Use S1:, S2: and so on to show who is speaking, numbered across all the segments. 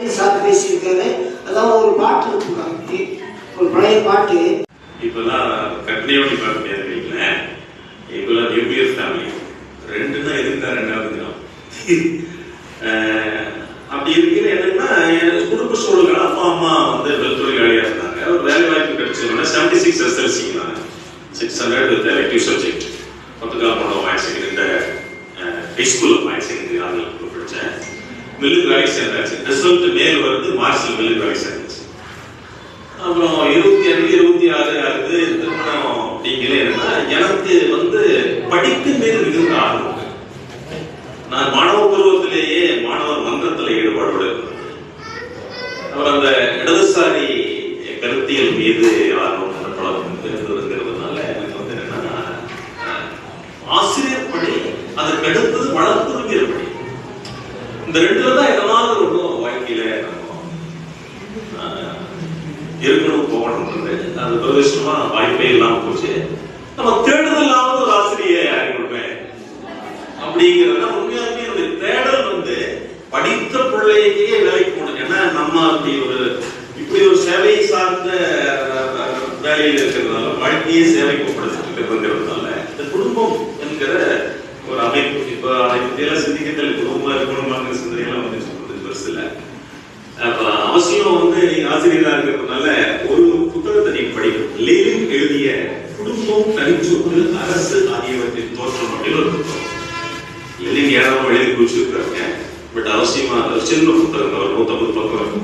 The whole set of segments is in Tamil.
S1: பேசியிருக்காரு. அதான் ஒரு பாட்டு இருக்கு, ஒரு பழைய பாட்டு.
S2: இப்பெல்லாம் கட்னியோடி பார்க்க முடியாது வைங்களேன். இப்பெல்லாம் நியூக்ளியர் ஃபேமிலி ரெண்டுன்னா எதுக்கு ரெண்டாவது அப்படி இருக்கிற என்னன்னா குடும்ப சூழல்கள் அப்பா அம்மா வந்து தொழிலாளியா இருந்தாங்க. ஒரு வேலை வாய்ப்பு கிடைச்சதுன்னா 76 SLC 600 with elective subject பத்துக்கால போனோம். ஹையர் செகண்டரி ஹை ஸ்கூல்ல ஹையர் செகண்டரி ஆங்கிலம் படித்தேன். மில்லுக்கு வேலைக்கு சேர்ந்தாச்சு. ரிசல்ட் மேல் வருது, மார்ச்ல மில்லுக்கு வேலைக்கு சேர்ந்தாச்சு. அப்புறம் 25, 26 ஆகுது திருமணம். அப்படிங்கிற எனக்கு வந்து படிக்கும் மீது மிகுந்த ஆர்வம். நான் மாணவ பருவத்திலேயே மாணவர் மன்றத்தில் ஈடுபாடு. அவர் அந்த இடதுசாரி கருத்தியல் மீது ஆர்வம் பழக்கம் இருந்ததுங்கிறதுனால எனக்கு வந்து என்னன்னா ஆசிரியர் பணி, அதுக்கு அடுத்தது வழக்குரைஞர் பணி, இந்த ரெண்டுல தான் எதனாவது ஒன்றும் வாழ்க்கையில இருக்கணும் போகணும்ன்றது. அது பிரதேசமா வாய்ப்பே இல்லாம போச்சு. நம்ம தேடுதலாவது ஒரு ஆசிரியை அறிவிப்பேன் அப்படிங்கிறத உண்மையாலுமே என்னுடைய தேடல் வந்து படித்த பிள்ளைக்கே வேலைக்கு போகணும். ஏன்னா நம்ம இப்படி ஒரு சேவை சார்ந்த வேலையில் இருக்கிறதுனால, வாழ்க்கையே சேவைக்கு ஒப்படைச்சிருக்கிறதுங்கிறதுனால இந்த குடும்பம் என்கிற ஒரு அமைப்பு இப்ப அதை பற்றியெல்லாம் சிந்திக்கத்தில் குடும்பம் சிந்தனையெல்லாம் வந்து சொல்றது பெருசு இல்லை. அவசியம் வந்து நீங்க ஆசிரியராக இருக்கிறதுனால ஒரு புத்தகத்தை நீங்க படிக்கணும். லெனின் எழுதிய குடும்பம், தனிச்சொத்து, அரசு ஆகியவற்றின் தோற்றம் அப்படின்னு ஒரு புத்தகம். லெனின் 7ஆம் எழுதி குறிச்சிருக்காங்க. பட் அவசியமா சின்ன புத்தகம், ஒரு 150 பக்கம்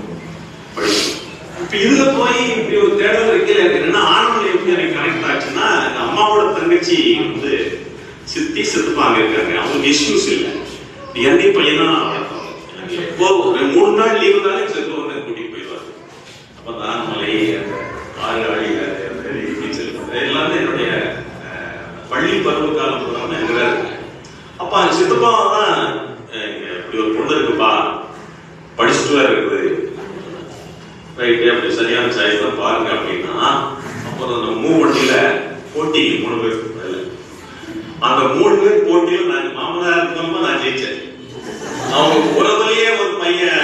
S2: படிக்கணும். இப்ப இதுல போய் இப்படி ஒரு தேடல் வைக்கல. என்னன்னா ஆரம்பம் எப்படி எனக்கு கனெக்ட் ஆச்சுன்னா, எங்க அம்மாவோட தங்கச்சி வந்து சித்தி செத்துப்பாங்க இருக்காங்க. அவங்களுக்கு இஷ்யூஸ் இல்லை. என்னை பையனா எப்போ ஒரு 3 நாள் லீவு தானே செத்து வந்து கூட்டிட்டு போயிடுவாரு. அப்பதான் மலை, ஆறு ஆடி, நீச்சல் எல்லாமே என்னுடைய பள்ளி பருவ காலம் போறாம எங்க இருக்கு. அப்பா சித்தப்பா தான் இப்படி ஒரு பொண்ணு இருக்குப்பா, படிச்சுட்டு வேற இருக்குது, ரைட்டு அப்படி சரியான சாய்ஸ் தான் பாருங்க அப்படின்னா, அப்புறம் அந்த மூவண்டியில போட்டி 3 பேர், அந்த 3 பேர் போட்டியில் நான் மாமனார் இருக்கமா நான் ஜெயிச்சேன். அவங்க உறவுலயே ஒரு பையன்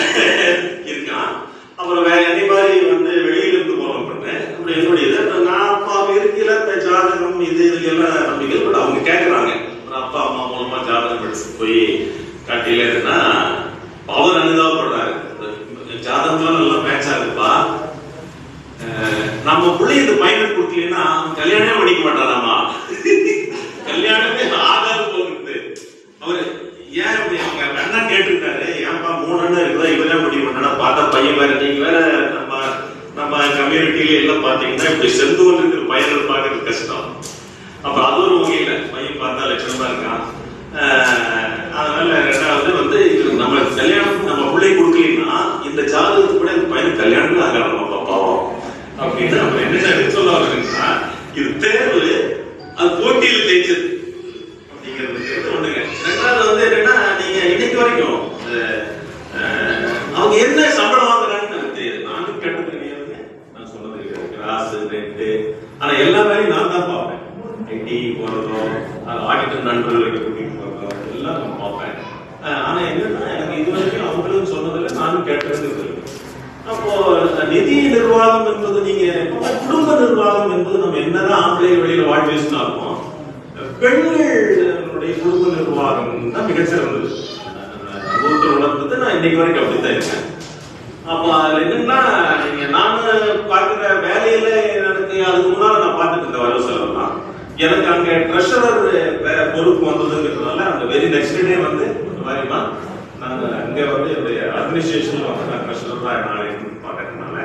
S2: இருக்கான். அப்புறம் வேற அதே மாதிரி வந்து வெளியில இருந்து போனோம் பண்ணேன். அப்புறம் என்னுடைய நான் அப்பா இருக்கல ஜாதகம் இது எல்லாம் நம்பிக்கை. பட் அவங்க கேட்கறாங்க, அப்பா அம்மா மூலமா ஜாதகம் படிச்சு போய் காட்டில இருந்தா அவர் அனுதாபப்படுறாரு. ஜாதகம்லாம் நல்லா மேட்ச் ஆகுதுப்பா, நம்ம பிள்ளை இந்த பையனை கொடுக்கலன்னா கல்யாணமே படிக்க மாட்டாராமா, கல்யாணமே ஆகாது போகுது. அவரு ஏன் அப்படி அவங்க அண்ணா கேட்டுருக்காரு, ஏன்பா 3 அண்ணன் இருக்குதா, இவரே முடிவு பண்ணா பார்த்தா பையன் வேற. நீங்க வேற நம்ம கம்யூனிட்டியில எல்லாம் பாத்தீங்கன்னா இப்படி செந்தூர் இருக்கிற பையன்கள் பார்க்கறது கஷ்டம். அப்ப அது ஒரு வகையில பையன் பார்த்தா லட்சணமா இருக்கான். அதனால 2வது வந்து நம்ம கல்யாணம் நம்ம பிள்ளை கொடுக்கலன்னா இந்த ஜாதகத்துக்கு கூட இந்த பையனுக்கு கல்யாணம் ஆகலாம் நம்ம பாவம் அப்படின்னு நம்ம என்ன சொல்ல வருதுன்னா, இது தேர்வு, அது போட்டியில் ஜெயிச்சது அப்படிங்கிறது ஒண்ணுங்க. 2வது வந்து என்னன்னா, நீங்க இன்னைக்கு வரைக்கும் அவங்க என்ன சம்பளம் வாங்குறாங்கன்னு எனக்கு தெரியாது. நானும் கேட்டு தெரியாதுங்க, நான் சொன்னது கிராஸ் ரெண்டு. ஆனா எல்லா வேலையும் நான் தான் பார்ப்பேன். ஐடி போறதும், ஆடிட்டர் நண்பர்களுக்கு கூட்டிட்டு போறதும் எல்லாம் நான் பார்ப்பேன். ஆனா என்னன்னா, எனக்கு இது வரைக்கும் அவங்களும் சொன்னதில்லை, நானும் கேட்டது இல்லை. அப்போ நிதி நிர்வாகம் என்பது, நீங்க குடும்ப நிர்வாகம் என்பது நம்ம என்னதான் ஆம்பளை வெளியில வாழ்விச்சுனாலும் பெண்களுடைய குடும்ப நிர்வாகம் தான் மிகச்சிறந்தது. அனுபவத்தில் உணர்ந்தது நான் இன்னைக்கு வரைக்கும் அப்படித்தான் இருக்கேன். அப்போ அதுல என்னன்னா, நீங்க நானு பார்க்கிற வேலையில எனக்கு அதுக்கு முன்னால நான் பார்த்துட்டு இருந்த வரவு செலவுலாம் எனக்கு அங்க ட்ரெஷரர் பொறுப்பு வந்ததுங்கிறதுனால அந்த வெரி நெக்ஸ்ட் டே வந்து மாதிரிமா நாங்க அங்க வந்து என்னுடைய அட்மினிஸ்ட்ரேஷன்ல வந்து நான் ட்ரெஷரர் தான் நாளைக்கு பார்க்கறதுனால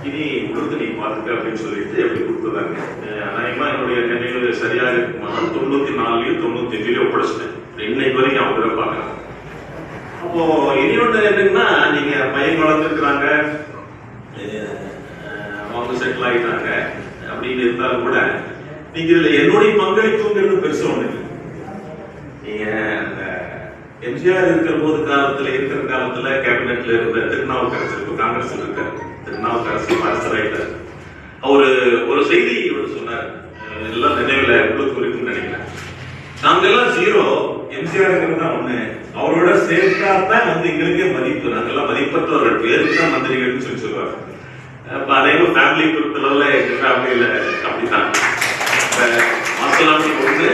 S2: இனி கொடுத்து நீ பார்த்துக்க அப்படின்னு சொல்லிட்டு எப்படி கொடுத்துதாங்க. அநேகமா என்னுடைய நினைவு சரியாக இருக்குமா 94 95 ஒப்படைச்சிட்டேன். இன்னைக்கு வரைக்கும் அவங்க பார்க்கறேன். அப்போ இனியொன்று என்னன்னா, நீங்க பையன் வளர்ந்துருக்குறாங்க, அவங்க செட்டில் ஆகிட்டாங்க அப்படின்னு இருந்தாலும் கூட நீங்க இதுல என்னுடைய பங்களிப்புங்கிறது பெருசா ஒண்ணு. நீங்க அந்த எம்ஜிஆர் இருக்கிற காலத்துல கேபினெட்ல இருந்த திருநாவுக்கரசர், இப்ப காங்கிரஸ்ல இருக்காரு, திருநாவுக்கரசர் அரசராயிட்டார். அவரு ஒரு செய்தி சொன்னார், எல்லாம் நினைவுல உங்களுக்கு இருக்குன்னு நினைக்கிறேன். நாங்க எல்லாம் 0, எம்ஜிஆர் தான் 1 அவரோட சேர்த்தாதான் வந்து எங்களுக்கே மதிப்பு. நாங்கெல்லாம் மதிப்பற்றவர்கள், பேருக்கு தான் மந்திரிகள்னு சொல்லி சொல்லுவாங்க. அதே மாதிரி ஃபேமிலி பொறுத்தளவுல எங்க ஃபேமிலியில அப்படித்தான். மாசலாமி பொறுத்து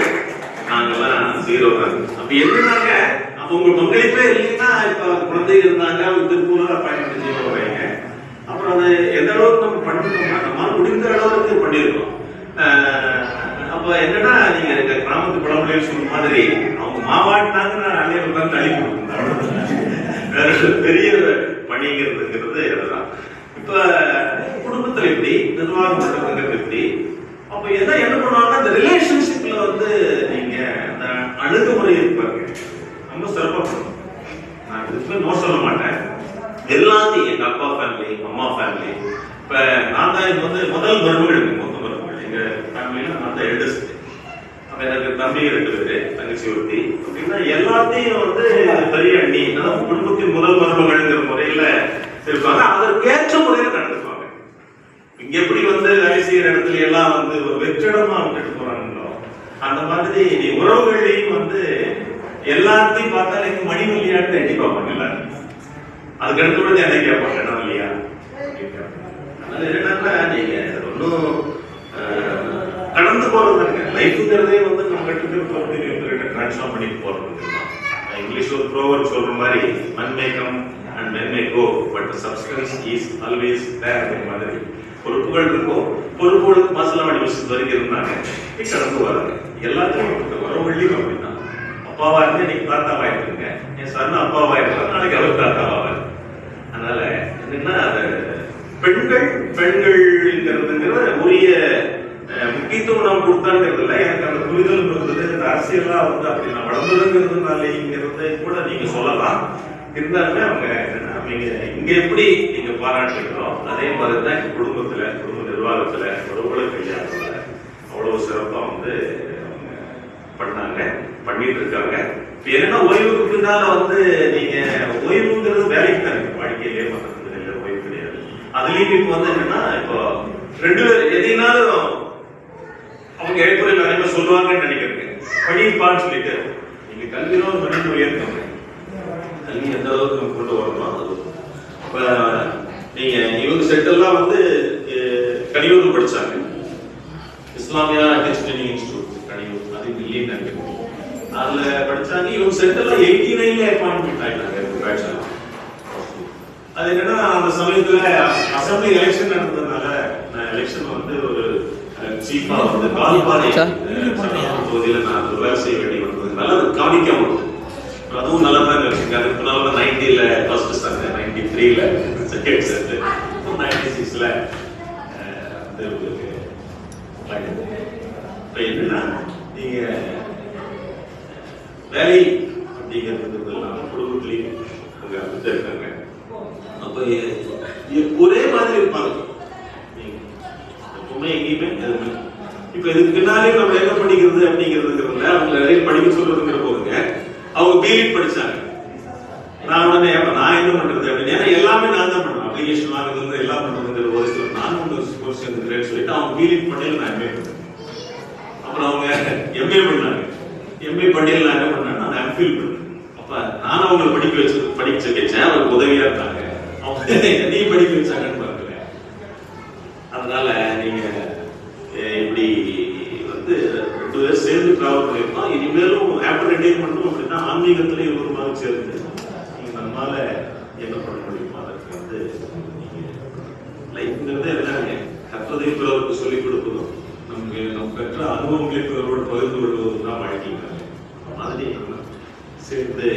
S2: நாங்கெல்லாம் 0 தான். அப்ப என்னன்னாங்க, அப்ப உங்க பங்களிப்பே இல்லைன்னா இப்ப குழந்தை இருந்தாங்க திருப்பூரா பயணம் செய்ய போறீங்க. அப்புறம் அது எந்த அளவுக்கு நம்ம பண்ணிருக்கோம்னா நம்மளால முடிந்த அளவுக்கு பண்ணிருக்கோம். அப்ப என்னன்னா, நீங்க கிராமத்து பழமொழியில் சொல்ற மாதிரி அவங்க மாவாட்டினாங்க, நான் அள்ளிய உட்காந்து அள்ளி கொடுத்தேன். வேற பெரிய பணிங்கிறதுங்கிறது இதுதான். இப்ப குடும்பத்துல எப்படி நிர்வாகம் பண்றதுங்கிறது எப்படி, அப்ப என்ன பண்ணுவாங்கன்னா, இந்த ரிலேஷன்ஷிப்ல வந்து நீங்க அந்த அணுகுமுறை இருப்பாங்க ரொம்ப சிறப்பா பண்ணணும். நான் இதுக்கு நோ சொல்ல மாட்டேன். எல்லாத்தையும் எங்க அப்பா ஃபேமிலி, அம்மா ஃபேமிலி, இப்ப நான் தான் இது வந்து முதல் மருமகள், மொத்த மருமகள் எங்க ஃபேமிலியில நான் தான் எல்டஸ்ட். அப்ப எனக்கு தம்பி 2 பேரு, தங்கச்சி ஒருத்தி. அப்படின்னா எல்லாத்தையும் வந்து பெரிய அண்ணி, அதாவது குடும்பத்தின் முதல் மருமகள்ங்கிற முறையில இருப்பாங்க. அதற்கேற்ற முறையில நடந்துப்பாங்க. இங்க எப்படி வந்து வேலை செய்யற இடத்துல எல்லாம் வந்து ஒரு வெற்றிடமா விட்டுட்டு போறாங்களோ, அந்த மாதிரி உறவுகளையும் வந்து எல்லாத்தையும் பார்த்தா எனக்கு மணிமல்லியாட்டு எட்டி பார்ப்பாங்கல்ல, அதுக்கு அடுத்து என்ன கேட்பாங்க, என்ன இல்லையா. அதனால என்னன்னா, நீங்க ஒன்னும் கடந்து போறதுங்க லைஃப்ங்கிறதே வந்து நம்ம கட்டுக்கிட்ட டிரான்ஸ்ஃபார்ம் பண்ணிட்டு போறது. இங்கிலீஷ் ஒரு ப்ரோவர்ப் சொல்ற மாதிரி, men may come and men may go but the substance is always there. அந்த மாதிரி பொறுப்புகள் இருக்கும். பொறுப்புகளுக்கு மாசலாமணி விஷயத்து வரைக்கும் இருந்தாங்க, கடந்து வராங்க. எல்லாத்தையும் வரவள்ளியும் அப்படின்னா, அப்பாவா இருந்து இன்னைக்கு தாத்தாவா இருக்குங்க, என் சன் அப்பாவா இருக்காங்க, நாளைக்கு அவர் தாத்தாவா. அதனால என்னன்னா, பெண்கள்ங்கிறதுங்கிற உரிய முக்கியத்துவம் நாம் கொடுத்தாங்கிறது இல்லை. எனக்கு அந்த புரிதல் இருந்தது. இந்த அரசியலா வந்து அப்படி நான் வளர்ந்ததுங்கிறதுனாலங்கிறத கூட நீங்க சொல்லலாம். இருந்தாலுமே அவங்க என்னன்னா, நீங்க இங்க எப்படி நீங்க பாராட்டுகிறோம், அதே மாதிரிதான் குடும்பத்துல, குடும்ப நிர்வாகத்துல, உறவுகளை கையாளத்துல அவ்வளவு சிறப்பா வந்து பண்ணாங்க, பண்ணிட்டு இருக்காங்க. இப்ப என்னன்னா, ஓய்வுக்கு பின்னால வந்து நீங்க ஓய்வுங்கிறது வேலைக்கு தான் இருக்கு, வாழ்க்கையிலேயே மற்றதுல ஓய்வு கிடையாது. அதுலயும் இப்ப வந்து என்னன்னா, இப்போ 2 பேர் எதினாலும் அவங்க இடைப்புறையில் நிறைய சொல்லுவாங்கன்னு நினைக்கிறேன். படிப்பான்னு சொல்லிட்டு நீங்க கல்வியில மனித உயர்த்தவங்க, கல்வி எந்த அளவுக்கு நம்ம கொண்டு வரணும். அது இப்ப நீங்க இவங்க செட்டெல்லாம் வந்து கனியூர் படிச்சாங்க, Islamia teacher training institute Kaniyur, அது இல்லைன்னு நினைக்கிறேன். அதுல படிச்சாங்க. இவங்க செட்டெல்லாம் 89ல அப்பாயின்மெண்ட் ஆயிட்டாங்க. அது என்னன்னா, அந்த சமயத்துல அசம்பிளி எலெக்ஷன் நடந்ததுனால எலெக்ஷன் வந்து ஒரு சீஃபா வந்து காலிப்பாறை தொகுதியில நான் வேலை செய்ய வேண்டி வந்ததுனால அது கவனிக்காம வந்தது. அதுவும் நல்லா தான் இருக்குங்க. அதுக்கு முன்னால 90ல ஃபர்ஸ்ட் செட், 93ல செகண்ட் செட், 96ல என்னன்னா, நீங்க வேலை அப்படிங்கிறது குடும்பத்திலையும் இருக்காங்க. அப்ப ஒரே மாதிரி இருப்பாங்க எப்பவுமே, எங்கேயுமே எதுவுமே. இப்ப இதுக்கு பின்னாலே நம்ம என்ன படிக்கிறது அப்படிங்கிறதுங்கிறதுல அவங்க நிறைய படிக்க சொல்றதுங்கிற போதுங்க. அவங்க பிஎட் படிச்சாங்க. நான் உடனே நான் என்ன பண்றது அப்படின்னு, ஏன்னா எல்லாமே நான் தான் பண்ணுவேன். அப்ளிகேஷன் வாங்குறது எல்லாம் பண்றதுங்கிற ஒரு சில நான் ஒன்று சேர்ந்துக்கிறேன்னு சொல்லிட்டு அவங்க பிஎட் பண்ணல, நான் எம்ஏ பண்ணேன். அப்புறம் அவங்க எம்ஏ பண்ணாங்க. எம்ஏ பண்ணல நான் என்ன பண்ணேன், நான் எம்ஃபில் பண்ணேன். அப்ப நான் அவங்களை படிக்க வச்சேன், அவங்களுக்கு உதவியா இருந்தாங்க. அவங்க என்னையும் படிக்க வச்சாங்கன்னு பாருங்க. அதனால நீங்க இப்படி வந்து 2 பேர் சேர்ந்து டிராவல் பண்ணிருக்கோம். இனிமேலும் ஆஃப்டர் ரிட்டையர்மெண்ட்டும் அப்படின்னா ஆன்மீகத்துல ஒருவருமாக சேர்ந்து நீங்க நம்மளால என்ன பண்ண முடியுமோ அதற்கு வந்து நீங்க லைஃப்ங்கிறது என்னங்க, கற்றதை பிறருக்கு சொல்லிக் கொடுப்பதும் நமக்கு நம்ம பெற்ற அனுபவங்களை பிறரோடு பகிர்ந்து கொள்வதும் தான் வாழ்க்கைங்க. மாதிரி சேர்ந்து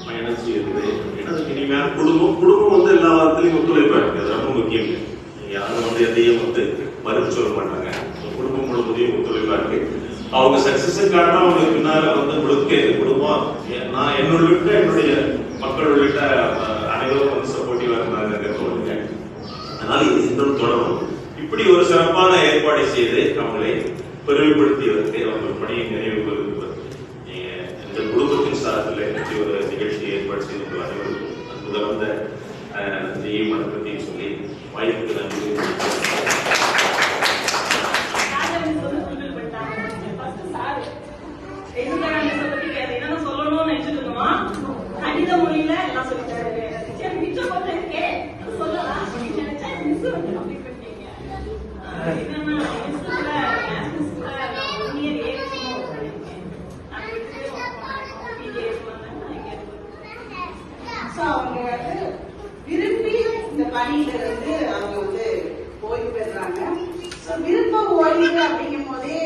S2: பயணம் செய்யுது. ஏன்னா இனிமையான குடும்பம் வந்து எல்லா வாரத்திலையும் ஒத்துழைப்பா இருக்கு. அது ரொம்ப முக்கியம். யாரும் வந்து எதையும் வந்து மறுத்து சொல்ல மாட்டாங்க. குடும்பம் முழுவதையும் ஒத்துழைப்பா இருக்கு. அவங்க சக்சஸுக்காக அவங்க பின்னால வந்து முழுக்க குடும்பம், நான் என்னுடைய மக்கள் உள்ளிட்ட அனைவரும் வந்து சப்போர்ட்டிவா இருந்தாங்க தோணுங்க. அதனால இது இன்னும் தொடரும். இப்படி ஒரு சிறப்பான ஏற்பாடு செய்து அவங்களை பெருமைப்படுத்தியதற்கு, அவர்கள் பணியை நிறைவு பெறுவதற்கு இந்த குடும்பத்தின் சார்பில் ஒரு நிகழ்ச்சி ஏற்பாடு செய்து அனைவருக்கும் முதல்வந்த நன்றியை வணக்கத்தையும் சொல்லி வாய்ப்புக்கு நன்றி.
S3: சொல்லணும்னு நினைச்சிட்டு இல்ல நான் சொல்லித்தரேன். சரி மிச்சம் கொஞ்சம் இருக்கே சொல்லலாம் அப்படின்னு நினைச்சேன். மிஸ் வந்து அப்படி பண்ணிட்டீங்க. என்னன்னா மிஸ்ல 1 இயர் ஏறிக்கணும் பண்ணிருக்கேன். நான்
S4: அவங்க வந்து விரும்பி இந்த பணியில வந்து அவங்க வந்து ஓய்வு பெறாங்க. விருப்ப ஓய்வு அப்படிங்கும் போதே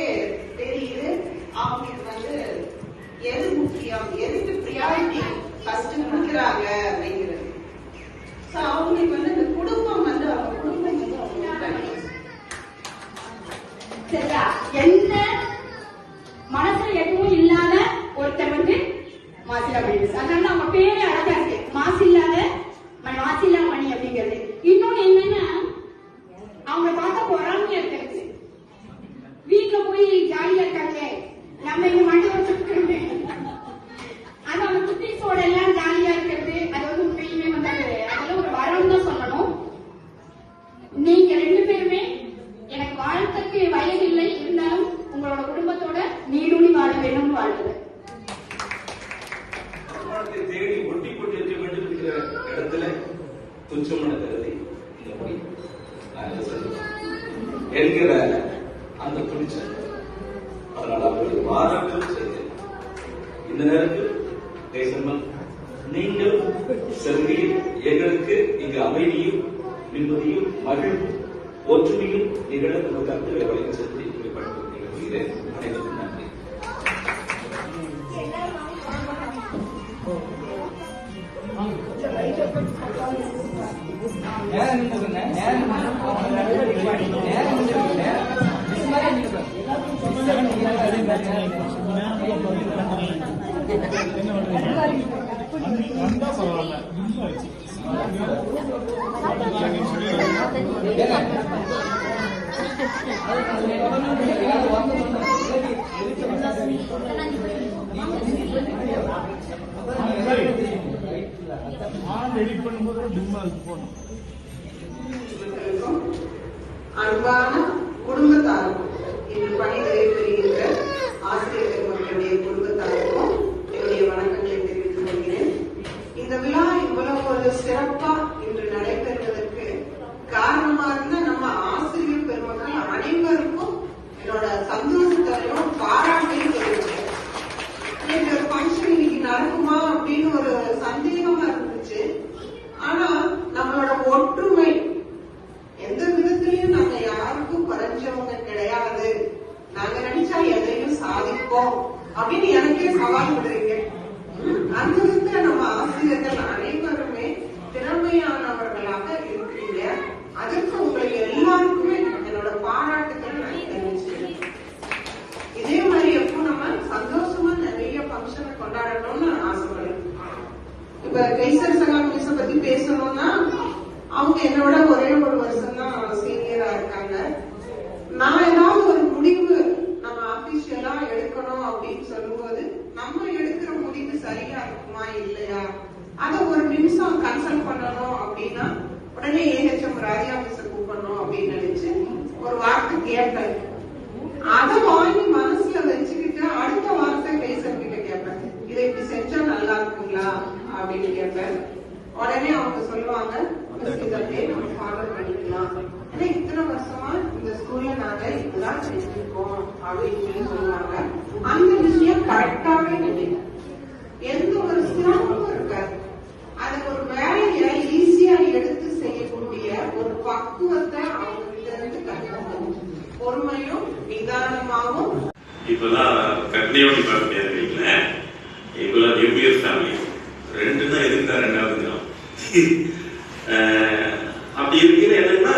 S4: தெரியுது அவங்களுக்கு வந்து எது முக்கியம், எதுக்கு ப்ரியாரிட்டி ஃபர்ஸ்ட் கொடுக்குறாங்க அப்படிங்கிறது. அவங்களுக்கு வந்து இந்த குடும்பம் வந்து அவங்க குடும்பம் வந்து அவங்க
S5: சரியா, எந்த மனசுல எதுவும் இல்லாத ஒருத்தர் வந்து மாசிலா மணி. அதனால அவங்க பேரே அழகா இருக்கு, மாசில்லாத மணி அப்படிங்கிறது. இன்னொன்னு என்னன்னா அவங்க பார்க்க பொறாமையா இருக்கிறது. வீட்டுல போய் ஜாலியா இருக்காங்க, நம்ம இங்க மண்டி வச்சுக்கிட்டு அது அவங்க குட்டீஸோட எல்லாம் ஜாலியா இருக்கிறது. அது வந்து உண்மையுமே வந்து அதெல்லாம் ஒரு வரம் தான் சொல்லணும். நீங்க 2 பேருமே எனக்கு வாழ்க்கைக்கு வயதில்லை, இருந்தாலும் உங்களோட குடும்பத்தோட நீடூழி வாழ வேணும்னு வாழ்க்கை
S6: தேடி ஒட்டி கொண்டு இருக்க வேண்டும் என்கிற இடத்துல துச்சமான கருதி என்கிற அந்த துணிச்சல். அதனால அவர்களுக்கு மாறாட்டம் செய்து இந்த நேரத்தில் தேசமல் நீங்கள் செல்கையில் எங்களுக்கு இங்கு அமைதியும் நிம்மதியும் மகிழ்வும் ஒற்றுமையும் நிகழ நமக்கு கருத்துக்களை வழங்கி சென்று படிக்கிறேன். அனைவருக்கும் நன்றி.
S4: அன்பான குடும்பத்தாருக்கும் இன்று பணிகளை பெறுகின்ற ஆசிரியர் பெருமக்களுடைய குடும்பத்தாருக்கும் என்னுடைய வணக்கங்களை தெரிவித்துக் கொள்கிறேன். இந்த விழா இவ்வளவு ஒரு சிறப்பா இன்று நடைபெறுவதற்கு காரணமா இருந்த நம்ம ஆசிரியர் பெருமக்கள் அனைவருக்கும் என்னோட சந்தோஷத்தையும் பாராட்டையும் தெரிவிக்கிறேன். இந்த ஃபங்க்ஷன் இன்னைக்கு நடக்குமா அப்படின்னு ஒரு சந்தேகமா இருந்துச்சு. ஆனா நம்மளோட ஒற்றுமை எந்த விதத்திலையும் நாங்க யாருக்கும் குறைஞ்சவங்க கிடையாது, நாங்க நினைச்சா எதையும் சாதிப்போம் அப்படின்னு எனக்கே சவால் விடுறீங்க. அந்த விதத்துல நம்ம ஆசிரியர்கள் அனைவருமே திறமையானவர்களாக இருக்கிறீங்க. அதற்கு உங்களுக்கு எல்லாருக்குமே என்னோட பாராட்டுகள் நான் தெரிவிச்சுக்கிறேன். இதே மாதிரி எப்போ நம்ம சந்தோஷமா நிறைய ஃபங்க்ஷனை கொண்டாடணும்னு ஆசைப்படுறேன். இப்ப கைசர் சகாம் மிஸ் பத்தி பேசணும்னா அவங்க என்னோட ஒரே ஒரு வருஷம் தான் சீனியரா இருக்காங்க. நான் ஏதாவது ஒரு முடிவு நம்ம அபிஷியலா எடுக்கணும் அப்படின்னு சொல்லும்போது நம்ம எடுக்கிற முடிவு சரியா இருக்குமா இல்லையா, அதை ஒரு நிமிஷம் கன்சல்ட் பண்ணணும் அப்படின்னா உடனே ஏஹெச்எம் ராஜா மிஸ் கூப்பிடணும் அப்படின்னு நினைச்சு ஒரு வார்த்தை கேட்பேன். அதை வாங்கி மனசுல வச்சுக்கிட்டு அடுத்த வார்த்தை கைசர் கிட்ட கேட்பேன், இதை இப்படி செஞ்சா நல்லா இருக்குங்களா அப்படின்னு கேட்பேன். உடனே அவங்க சொல்லுவாங்க, இதை நம்ம ஃபாலோ பண்ணிக்கலாம், ஏன்னா இத்தனை வருஷமா இந்த ஸ்கூல்ல நாங்க இப்பதான் செஞ்சிருக்கோம் அப்படின்னு சொல்லுவாங்க. அந்த விஷயம் கரெக்டாவே நினைக்கிறேன். எந்த ஒரு சிரமமும் இருக்காது. அது ஒரு வேலையை ஈஸியா எடுத்து செய்யக்கூடிய ஒரு பக்குவத்தை அவங்க கிட்ட இருந்து கற்றுக்கணும். பொறுமையும் நிதானமாகவும்.
S2: இப்பெல்லாம் கற்பனையோட பார்க்க இருக்கீங்களே, இப்பெல்லாம் நியூக்ளியர் ஃபேமிலி 2 தான் எதுக்குதான் 2வது அப்படி இருக்கிற என்னன்னா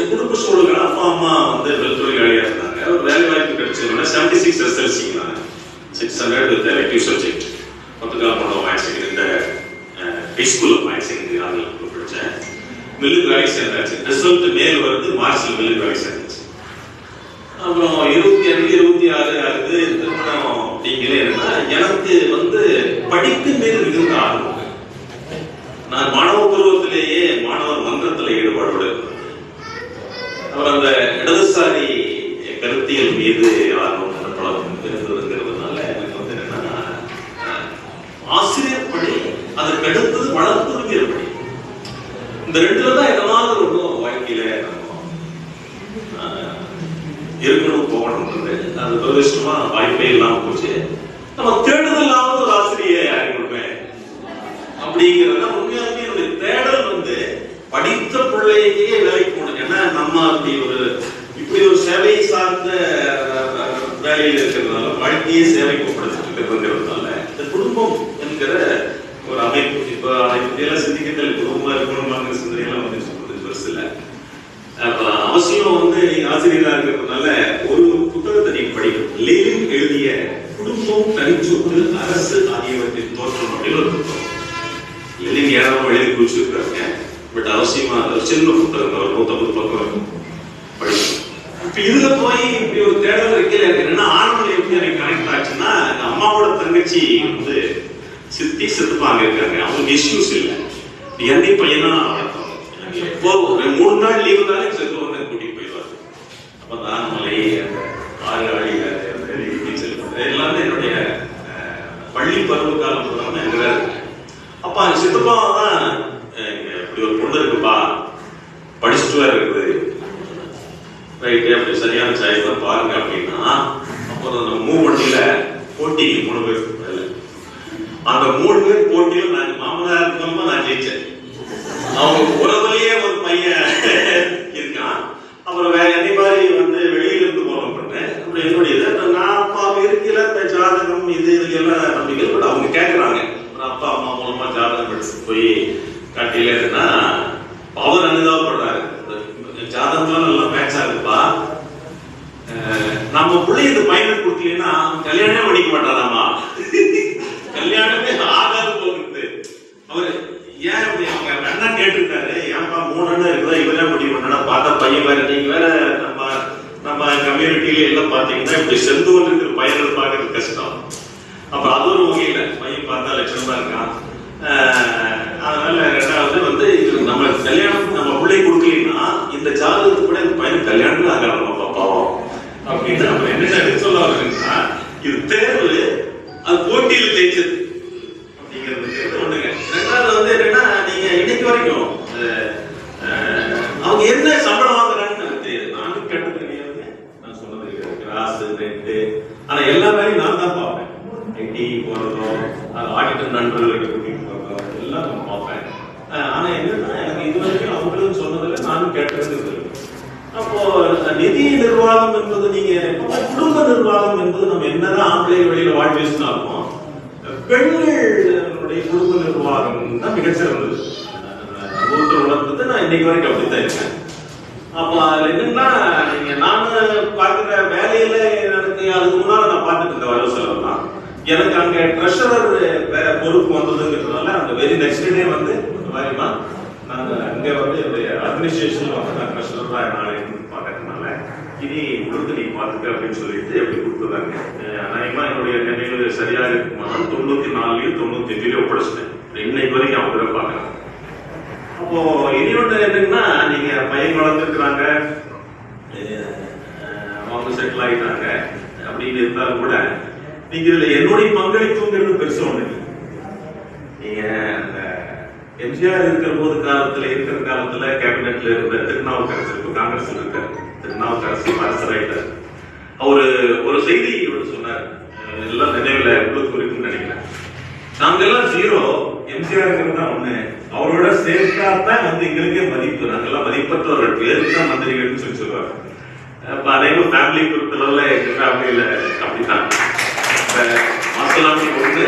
S2: குடும்ப சூழல்கள் அப்பா அம்மா வந்து வெல்துறை வேலையா இருந்தாங்க. ஒரு வேலை வாய்ப்பு கிடைச்சதுன்னா 76 SLC 600 வித் எலக்டிவ் சப்ஜெக்ட் மொத்தக்கால் பண்ண மேக்ஸிங் இந்த ஹைஸ்கூல்ல மேக்ஸிங் ஆங்கிலம் படித்தேன். மில்லுக்கு வேலைக்கு சேர்ந்தாச்சு. ரிசல்ட் மேல் வருது, மார்ச்ல மில்லுக்கு வேலைக்கு சேர்ந்தாச்சு. அப்புறம் 25, 26 ஆகுது திருமணம். அப்படிங்கிறே இருந்தா எனக்கு வந்து படிப்பின் மீது மிகுந்த ஆர்வம். நான் மாணவ பருவத்திலேயே மாணவர் மன்றத்தில் ஈடுபாடு இருந்தேன். அவர் அந்த இடதுசாரி கருத்தியல் மீது ஆர்வம் இருந்ததுங்கிறதுனால எனக்கு வந்து என்னன்னா ஆசிரியர் பணி அதற்கு அடுத்தது வளர்த்துருங்கிற பணி. இந்த ரெண்டுல தான் ஏதாவது ஒன்றும் வாழ்க்கையில இருக்கணும் போகணும்ன்றது அது துரதிருஷ்டமா வாய்ப்பே இல்லாம போச்சு. நம்ம தேடுதல் இல்லாம ஒரு ஆசிரியை யாரும் கொடுப்பேன் அப்படிங்கிறத உண்மையாலுமே என்னுடைய தேடல் வந்து படித்த பிள்ளையே வேலைக்கு போகணும். ஏன்னா நம்ம இப்படி ஒரு சேவை சார்ந்த வேலையில் இருக்கிறதுனால வாழ்க்கையே சேவைப்படுத்திட்டு இருக்கிறதுனால இந்த குடும்பம் என்கிற ஒரு அமைப்பு இப்ப அனைத்தையெல்லாம் சிந்திக்கிறதுல குடும்பமா இருக்கணுமாங்கிற சிந்தனையெல்லாம் வந்து சொல்றது பெருசு இல்லை. அவசியம் வந்து நீங்க ஆசிரியரா இருக்கிறதுனால ஒரு புத்தகத்தை நீங்க படிக்கணும். லெனின் எழுதிய குடும்பம், தனிச்சொத்து, அரசு ஆகியவற்றின் தோற்றம் அப்படின்னு ஒரு புத்தகம். லெனின் ஏறாம எழுதி குறிச்சிருக்காங்க. பட் அவசியமா சின்ன புத்தகம் ஒரு 150 பக்கம் இருக்கும், படிக்கணும். இப்ப இதுல போய் இப்படி ஒரு தேடல் இருக்கல. என்னன்னா ஆண்கள் எப்படி எனக்கு கனெக்ட் ஆச்சுன்னா, எங்க அம்மாவோட தங்கச்சி வந்து சித்தி செத்துப்பாங்க இருக்காங்க. அவங்களுக்கு இஷ்யூஸ் இல்லை. என்னை பையனா வளர்த்தோம். எப்போ ஒரு 3 நாள் லீவு தானே செத்து வந்து கூட்டிட்டு போயிடுவாரு. அப்பதான் மலை ஆறு ஆடியில எல்லாமே என்னுடைய பள்ளி பருவ காலம் எல்லாமே அங்கதான் இருக்கு. அப்ப சித்தப்பா தான் இப்படி ஒரு பொண்ணு இருக்குப்பா, படிச்சுட்டு இருக்குது, ரைட்டு அப்படி சரியான சாய்ஸ் தான் பாருங்க அப்படின்னா, அப்புறம் அந்த மூவண்டியில போட்டி 3 பேர் அந்த 3 பேர் போட்டியில நாங்க மாமனார் இருக்கோமா நான் ஜெயிச்சேன். அவங்க உறவுலயே ஒரு பையன் இருக்கான். அப்புறம் வேற என்னை மாதிரி வந்து வெளியில இருந்து போன பண்ணு அப்படி என்னுடைய நான் அப்பா இருக்கல இந்த ஜாதகம் இது எல்லாம் நம்பிக்கை. பட் அவங்க கேட்கறாங்க அப்பா அம்மா மூலமா ஜாதகம் படிச்சு போய் காட்டில இருந்தா அவர் அனுதாபப்படுறாரு. ஜாதகம் நல்லா மேட்ச் ஆகுதுப்பா, நம்ம பிள்ளை இந்த பையனுக்கு கொடுக்கலன்னா கல்யாணமே பண்ணிக்க மாட்டாராமா, கல்யாணமே ஆகாது போகுது. அவரு ஏன் அப்படி அவங்க அண்ணா கேட்டுருக்காரு, ஏன்பா 3 அண்ணன் இருக்குதா இவரே முடிவு பண்ணா பார்த்தா பையன் வேற. நீங்க வேற நம்ம கம்யூனிட்டியில எல்லாம் பாத்தீங்கன்னா இப்படி செந்தூர் இருக்கிற பையன்கள் பாக்குறது கஷ்டம். அப்ப அது ஒரு வகையில பையன் பார்த்தா லட்சணமா இருக்கான். அதனால 2வது வந்து நம்ம கல்யாணம் நம்ம பிள்ளை கொடுக்கலன்னா இந்த ஜாதகத்துக்கு கூட இந்த பையனுக்கு கல்யாணமே ஆகாம பாவம் அப்படின்னு நம்ம என்ன சொல்ல வருதுன்னா, இது தேர்வு அது போட்டியில் ஜெயிச்சது அப்படிங்கிறது ஒண்ணுங்க. 2வது வந்து என்னன்னா, நீங்க இன்னைக்கு வரைக்கும் அவங்க என்ன சம்பளம் வாங்குறாங்கன்னு எனக்கு தெரியாது. நானும் கேட்டது கிடையாது, நான் சொன்னது கிராஸ் ரெண்ட், ஆனா எல்லா வேலையும் நான் தான் பார்ப்பேன். ஐடி போறதும் ஆடிட்டர் நண்பர்களுக்கு கூட்டிட்டு போறதும் எல்லாம் நம்ம பார்ப்பேன். ஆனா என்னன்னா எனக்கு இது வரைக்கும் அவங்களும் சொன்னதில்லை, நானும் கேட்டது. அப்போ நிதி நிர்வாகம் என்பது நீங்க குடும்ப நிர்வாகம் என்பது நம்ம என்னதான் ஆம்பளை வழியில வாழ் பேசினாலும் பெண்களுடைய குடும்ப நிர்வாகம் தான் மிகச்சிறந்தது. அனுபவத்தில் உணர்ந்தது நான் இன்னைக்கு வரைக்கும் அப்படித்தான் இருக்கேன். அப்ப அதுல என்னன்னா, நீங்க நானு பாக்குற வேலையில எனக்கு அதுக்கு முன்னால நான் பார்த்துட்டு இருந்த வரவு செலவு தான். எனக்கு அங்க ட்ரெஷரர் வேற பொறுப்பு வந்ததுங்கிறதுனால அந்த வெரி நெக்ஸ்ட் டே வந்து மாதிரிமா நாங்க அங்க வந்து அட்மினிஸ்ட்ரேஷன்ல வந்து நான் ட்ரெஷரரா நாளை பார்க்கறதுனால இனி கொடுத்து நீ பார்த்துக்க அப்படின்னு சொல்லிட்டு எப்படி கொடுத்துருந்தாங்க. அநேகமா என்னுடைய நினைவு சரியா இருக்குமா 94லயும் 95லயும் ஒப்படைச்சிட்டேன். இன்னைக்கு வரைக்கும் அவங்க தான் பார்க்கறேன். அப்போ இன்னொன்று என்னன்னா, நீங்க பையன் வளர்ந்துருக்குறாங்க, அவங்க செட்டில் ஆகிட்டாங்க அப்படின்னு இருந்தாலும் கூட நீங்க இதுல என்னுடைய பங்களிப்புங்கிறது பெருசா ஒண்ணு. நீங்க அந்த எம்ஜிஆர் இருக்கிற காலத்துல கேபினெட்ல இருந்த திருநாவுக்கரசு, இப்ப காங்கிரஸ் இருக்காரு, திருநாவுக்கரசு அரசராயிட்டார். அவரு ஒரு செய்தி சொன்னார், எல்லாம் நினைவுல உங்களுக்கு இருக்குன்னு நினைக்கிறேன். நாங்க எல்லாம் 0, எம்ஜிஆர் தான் 1, அவரோட சேர்த்தா தான் வந்து எங்களுக்கே மதிப்பு, நாங்கெல்லாம் மதிப்பற்றவர்கள், பேருக்கு தான் மந்திரிகள்னு சொல்லுவாங்க. அதேமாதிரி ஃபேமிலி பொறுத்தளவுல எங்க ஃபேமிலியில அப்படித்தான் மாசலாமி ஒன்று,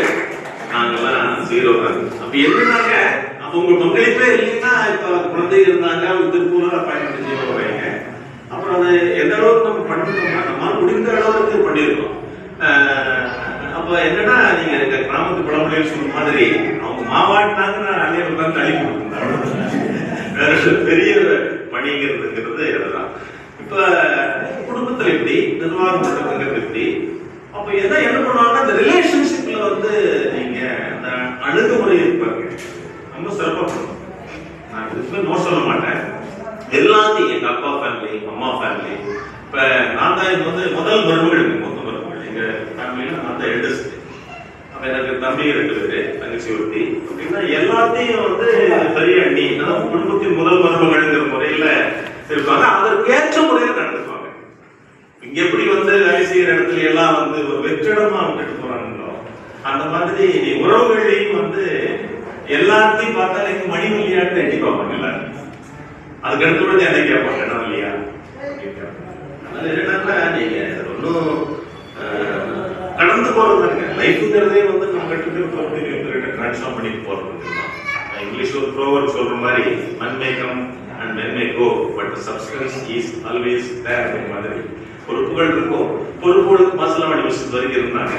S2: நாங்கெல்லாம் 0 தான். அப்ப என்னன்னாங்க, அப்ப உங்க பங்களிப்பே இல்லைன்னா இப்ப குழந்தை இருந்தாங்க, திருப்பூரா பயன்படுத்தி 0 வரைங்க. அப்புறம் அது எந்த அளவுக்கு நம்ம பண்ணிருக்கோம்னா நம்மளால முடிந்த அளவுக்கு பண்ணிருக்கோம். அப்ப என்னன்னா, நீங்க கிராமத்து பழமொழியில் சொன்ன மாதிரி அவங்க மாவாட்டினாங்க, நான் அள்ளிய உட்காந்து தள்ளி கொடுத்துருந்தேன். பெரிய பணிங்கிறதுங்கிறது அதுதான். இப்ப குடும்பத்துல எப்படி நிர்வாகம் பண்றதுங்கிறது எப்படி, அப்ப என்ன பண்ணுவாங்கன்னா, இந்த ரிலேஷன்ஷிப்ல வந்து நீங்க அந்த அணுகுமுறை இருப்பாங்க ரொம்ப சிறப்பா பண்ணுவோம். நான் இதுக்கு நோ சொல்ல மாட்டேன், எல்லாத்தையும் எங்க அப்பா ஃபேமிலி, அம்மா ஃபேமிலி. இப்ப நான் தான் இது வந்து முதல் மருமகள், மொத்த மருமகள் எங்க ஃபேமிலியில நான் தான் எல்டஸ்ட். அப்ப எனக்கு தம்பி 2 பேரு, தங்கச்சி ஒருத்தி. அப்படின்னா எல்லாத்தையும் வந்து பெரிய அண்ணி, குடும்பத்தின் முதல் மருமகள்ங்கிற முறையில இருப்பாங்க. அதற்கேற்ற முறையில நடந்துக்குவாங்க. இங்க எப்படி வந்து வேலை செய்யற இடத்துல எல்லாம் வந்து ஒரு வெற்றிடமா விட்டுட்டு போறாங்களோ, அந்த மாதிரி உறவுகளையும் வந்து எல்லாத்தையும் பார்த்தா எனக்கு மணிமல்லியான்னு எண்ணி பார்ப்பாங்க எல்லாரும். அதுக்கு அடுத்து என்ன கேட்பாங்க, என்ன இல்லையா? அதனால என்னன்னா நீங்க ஒன்னும் கடந்து போறதுங்க. லைஃப்ங்கிறதே வந்து நம்ம கட்டுக்கிட்டு டிரான்ஸ்ஃபார்ம் பண்ணிட்டு போறது. இங்கிலீஷ் ஒரு ப்ரோவர்ப் சொல்ற மாதிரி men may come and men may go but the substance is always there அப்படிங்கிற மாதிரி. பொறுப்புகள் இருக்கும், பொறுப்புகளுக்கு மாசலாமணி விஷயத்து வரைக்கும் இருந்தாங்க,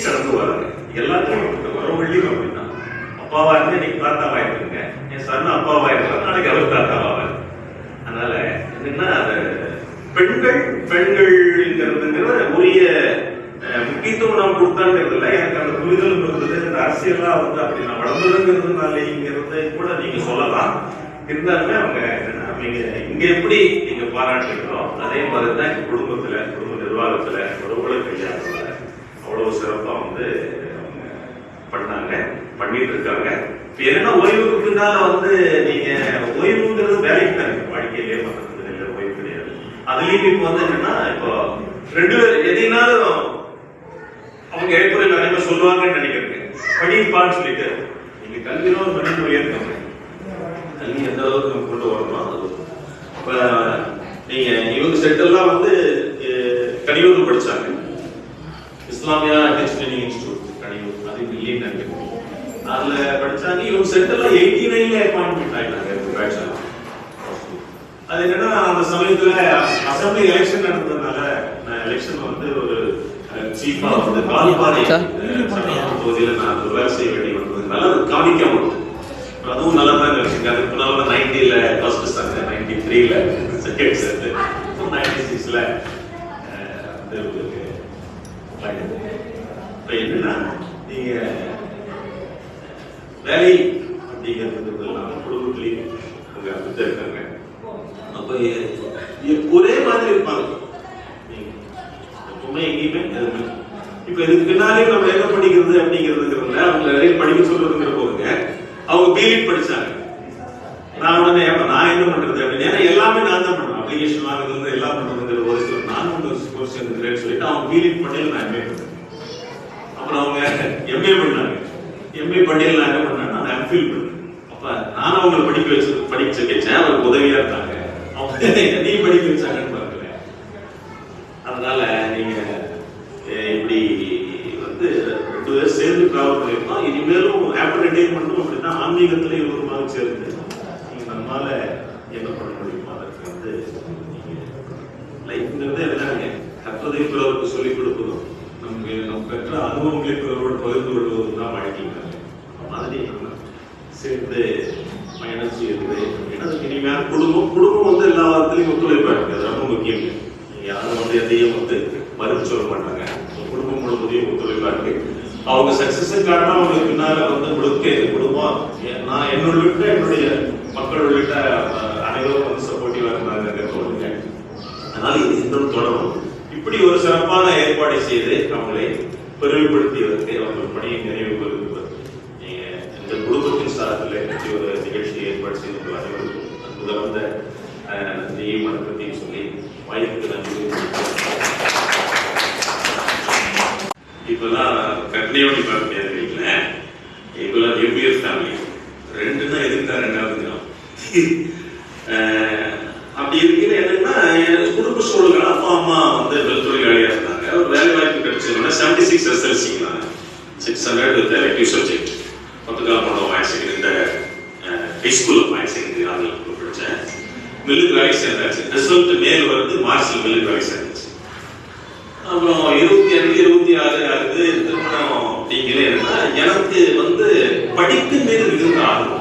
S2: கடந்து வராங்க. எல்லாத்தையும் உறவுகளையும் அப்படின்னா அப்பாவா இருந்து இன்னைக்கு தாத்தாவா இருக்குங்க, என் சன் அப்பாவா இருக்கிறார், நாளைக்கு அவர் தாத்தாவா. அதனால என்னன்னா அது பெண்கள்ங்கிறதுங்கிற உரிய முக்கியத்துவம் நாம் கொடுத்தாங்கிறது இல்லை. எனக்கு அந்த புரிதலும் இருந்தது. இந்த அரசியலா வந்து அப்படி நான் வளர்ந்ததுங்கிறதுனாலங்கிறத கூட நீங்க சொல்லலாம். இருந்தாலுமே அவங்க நீங்க இங்க எப்படி நீங்க பாராட்டுகிறோம் அதே மாதிரிதான் எங்க குடும்பத்துல, குடும்ப நிர்வாகத்துல, உறவுகளை கையாளத்துல அவ்வளவு சிறப்பா வந்து பண்ணாங்க, பண்ணிட்டு இருக்காங்க. இப்ப என்னன்னா ஓய்வுக்கு பின்னால வந்து நீங்க ஓய்வுங்கிறது வேலைக்கு தான் இருக்கு, வாழ்க்கையிலேயே மற்ற ஓய்வு கிடையாது. அதுலயும் இப்ப வந்து என்னன்னா இப்போ 2 பேர் எதைனாலும் அவங்க ஏற்புறையில் நிறைய சொல்லுவாங்கன்னு நினைக்கிறேன். படிப்பான்னு சொல்லிட்டு நீங்க கல்வியில ஒரு மனித உயர்த்தணும். கல்வி எந்த அளவுக்கு நம்ம கொண்டு வரணும். இப்ப நீங்க இவங்க செட்டெல்லாம் வந்து கனியூர் படிச்சாங்க, Islamia teacher training institute Kaniyur, அது இல்லைன்னு நினைக்கிறேன். அதுல படிச்சாங்க. இவங்க செட்டெல்லாம் 89ல அப்பாயின்மெண்ட் ஆயிட்டாங்க. அது என்னன்னா அந்த சமயத்துல அசம்பிளி எலெக்ஷன் நடந்ததுனால நான் எலெக்ஷன் வந்து ஒரு சீஃபா வந்து கால்பாறை பகுதியில் நான் வேலை செய்ய வேண்டி வந்ததுனால அது காமிக்காம இருக்கும். அதுவும் நல்லா தான் இருந்துச்சு. அதுக்கு முன்னால 90ல ஃபர்ஸ்ட் ஸ்டாண்ட், 93ல செகண்ட் சேர்த்து, 96ல என்னன்னா நீங்க வேலை அப்படிங்கிறது இல்லாம குடும்பத்திலையும் அவங்க அப்படித்தான் இருக்காங்க. அப்ப ஒரே மாதிரி இருப்பாங்க எப்பவுமே, எங்கேயுமே எதுவுமே. இப்ப இதுக்கு பின்னாலே நம்ம என்ன படிக்கிறது அப்படிங்கிறதுங்கிறதுல அவங்க நிறைய படிக்க சொல்றதுங்கிற போதுங்க. அவங்க பிலிட் படிச்சாங்க. நான் உடனே நான் என்ன பண்றது அப்படின்னு, ஏன்னா எல்லாமே நான் தான் பண்ணுவேன். அப்ளிகேஷன் வாங்குறது எல்லாம் பண்றதுங்கிற ஒரு சில நான் கோர்ஸ் எடுக்கிறேன்னு சொல்லிட்டு அவங்க பிலிட் பண்ணல, நான் எம்ஏ பண்ணேன். அப்புறம் அவங்க எம்ஏ பண்ணாங்க. எம்ஏ பண்ணல நான் என்ன பண்ணேன், நான் எம்ஃபில் பண்ணேன். அப்ப நான் அவங்களை படிக்க வச்சேன், அவருக்கு உதவியா இருந்தாங்க. அவங்க என்னையும் படிக்க வச்சாங்கன்னு பாருங்க. அதனால நீங்க இப்படி வந்து 2 பேர் சேர்ந்து டிராவல் பண்ணிருக்கோம். இனிமேலும் ஆஃப்டர் ரிட்டைர்மெண்ட்டும் அப்படின்னா ஆன்மீகத்துல இவருமாக சேர்ந்து நீங்க நம்மால என்ன பண்ண முடியுமோ அதற்கு வந்து லைஃப்ங்கிறது என்னங்க, கற்றதை பிறருக்கு சொல்லிக் கொடுப்பதும் நம்ம பெற்ற அனுபவங்களை பிறரோடு பகிர்ந்து கொள்வதும் தான் வாழ்க்கைங்க. மாதிரி நம்ம சேர்ந்து பயணம் செய்யறது அப்படின்னா இனிமையான குடும்பம் வந்து எல்லா வாரத்திலையும் ஒத்துழைப்பா இருக்கு. அது ரொம்ப முக்கியம். யாரும் வந்து எதையும் வந்து மறுத்து சொல்ல மாட்டாங்க. குடும்பம் முழுவதையும் ஒத்துழைப்பா இருக்கு. அவங்க சக்சஸுக்காக அவங்களுக்கு பின்னால வந்து முழுக்க குடும்பம், நான் என்னுடைய மக்கள் உள்ளிட்ட அனைவரும் வந்து சப்போர்ட்டிவா இருந்தாங்க தோணுங்க. அதனால இது இன்னும் தொடரும். இப்படி ஒரு சிறப்பான ஏற்பாடு செய்து அவங்களை பெருமைப்படுத்தியதற்கு அவர்கள் பணியை நிறைவு பெறுவது இந்த குடும்பத்தின் சார்பில் ஒரு நிகழ்ச்சியை ஏற்பாடு செய்து அனைவருக்கும் முதல்வந்த நன்றியையும் வணக்கத்தையும் சொல்லி வாய்ப்புக்கு நன்றி. இப்பெல்லாம் கட்னியோடி பார்க்க முடியாது வீட்டுல. இப்பெல்லாம் நியூக்ளியர் ஃபேமிலி 2ன்னா எதுக்கா 2வது தினம் அப்படி இருக்கிற என்னன்னா குடும்ப சூழல்கள். அப்பா அம்மா வந்து தொழிலாளியா இருந்தாங்க. ஒரு வேலை வாய்ப்பு கிடைச்சதுன்னா 76 SLC 600 வித் எலக்டிவ் சப்ஜெக்ட். பத்துக்கால போனோம் ஹையர் செகண்டரி, இந்த ஹைஸ்கூல்ல ஹையர் செகண்டரி ஆங்கிலம் படிச்சேன். மில்லுக்கு வேலைக்கு சேர்ந்தாச்சு. ரிசல்ட் மேல் வருது, மார்ச்ல மில்லுக்கு வேலைக்கு சேர்ந்தாச்சு. அப்புறம் 25, 26 ஆகுது திருமணம். அப்படிங்கிறே என்னன்னா எனக்கு வந்து படிப்பின் மீது மிகுந்த ஆர்வம்.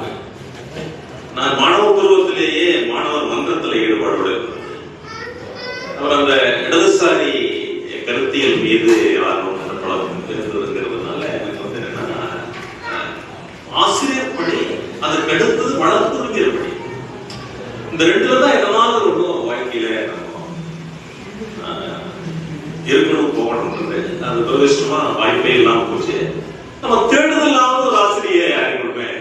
S2: நான் மாணவ பருவத்திலேயே மாணவர் மன்றத்தில் ஈடுபாடு. அவர் அந்த இடதுசாரி கருத்தியல் மீது ஆர்வம் இருந்ததுங்கிறதுனால எனக்கு வந்து என்னன்னா ஆசிரியர் பணி, அதுக்கு அடுத்தது வளர்த்துங்கிற பணி, இந்த 2ல தான் எதனால ரொம்ப வாழ்க்கையில நம்ம இருக்கணும் போகணும்ன்றது. அது பிரதேசமா வாய்ப்பே இல்லாம போச்சு. நம்ம தேடுதலாவது ஒரு ஆசிரியை யாரை கொடுப்பேன்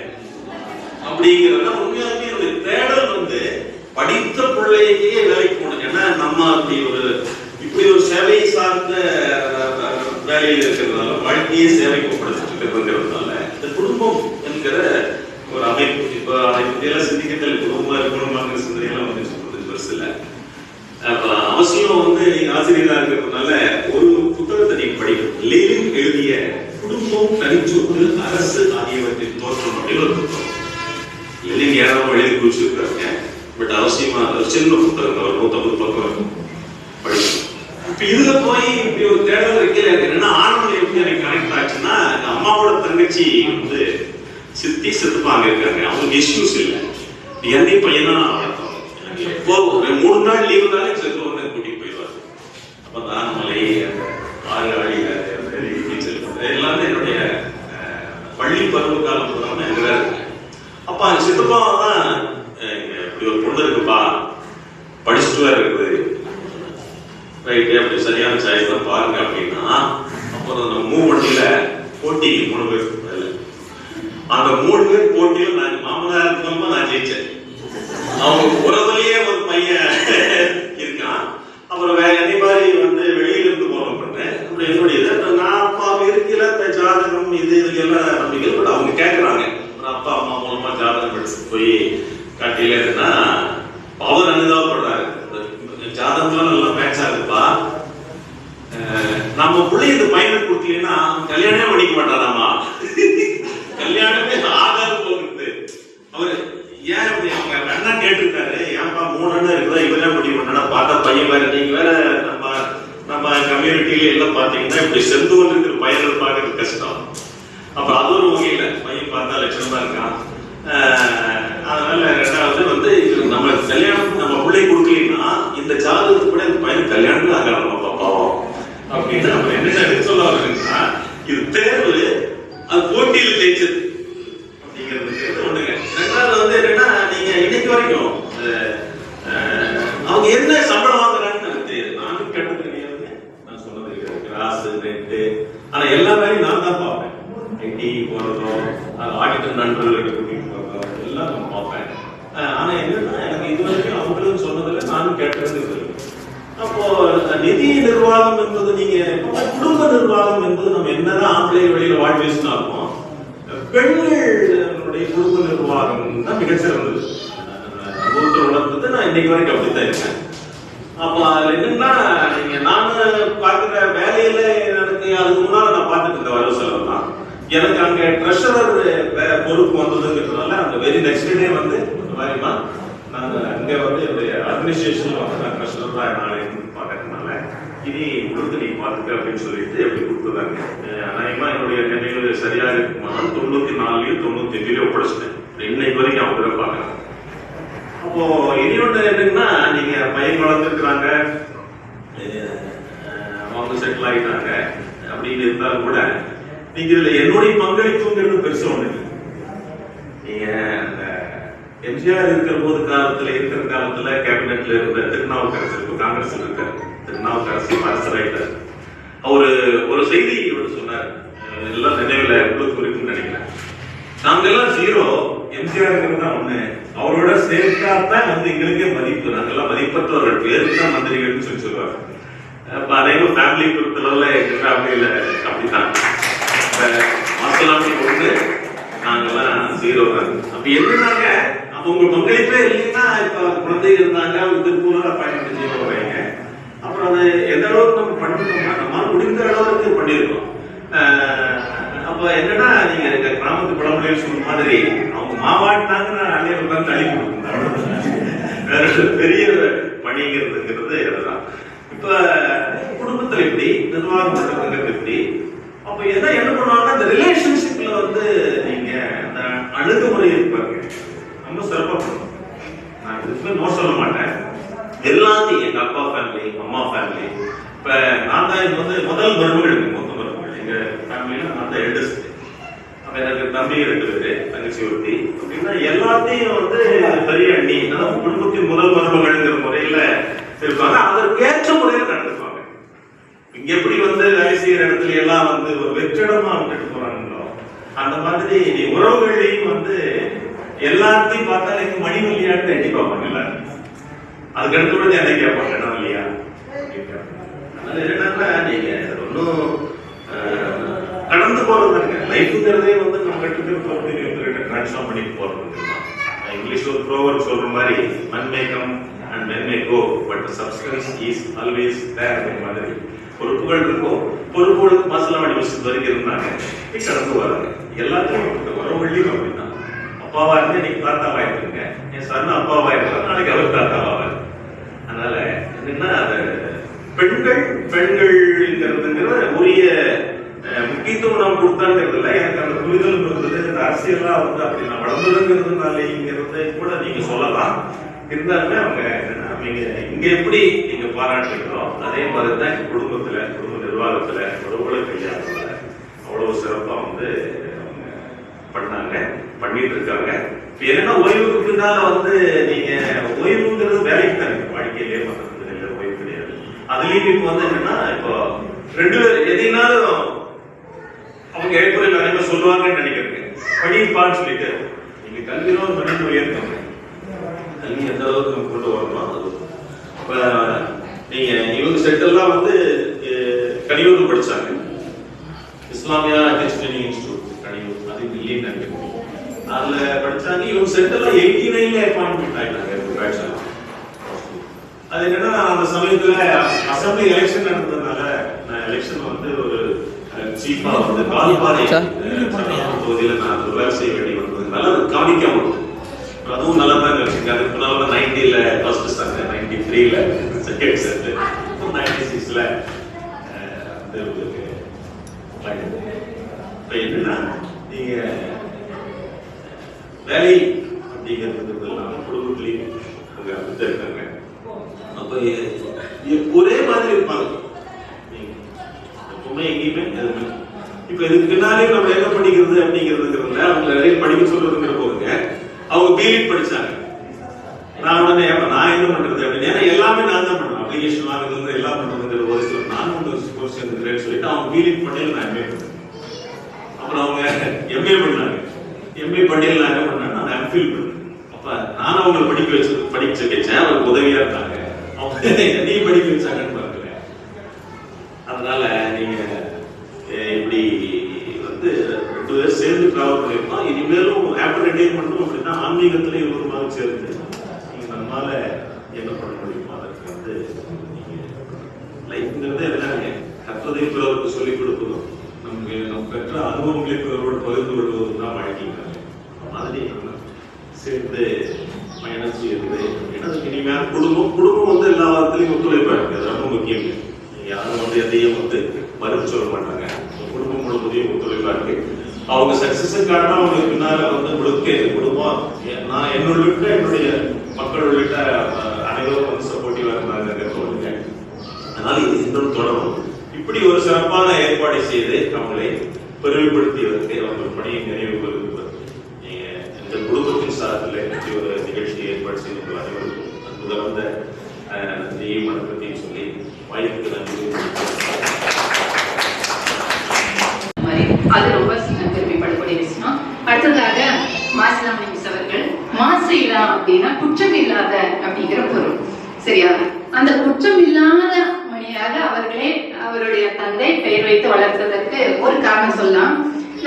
S2: அப்படிங்கிறத உண்மையாலுமே இந்த தேடல் வந்து படித்த பிள்ளையே வேலைக்கு போகணும். ஏன்னா நம்ம இப்படி ஒரு சேவை சார்ந்த வேலையில் இருக்கிறதுனால வாழ்க்கையே சேவைக்கு ஒப்படைச்சிட்டு இருக்கிறதுனால இந்த குடும்பம் என்கிற ஒரு அமைப்பு இப்ப அதை பற்றியெல்லாம் சிந்திக்கத்தில் குடும்பங்கிற சிந்தனையெல்லாம் வந்து சொல்றது பெருசு இல்லை. அவசியம் வந்து நீங்க ஆசிரியராக இருக்கிறதுனால ஒரு புத்தகத்தை நீங்க படிக்கணும். லெனின் எழுதிய குடும்பம், தனிச்சொத்து, அரசு ஆகியவற்றின் தோற்றம் அப்படின்னு ஒரு புத்தகம். லெனின் ஏறாம எழுதி குறிச்சிருக்காங்க. பட் அவசியமா சின்ன புத்தகம் ஒரு 150 பக்கம் படிக்கணும். இப்ப இதுல போய் இப்படி ஒரு தேடல் வைக்கல. என்னன்னா ஆனந்தம் எப்படி எனக்கு கனெக்ட் ஆச்சுன்னா, எங்க அம்மாவோட தங்கச்சி வந்து சித்தி செத்துப்பாங்க இருக்காங்க. அவங்களுக்கு இஷ்யூஸ் இல்லை. என்னையும் பையனா வளர்த்தோம். எப்போ ஒரு 3 நாள் லீவுனாலே செத்து வந்து கூட்டிட்டு போயிடுவாரு. அப்பதான் நம்மளே ஆறு ஆடி நீச்சல் எல்லாமே என்னுடைய பள்ளி பருவ காலம் போதாம எங்க இருக்கு. அப்ப அந்த சித்தப்பா தான் இப்படி ஒரு பொண்ணு இருக்குப்பா, படிச்சுட்டு வேற இருக்குது, ரைட்டு அப்படி சரியான சாய்ஸ் தான் பாருங்க அப்படின்னா, அப்புறம் அந்த 3 வண்டியில போட்டி 3 பேர் அந்த 3 பேர் போட்டியில நான் மாமனார் இருக்கணுமா நான் ஜெயிச்சேன். அவங்க உறவுலயே ஒரு பையன் இருக்கான். அப்புறம் வேற அதே மாதிரி வந்து வெளியில இருந்து போறோம் பண்ணேன். அப்புறம் என்னுடைய நான் அப்பா இருக்கல ஜாதகம் இது எல்லாம் நம்பிக்கை. பட் அவங்க கேட்கறாங்க அப்பா அம்மா மூலமா ஜாதகம் படிச்சு போய் காட்டில இருந்தா அவர் அனுதாபப்படுறாரு. ஜாதகம்லாம் நல்லா மேட்ச் ஆகுதுப்பா, நம்ம பிள்ளை இந்த பையனை கொடுத்தீங்கன்னா கல்யாணமே பண்ணிக்க மாட்டாராமா, கல்யாணமே ஆகாது போகுது. அவரு ஏன் அப்படி அவங்க அண்ணன் கேட்டிருக்காரு, ஏன்பா 3 அண்ணன் இருக்குதா இவரே முடிவு பண்ணா பார்த்தா பையன் வேற, நீங்க வேற நம்ம கம்யூனிட்டியில எல்லாம் பாத்தீங்கன்னா இப்படி செந்தூர் இருக்கிற பையன்கள் பார்க்கறது கஷ்டம். அப்ப அது ஒரு வகையில பையன் பார்த்தா லட்சணமா இருக்கான். அதனால 2வது வந்து நம்ம கல்யாணம் நம்ம பிள்ளை கொடுக்கலன்னா இந்த ஜாதகத்துக்கு கூட இந்த பையன் கல்யாணம் ஆகலாம் பாப்பாவும் அப்படின்னு நம்ம என்ன சொல்ல வர்றீங்கன்னா, இது தேர்வு அது போட்டியில் ஜெயிச்சது அப்படிங்கிறது ஒண்ணுங்க. 2வது வந்து என்னன்னா, நீங்க இன்னைக்கு வரைக்கும் அவங்க என்ன சம்பளம் வாங்குறாங்கன்னு எனக்கு தெரியாது. நானும் கேட்டது கிடையாது, நான் சொன்னது கிடையாது. கிராஸ் ரெண்டு ஆனா எல்லா வேலையும் நான் தான் பார்ப்பேன். ஐடி போறதும் ஆடிட்டர் நண்பர்களுக்கு கூட்டிட்டு போறதும் எல்லாம் நான் பார்ப்பேன். ஆனா என்னன்னா, எனக்கு இது வரைக்கும் அவங்களும் சொன்னதில்லை, நானும் கேட்டது இல்லை. அப்போ நிதி நிர்வாகம் என்பது நீங்க குடும்ப நிர்வாகம் என்பது நம்ம என்னதான் ஆம்பளை வெளியில வாழ் பேசினாலும் பெண்களுடைய குடும்ப நிர்வாகம் தான் மிகச்சிறந்தது. அனுபவத்தில் உணர்ந்தது நான் இன்னைக்கு வரைக்கும் அப்படித்தான் இருக்கேன். அப்ப அதுல என்னன்னா, நீங்க நானு பாக்குற வேலையில எனக்கு அதுக்கு முன்னால நான் பார்த்துட்டு இருந்த வரவு செலவு தான். எனக்கு அங்க ட்ரெஷரர் பொறுப்பு வந்ததுங்கிறதுனால அந்த வெரி நெக்ஸ்ட் டே வந்து இந்த மாதிரிமா நாங்க அங்க வந்து என்னுடைய அட்மினிஸ்ட்ரேஷன்ல வந்து நான் ட்ரெஷரர் தான் நாளை பார்க்கறதுனால இனி உங்களுக்கு நீ பார்த்துக்க அப்படின்னு சொல்லிட்டு எப்படி கொடுத்துருந்தாங்க. அநேகமா என்னுடைய நினைவு சரியா இருக்குமா 94 95 ஒப்படைச்சிட்டேன். இன்னைக்கு வரைக்கும் அவங்க பார்க்கறேன். அப்போ இனியொன்று என்னன்னா, நீங்க பையன் வளர்ந்துருக்குறாங்க, அவங்க செட்டில் ஆகிட்டாங்க அப்படின்னு இருந்தாலும் கூட நீங்க இதுல என்னுடைய பங்களிப்புங்கிறது பெருசா ஒண்ணு. நீங்க அந்த எம்ஜிஆர் இருக்கிற போது இருக்கிற காலத்துல கேபினெட்ல இருந்த திருநாவுக்கரசர், இப்ப காங்கிரஸ்ல இருக்காரு, திருநாவுக்கரசர் அரசராயிட்டார். அவரு ஒரு செய்தி சொன்னார், எல்லாம் நினைவுல உங்களுக்கு இருக்குன்னு நினைக்கிறேன். நாங்க எல்லாம் 0, எம்ஜிஆர் தான் 1, அவரோட சேர்த்தாத்தான் வந்து எங்களுக்கே மதிப்பு, நாங்கெல்லாம் மதிப்பற்றவர்கள், பேருக்கு தான் மந்திரிகள்னு சொல்லி சொல்லுவாங்க. அதே மாதிரி ஃபேமிலி பொறுத்தளவுல எங்க ஃபேமிலியில அப்படித்தான் மாசலாமி 1, நாங்கெல்லாம் 0 தான். அப்ப என்னன்னாங்க, அப்ப உங்க பங்களிப்பே இல்லைன்னா இப்ப குழந்தை இருந்தாங்க, அவங்க திருப்பூரா பயணம் செய்ய வர்றாங்க. அப்புறம் அது எந்த அளவுக்கு நம்ம பண்ணிருக்கோம்னா, நம்ம முடிந்த அளவுக்கு பண்ணிருக்கோம். அப்ப என்னன்னா, நீங்க கிராமத்து பழமொழியில் சொன்ன மாதிரி அவங்க மாவாட்டினாங்கன்னா அள்ளி உட்காந்து அள்ளி கொடுக்கணும். வேற பெரிய பணிங்கிறதுங்கிறது இதுதான். இப்ப குடும்பத்துல எப்படி நிர்வாகம் பண்றதுங்கிறது எப்படி, அப்ப என்ன பண்ணுவாங்கன்னா, இந்த ரிலேஷன்ஷிப்ல வந்து நீங்க அந்த அணுகுமுறை இருப்பாங்க ரொம்ப சிறப்பா பண்ணணும். நான் இதுக்கு நோ சொல்ல மாட்டேன். எல்லாத்தையும் எங்க அப்பா ஃபேமிலி, அம்மா ஃபேமிலி, இப்ப நான் தான் இது வந்து முதல் மருமகள், மொத்த மருமகள் எங்க ஃபேமிலியில நான் தான் எல்டஸ்ட். அப்ப எனக்கு தம்பி 2 பேரு, தங்கச்சி 1. அப்படின்னா எல்லாத்தையும் வந்து பெரிய அண்ணி, அதாவது குடும்பத்தின் முதல் மருமகள்ங்கிற முறையில இருப்பாங்க. அதற்கேற்ற முறையில நடந்துப்பாங்க. இங்க எப்படி வந்து வேலை செய்யற இடத்துல எல்லாம் வந்து ஒரு வெற்றிடமா விட்டுட்டு போறாங்களோ, அந்த மாதிரி உறவுகளையும் வந்து எல்லாத்தையும் பார்த்தா எனக்கு மணிவல்லியான்னு எண்ணி பார்ப்பாங்க எல்லாரும். அதுக்கு அடுத்து என்ன கேட்பாங்க, என்ன இல்லையா? அதனால என்னன்னா நீங்க ஒன்னும் கடந்து போறதுங்க. லைஃப்ங்கிறதே வந்து நம்ம கிட்ட டிரான்ஸ்ஃபார்ம் பண்ணிட்டு போறது. இங்கிலீஷ் ஒரு ப்ரோவர்ப் சொல்ற மாதிரி men may come and men may go but the substance is always there மாதிரி. பொறுப்புகள் இருக்கும், பொறுப்புகளுக்கு மாசலாம் விஷயம் வரைக்கும் இருந்தாங்க, கடந்து வராங்க. எல்லாத்தையும் உறவுகளையும் அப்படின்னா அப்பாவா இருந்து இன்னைக்கு தாத்தாவா இருக்குங்க, என் சன் அப்பாவா இருக்கிறாங்க, நாளைக்கு அவர் தாத்தாவா. அதனால என்னன்னா பெண்கள்ங்கிறதுங்கிற உரிய முக்கியத்துவம் நாம் கொடுத்தாங்கிறது இல்லை. எனக்கு அந்த புரிதல் இருந்தது. இந்த அரசியலா வந்து அப்படி நான் வளர்ந்ததுங்கிறதுனாலங்கிறத கூட நீங்க சொல்லலாம். இருந்தாலுமே அவங்க நீங்க இங்க எப்படி நீங்க பாராட்டுறீங்களோ அதே மாதிரிதான் குடும்பத்துல, குடும்ப நிர்வாகத்துல, உறவுகளை கையாளுறதுல அவ்வளவு சிறப்பா வந்து பண்ணாங்க, பண்ணிட்டு இருக்காங்க. என்னன்னா ஓய்வுக்கு பின்னால வந்து நீங்க ஓய்வுங்கிறது வேலைக்கு தான் இருக்கு, வாழ்க்கையிலேயே மற்றதுல ஓய்வு கிடையாது. அதுலயும் இப்ப வந்து என்னன்னா இப்போ 2 பேர் எதினாலும் அவங்க ஏற்படையில் நிறைய சொல்லுவாங்கன்னு நினைக்கிறேன். படிப்பான்னு சொல்லிட்டு நீங்க கல்வியில ஒரு மனித உயர்த்தவங்க, கல்வி எந்த அளவுக்கு நம்ம கொண்டு வரணும். அது இப்ப நீங்க இவங்க செட்டெல்லாம் வந்து கனியூர் படிச்சாங்க, இஸ்லாமியா டெஸ்டினி இன்ஸ்டிடியூட் கனியூர், அது இல்லைன்னு நினைக்கிறேன். அதுல படிச்சாங்க. இவங்க செட்டெல்லாம் 89ல அப்பாயின்மெண்ட் ஆயிட்டாங்க. அது என்னன்னா அந்த சமயத்துல அசம்பிளி எலெக்ஷன் நடந்ததுனால நான் எலெக்ஷன் வந்து ஒரு சீஃபா வந்து கால்பாறை தொகுதியில நான் வேலை செய்ய வேண்டி வந்ததுனால அது கவனிக்காம அதுவும் நல்லா தான் வச்சுங்க. அதுக்கு முன்னால 90ல ஃபர்ஸ்ட் செட், 93ல செகண்ட் செட், 96ல என்னன்னா நீங்க வேலை அப்படிங்கிறது குடும்பத்திலையும் அவங்க அப்படித்தான் இருக்காங்க. அப்ப ஒரே மாதிரி இருப்பாங்க எப்பவுமே, எங்கேயுமே எதுவுமே. இப்ப இதுக்கு பின்னாலே நம்ம என்ன படிக்கிறது அப்படிங்கிறதுங்கிறதுல அவங்க நிறைய படிக்க சொல்றதுங்கிற போதுங்க. அவங்க பிஎட் படிச்சாங்க. நான் உடனே நான் என்ன பண்றது அப்படின்னு, ஏன்னா எல்லாமே நான் தான் பண்ணுவேன், அப்ளிகேஷன் வாங்குறது எல்லாம் பண்றதுங்கிற ஒரு சில நான் கோர்ஸ் சேர்ந்துக்கிறேன்னு சொல்லிட்டு அவங்க பிஎட் பண்ணியில் நான் எம்ஏ பண்ணேன். அப்புறம் அவங்க எம்ஏ பண்ணாங்க. எம்ஏ பண்ணியில் நான் என்ன பண்ணேன், நான் எம்ஃபில் பண்ணேன். அப்ப நான் அவங்களை படிக்க வச்சேன், அவருக்கு உதவியா இருக்காங்க. அவங்க என்னையும் படிக்க வச்சாங்கன்னு பாருங்க. அதனால நீங்க இப்படி வந்து 2 பேர் சேர்ந்து டிராவல் பண்ணிருக்கோம். இனிமேலும் ஆஃப்டர் ரிட்டையர்மெண்ட்டும் அப்படின்னா ஆன்மீகத்துல இவருமாக சேர்ந்து நீங்க நம்மால என்ன பண்ண முடியுமோ அதற்கு வந்து நீங்க லைஃப்ங்கிறது என்னங்க, கற்றதை பிறருக்கு சொல்லிக் கொடுப்பதும் நம்ம பெற்ற அனுபவங்களை பிறரோடு பகிர்ந்து கொள்வதும் தான் வாழ்க்கைங்க. மாதிரி சேர்ந்து பயணம் செய்யறது. ஏன்னா இனிமையான குடும்பம் வந்து எல்லா வாரத்திலையும் ஒத்துழைப்பா இருக்கு. அது ரொம்ப முக்கியம். யாரும் வந்து எதையும் வந்து மறுத்து சொல்ல மாட்டாங்க. குடும்பம் முழுவதையும் ஒத்துழைப்பா இருக்கு. அவங்க சக்சஸுக்கான அவங்க பின்னால வந்து முழுக்க குடும்பம், நான் என்னுடைய மக்கள் உள்ளிட்ட அனைவரும் வந்து சப்போர்ட்டிவா இருந்தாங்க தோணுங்க. அதனால இது இன்னும் தொடரும். இப்படி ஒரு சிறப்பான ஏற்பாடு செய்து அவங்களை பெருமைப்படுத்தியதற்கு அவர்கள் பணியை நிறைவு பெறுவதற்கு இந்த குடும்பத்தின் சார்பில் இப்படி ஒரு நிகழ்ச்சியை ஏற்பாடு செய்து அனைவருக்கும் முதல்ல நன்றியும் வணக்கத்தையும் சொல்லி வாய்ப்புக்கு நன்றி.
S7: அது ரொம்ப பெருமைப்படக்கூடிய விஷயம். அடுத்ததாக மாசிலாமணி மிஸ் அவர்கள், மாசு இல்லா அப்படின்னா குற்றம் இல்லாத அப்படிங்கிற பொருள், சரியா? அந்த குற்றம் இல்லாத மணியாக அவர்களே அவருடைய தந்தை பெயர் வைத்து வளர்த்ததற்கு ஒரு காரணம் சொல்லலாம்.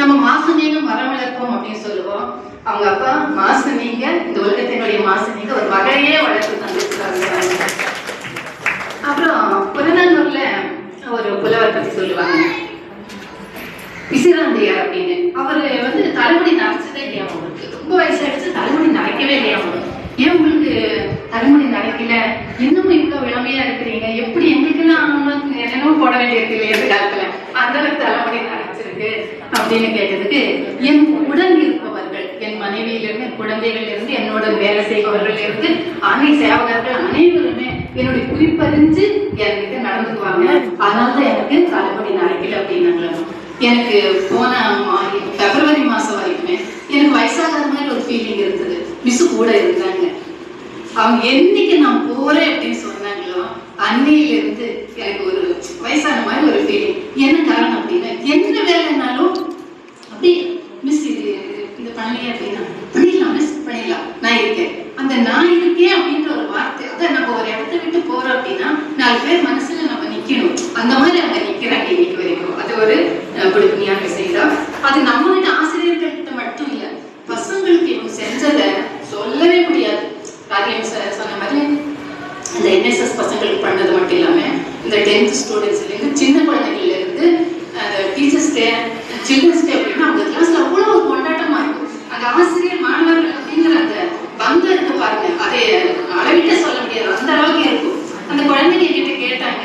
S7: நம்ம மாசு நீங்க மரம் வளர்ப்போம் அப்படின்னு சொல்லுவோம். அவங்க அப்பா மாசு நீங்க, இந்த உலகத்தினுடைய மாசு நீங்க ஒரு மகளையே வளர்த்து தந்திருக்கிறாங்க. அப்புறம் புறநானூர்ல ஒரு புலவர் பத்தி சொல்லுவாங்க, விசிறாந்தையார் அப்படின்னு. அவரு வந்து தலைமுடி நரைச்சதே இல்லையா, அவங்களுக்கு ரொம்ப வயசாயிடுச்சு, தலைமுடி நரைக்கவே இல்லையா. ஏன் உங்களுக்கு தலைமுடி நரைக்கல, இன்னமும் இவ்வளவு இளமையா இருக்கிறீங்க, எப்படி எங்களுக்கெல்லாம் என்னென்னமோ போட வேண்டியிருக்கு இல்லையா இந்த காலத்துல, அந்த அளவுக்கு தலைமுடி நரைச்சிருக்கு அப்படின்னு கேட்டதுக்கு, என் உடன் இருப்பவர்கள், என் மனைவியிலிருந்து, குழந்தைகள் இருந்து, என்னோட வேலை செய்பவர்கள் இருந்து, ஆணை சேவகர்கள் அனைவருமே என்னுடைய குறிப்பறிஞ்சு என்கிட்ட நடந்துக்குவாங்க. அதனாலதான் எனக்கு தலைமுடி நரைக்கல அப்படின்னாங்க. எனக்கு போன பிப்ரவரி மாசம் வரைக்குமே எனக்கு வயசாகாத மாதிரி ஒரு ஃபீலிங் இருந்தது. மிஸ் கூட இருந்தாங்க. அவங்க என்னைக்கு நான் போறேன் அப்படின்னு சொன்னாங்களோ அன்னையில இருந்து எனக்கு ஒரு வயசான மாதிரி ஒரு ஃபீலிங். என்ன காரணம் அப்படின்னா, என்ன வேலைனாலும் அப்படி பண்ணலையே அப்படின்னா பண்ணிடலாம் மிஸ் பண்ணிடலாம், நான் இருக்கேன். அந்த நான் இருக்கேன் அப்படின்ற ஒரு வார்த்தை, அதான் நம்ம ஒரு இடத்த விட்டு போறோம் அப்படின்னா 4 பேர் மனசுல நம்ம நிக்கணும். அந்த மாதிரி அவங்க நிக்கிறாங்க இன்னைக்கு வரைக்கும். அது ஒரு கொடுமையான விஷயம் தான். அது நம்மகிட்ட ஆசிரியர்கள்கிட்ட மட்டும் இல்ல, பசங்களுக்கு இவங்க செஞ்சதை சொல்லவே முடியாது. ராஜ்யம் சொன்ன மாதிரி இந்த NSS பசங்களுக்கு பண்ணது மட்டும் இல்லாம இந்த 10th ஸ்டூடெண்ட்ஸ்ல இருந்து சின்ன குழந்தைகள்ல இருந்து டீச்சர்ஸ் டே, சில்ட்ரன்ஸ் டே அப்படின்னா அவங்க கிளாஸ்ல அவ்வளவு ஒரு கொண்டாட்டமா இருக்கும். அந்த ஆசிரியர் மாணவர்கள் அப்படிங்கிற அந்த பந்தம் இருக்கு பாருங்க, அதை அளவிட்ட சொல்ல முடியாது, அந்த அளவுக்கு இருக்கும். அந்த குழந்தைங்க கிட்ட கேட்டாங்க,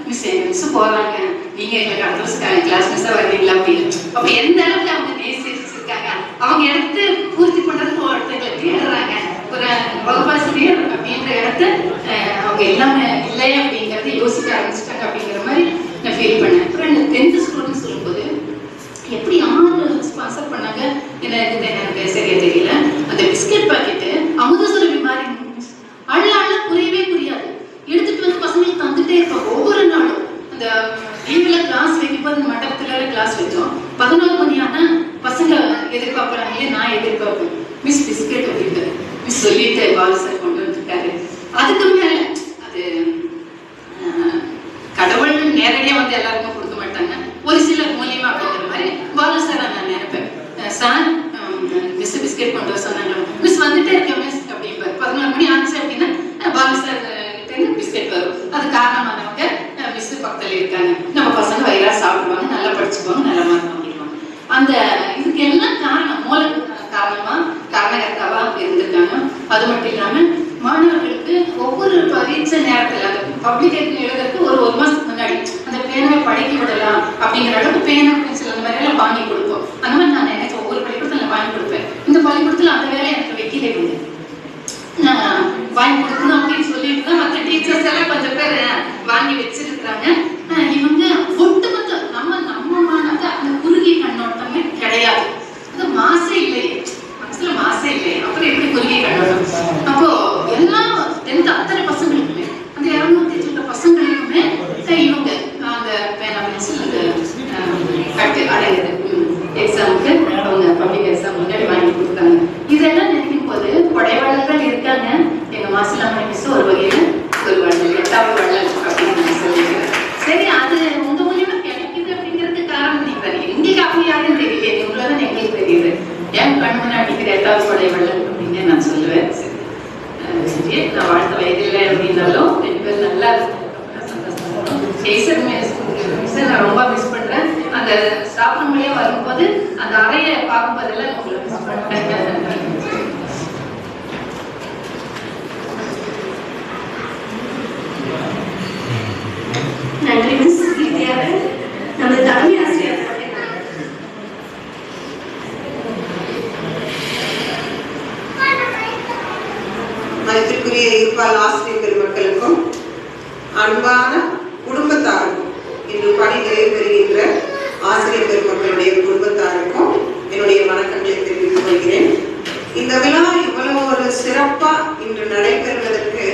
S7: மிஸ் எங்க மிஸ் போறாங்க, நீங்க எங்களுக்கு அடுத்த வருஷம் கிளாஸ் மிஸ்ஸா வருவீங்களா அப்படின்னு. அப்ப எந்த அளவுக்கு அவங்க நேசிச்சிருக்காங்க, அவங்க எடுத்து பூர்த்தி பண்றதுக்கு ஒருத்தங்களை தேடுறாங்க. ஒரு வகுப்பாசிரியர் அப்படின்ற இடத்த அவங்க எல்லாமே இல்லை அப்படிங்கறத யோசிக்க ஆரம்பிச்சிட்டாங்க அப்படிங்கிற மாதிரி நான் ஃபீல் பண்ணேன். அப்புறம் இந்த 10th ஸ்டூடெண்ட் சொல்லும்போது எப்படி 6 ஸ்பான்சர் பண்ணாங்க எனக்கு சரியா தெரியல. அந்த பிஸ்கெட் பாக்கெட்டு அமுதசுரபி மாதிரி அழ புரியவே புரியாது, எடுத்துட்டு வந்து பசங்களுக்கு தந்துட்டே இருப்பாங்க ஒவ்வொரு நாளும். அந்த லீவ்ல கிளாஸ் வைக்கும்போது அந்த மண்டபத்துல கிளாஸ் வச்சோம். 11 மணி ஆனா பசங்க எதிர்பார்க்கறாங்களே, நான் எதிர்பார்ப்பேன் மிஸ் பிஸ்கெட் அப்படின்னு. மிஸ் சொல்லிட்டு பாலு சார் கொண்டு வந்துருக்காரு. அதுக்கு மேல அது கடவுள் நேரடியா வந்து எல்லாருக்கும் கொடுக்க மாட்டாங்க, ஒரு சிலர் மூலியமா அப்படிங்கிற மாதிரி பாலு சார் நான் நினைப்பேன். சார் மிஸ் பிஸ்கெட் கொண்டு வர சொன்னாங்க, மிஸ் வந்துட்டே இருக்கேன் மிஸ் அப்படிம்பாரு. 11 மணி ஆச்சு அப்படின்னா பாலு சார் பிஸ்கெட் வரும். அது காரணமானவங்க மிஸ் பக்கத்துல இருக்காங்க, நம்ம பசங்க வயிறா சாப்பிடுவாங்க, நல்லா படிச்சுக்குவாங்க, நல்ல மார்க் வாங்கிடுவாங்க. அந்த இதுக்கு எல்லாம் காரணம் மூல காரணகர்த்தாவா இருந்திருக்காங்க. அது மட்டும் இல்லாம மாணவர்களுக்கு ஒவ்வொரு பரீட்சை நேரத்துல அந்த பப்ளிக் எழுதுறதுக்கு ஒரு மாசத்துக்கு முன்னாடி அந்த பேனாவை படிக்க விடலாம் அப்படிங்கிற அளவுக்கு பேனா பென்சில் அந்த மாதிரி எல்லாம் வாங்கி கொடுப்போம். அந்த மாதிரி நான் நினைச்சேன் ஒவ்வொரு பள்ளிக்கூடத்துல நான் வாங்கி கொடுப்பேன். இந்த பள்ளிக்கூடத்துல அந்த வேலை எனக்கு வைக்கலே இல்லை, நான் வாங்கி கொடுக்கணும் அப்படின்னு சொல்லிட்டு தான் மற்ற டீச்சர்ஸ் எல்லாம் கொஞ்சம் பேர் வாங்கி வச்சிருக்கிறாங்க. இவங்க ஒட்டுமொத்த நம்ம மாணவ அந்த குறுகிய கண்ணோட்டமே கிடையாது, அது மாசே இல்லையே, மனசுல மாசே இல்லையே, அப்புறம் எப்படி குறுகிய கண்ணோட்டம். அப்போ எல்லா 10th அத்தனை பசங்களுக்குமே அந்த 200 பசங்களுக்குமே இவங்க அந்த பேனா பென்சில் கட்டு அடையுது எக்ஸாமுக்கு அவங்க பப்ளிக் எக்ஸாம் முன்னாடி வாங்கி கொடுத்தாங்க. இதெல்லாம் நினைக்கும் போது கொடைவாளர்கள் இருக்காங்க. எங்க மாசிலாமணி மிஸ் ஒரு வகையில ஒரு வள்ளல், 8வது வள்ளல் அப்படின்னு நான் சொல்லிக்கிறேன். சரி, அது உங்க மூலியமா கிடைக்குது அப்படிங்கிறதுக்கு காரணம் நீங்க எங்களுக்கு அப்படி யாரும் தெரியல, உங்களதான் எங்களுக்கு தெரியுது. ஏன் கண் முன்னாடிக்கிற 8வது கொடைவாளல் அப்படின்னு நான் சொல்லுவேன். சரி, நான் வாழ்த்த வயதில்லை அப்படின்னாலும் 2 பேர் நல்லா நான் ரொம்ப மிஸ் பண்றேன். அந்த ஸ்டாஃப் ரூம்லயே வரும்போது அந்த அறையை பார்க்கும்போதெல்லாம் உங்களை மிஸ் பண்றேன்.
S5: நன்றி மிஸ். நம்ம தலைமை ஆசிரியர்
S4: மதிப்பிற்குரிய இருப்பால் ஆசிரியர் பெருமக்களுக்கும் அன்பான குடும்பத்தாருக்கும் இன்று பணி நிறைவு பெறுகின்ற ஆசிரியர் பெருமக்களுடைய குடும்பத்தாருக்கும் என்னுடைய வணக்கங்களை தெரிவித்துக் கொள்கிறேன். இந்த விழா இவ்வளவு ஒரு சிறப்பா இன்று நடைபெறுவதற்கு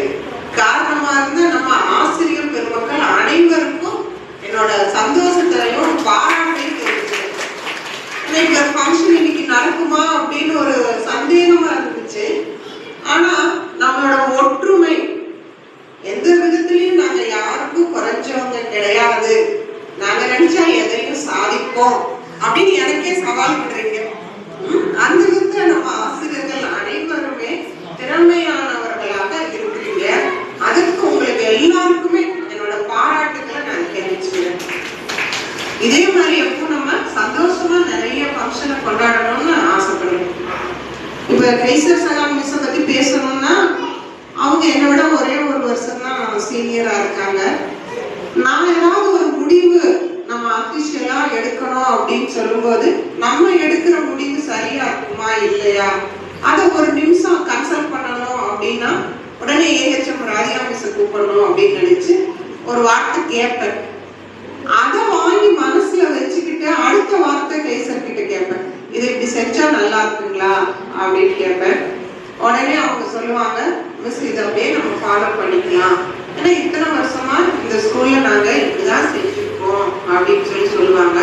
S4: காரணமா இருந்த நம்ம ஆசிரியர் பெருமக்கள் அனைவருக்கும் என்னோட சந்தோஷத்தையும் பாராட்டையும் தெரிவிக்கிறேன். இன்னைக்கு ஒரு ஃபங்க்ஷன் இன்னைக்கு நடக்குமா அப்படின்னு ஒரு சந்தேகமா இருந்துச்சு. ஆனா நம்மளோட ஒற்றுமை எந்த விதத்திலையும் நாங்க யாருக்கும் குறைஞ்சவங்க கிடையாது, நாங்க நினைச்சா எதையும் சாதிப்போம் அப்படின்னு எனக்கே சவால் பண்றீங்க. அந்த விதத்துல நம்ம ஆசிரியர்கள் அனைவருமே திறமையானவர்களாக இருக்கிறீங்க. அதுக்கு உங்களுக்கு எல்லாருக்குமே என்னோட பாராட்டுகளை நான் தெரிவிச்சுக்கிறேன். இதே மாதிரி எப்போ நம்ம சந்தோஷமா நிறைய ஃபங்க்ஷனை கொண்டாடணும்னு ஆசைப்படுறேன். இப்ப கைசர் சகாம் மிஸ் பத்தி பேசணும்னா அவங்க என்னை விட ஒரே ஒரு வருஷம் தான் சீனியரா இருக்காங்க. நான் ஏதாவது ஒரு முடிவு நம்ம அபிஷியலா எடுக்கணும் அப்படின்னு சொல்லும்போது நம்ம எடுக்கிற முடிவு சரியா இருக்குமா இல்லையா அதை ஒரு நிமிஷம் கன்சல்ட் பண்ணணும் அப்படின்னா உடனே ஏஹெச்எம் ராதிகா மிஸ் கூப்பிடணும் அப்படின்னு நினைச்சு ஒரு வார்த்தை கேட்பேன். அதை வாங்கி மனசுல வச்சுக்கிட்டு அடுத்த வார்த்தை கைசர் கிட்ட கேட்பேன், இது இப்படி செஞ்சா நல்லா இருக்குங்களா அப்படின்னு கேட்பேன். உடனே அவங்க சொல்லுவாங்க, மிஸ் இதை அப்படியே நம்ம ஃபாலோ பண்ணிக்கலாம், ஏன்னா இத்தனை வருஷமா இந்த ஸ்கூல்ல நாங்க இப்படிதான் செஞ்சிருக்கோம் அப்படின்னு சொல்லுவாங்க.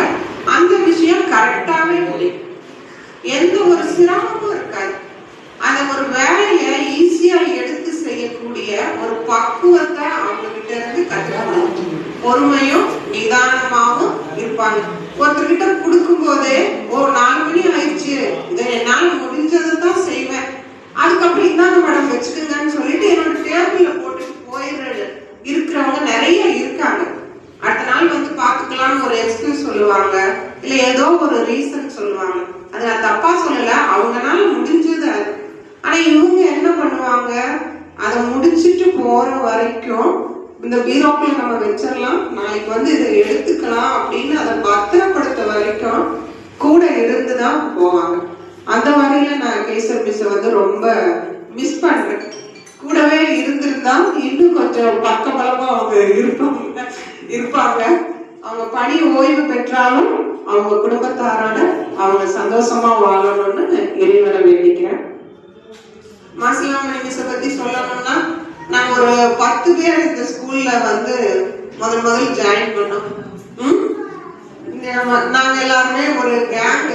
S4: அந்த விஷயம் கரெக்டாவே முடியும். எந்த ஒரு சிரமமும் ஒரு பக்குவத்தை அவங்க கிட்ட இருந்து கத்துக்கணும். பொறுமையும் நிதானமாகவும் இருப்பாங்க. ஒருத்தர்கிட்ட கொடுக்கும் போதே 4 மணி ஆயிடுச்சு, இதை என்னால முடிஞ்சதை தான் செய்வேன், அதுக்கப்புறம் இந்தாங்க மேடம் வச்சுக்கோங்கன்னு சொல்லிட்டு என்னோட டேபிள்ல போட்டுட்டு போயிடுறது இருக்கிறவங்க நிறைய இருக்காங்க. அடுத்த நாள் வந்து பாத்துக்கலாம்னு ஒரு எக்ஸ்கியூஸ் சொல்லுவாங்க, இல்ல ஏதோ ஒரு ரீசன் சொல்லுவாங்க. அது நான் தப்பா சொல்லல, அவங்கனால முடிஞ்சது அது. ஆனா இவங்க என்ன பண்ணுவாங்க, அதை முடிச்சுட்டு போற வரைக்கும் இந்த பீரோக்குள்ள நம்ம வச்சிடலாம், நாளைக்கு வந்து இதை எடுத்துக்கலாம் அப்படின்னு அதை பத்திரப்படுத்த வரைக்கும் கூட இருந்துதான் போவாங்க. அந்த வகையில நான் கேசர் மிஸ் வந்து ரொம்ப மிஸ் பண்றேன். கூடவே இருந்திருந்தா இன்னும் கொஞ்சம் பக்கபலமா அவங்க இருப்பாங்க. அவங்க பணி ஓய்வு பெற்றாலும் அவங்க குடும்பத்தாரோட அவங்க சந்தோஷமா வாழணும்னு இறைவனை வேண்டிக்கிறேன். மாசிலாமணி மிஸ் பத்தி சொல்லணும்னா, நாங்க ஒரு 10 பேர் இந்த ஸ்கூல்ல வந்து முதல் ஜாயின் பண்ணோம். நாங்க எல்லாருமே ஒரு கேங்,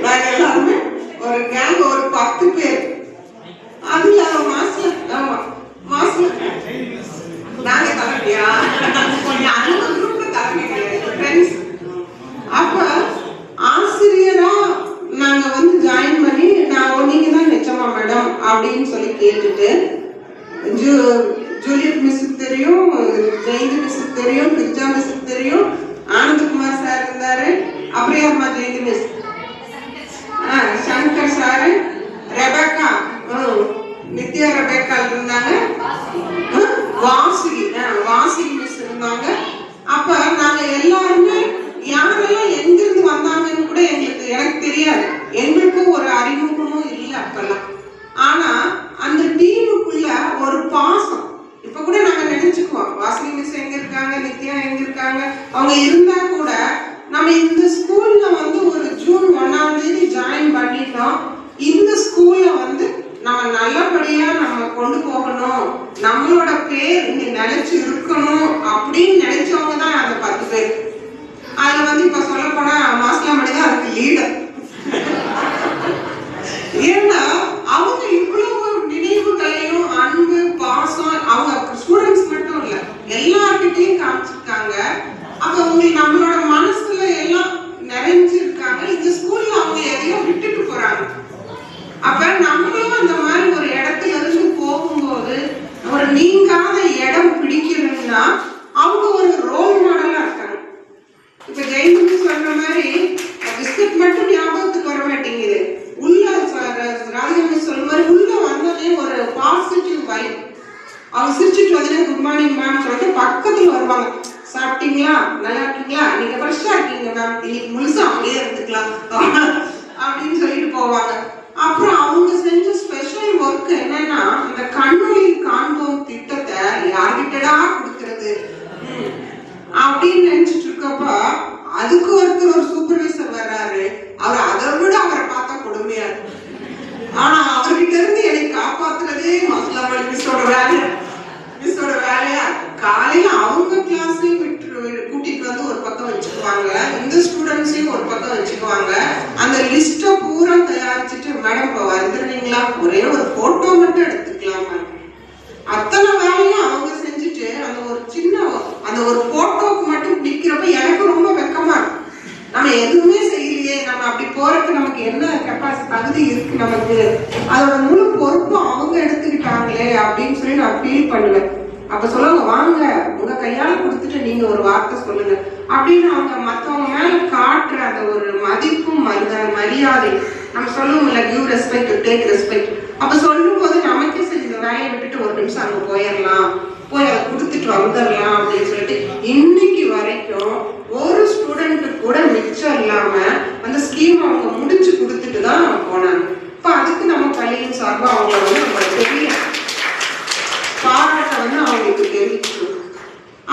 S4: நாங்க எல்லாருமே ஒரு கேங், ஒரு 10 பேர். அதுல மாஸ்டர் நாங்க தலைமையா, அந்த குரூப்ல தலைமை கிடையாது. அப்ப ஆசிரியரா நாங்க வந்து ஜாயின் பண்ணி, நீங்க தான் நிச்சயமா மேடம் அப்படின்னு சொல்லி கேட்டுட்டு, ஜூலியட் மிஸ்ஸுக்கு தெரியும், ஜெயந்தி மிஸ்ஸுக்கு தெரியும், பிரிஜா மிஸ்ஸுக்கு தெரியும், ஆனந்தகுமார் சார் இருந்தாரு, அப்புறம் யாருமா Jayanthi miss, Shankar sir, Rebecca, Nithya Rebecca இருந்தாங்க, வாசி மிஸ் இருந்தாங்க. அப்ப நாங்க எல்லாருமே யாரெல்லாம் எங்கிருந்து வந்தாங்கன்னு கூட எனக்கு தெரியாது, எங்களுக்கும் ஒரு அறிமுகமும் இல்லை அப்பெல்லாம். ஆனா அந்த டீமுக்குள்ள ஒரு பாசம் இப்ப கூட நாங்க நினைச்சுக்குவோம், வாசனி மிஸ் எங்க இருக்காங்க, நித்யா எங்க இருக்காங்க, அவங்க இருந்தா கூட நம்ம இந்த ஸ்கூல்ல வந்து ஒரு ஜூன் 1ஆம் தேதி ஜாயின் பண்ணிட்டோம். இந்த ஸ்கூல்ல வந்து நம்ம நல்லபடியா நம்ம கொண்டு போகணும், நம்மளோட பேர் இங்க நிலைச்சு இருக்கணும் அப்படின்னு நினைச்சவங்க தான் அந்த 10 பேர். அதுல வந்து இப்ப சொல்ல போனா மாஸ்லாமணி தான் அதுக்கு லீடர். ஏன்னா அவங்க இவ்வளவு நினைவுகளையும் அன்பு பாசம் அவங்க ஸ்டூடெண்ட்ஸ் மட்டும் இல்ல எல்லார்கிட்டையும் காமிச்சிருக்காங்க. அப்ப உங்களுக்கு நம்மளோட மனசுல எல்லாம் நிறைஞ்சிருக்காங்க. இந்த ஸ்கூல்ல அவங்க எதையும் விட்டுட்டு போறாங்க. அப்ப நம்மளும் அந்த மாதிரி ஒரு இடத்துல இருந்து போகும்போது ஒரு நீங்காத இடம் பிடிக்கணும்னா அவங்க ஒரு ரோல் மாடலா இருக்காங்க. இப்ப ஜெயந்தி சொல்ற மாதிரி பிஸ்கட் மட்டும் ஞாபகத்துக்கு வர மாட்டேங்குது, உள்ள ராதிகா சொல்ற மாதிரி உள்ள வந்தோடனே ஒரு பாசிட்டிவ் வைப். அவங்க சிரிச்சுட்டு வந்தோடனே குட் மார்னிங் மேம் சொல்லிட்டு பக்கத்துல வருவாங்க, சாப்பிட்டீங்களா, நல்லா இருக்கீங்களா, நீங்க ஃப்ரெஷ்ஷா இருக்கீங்க மேம், இன்னைக்கு முழுசா அப்படியே இருந்துக்கலாம் அப்படின்னு சொல்லிட்டு போவாங்க. அப்புறம் அவங்க செஞ்ச ஸ்பெஷல் ஒர்க் என்னன்னா, இந்த கண்ணொளியில் காண்போம் திட்டத்தை யார்கிட்டடா கொடுக்கறது அப்படின்னு நினைச்சிட்டு இருக்கப்ப அதுக்கு ஒருத்தர் ஒரு சூப்பர்வைசர் வர்றாரு. அவர் அதை விட அவரை பார்த்தா கொடுமையா இருக்கு. ஆனா அவர்கிட்ட இருந்து என்னை காப்பாத்துறதே மாஸ்லாமணி மிஸ்ஸோட வேலையா. காலையில அவங்க கிளாஸையும் கூட்டிட்டு வந்து ஒரு பக்கம் வச்சுக்குவாங்க, இந்த ஸ்டூடெண்ட்ஸையும் ஒரு பக்கம் வச்சுக்குவாங்க. அந்த லிஸ்ட பூரா தயாரிச்சுட்டு மேடம் இப்ப வந்துருந்தீங்களா, ஒரே ஒரு போட்டோ மட்டும் எடுத்துக்கலாமா, அத்தனை வேலையும் அவங்க செஞ்சுட்டு அந்த ஒரு சின்ன அந்த ஒரு போட்டோக்கு மட்டும் நிக்கிறப்ப எனக்கு ரொம்ப வெக்கமா இருக்கு. நம்ம எதுவுமே செய்யலையே, நம்ம அப்படி போறதுக்கு நமக்கு என்ன கெப்பாசிட்டி தகுதி இருக்கு, நமக்கு அதோட முழு பொறுப்பும் அவங்க எடுத்துக்கிட்டாங்களே அப்படின்னு சொல்லி நான் ஃபீல் பண்ணுவேன். அப்ப சொல்லுவாங்க, வாங்க உங்க கையால கொடுத்துட்டு நீங்க ஒரு வார்த்தை சொல்லுங்க அப்படின்னு அவங்க மத்தவங்க மேல காட்டுற அந்த ஒரு மதிப்பும் மரியாதை. நம்ம சொல்லுவோம்ல, கிவ் ரெஸ்பெக்ட் டேக் ரெஸ்பெக்ட். அப்ப சொல்லும் போது நமக்கே சரி இந்த வேலையை விட்டுட்டு ஒரு நிமிஷம் அங்க போயிடலாம், போய் அதை கொடுத்துட்டு வந்துடலாம் அப்படின்னு சொல்லிட்டு இன்னைக்கு வரைக்கும் ஒரு ஸ்டூடெண்ட் கூட மிச்சம் இல்லாம அந்த ஸ்கீம் அவங்க முடிச்சு கொடுத்துட்டு தான் போனாங்க. இப்ப அதுக்கு நம்ம பள்ளியின் சார்பா அவங்க வந்து நம்ம பெரிய பாராட்ட வந்து அவங்களுக்கு தெரிவிக்கணும்.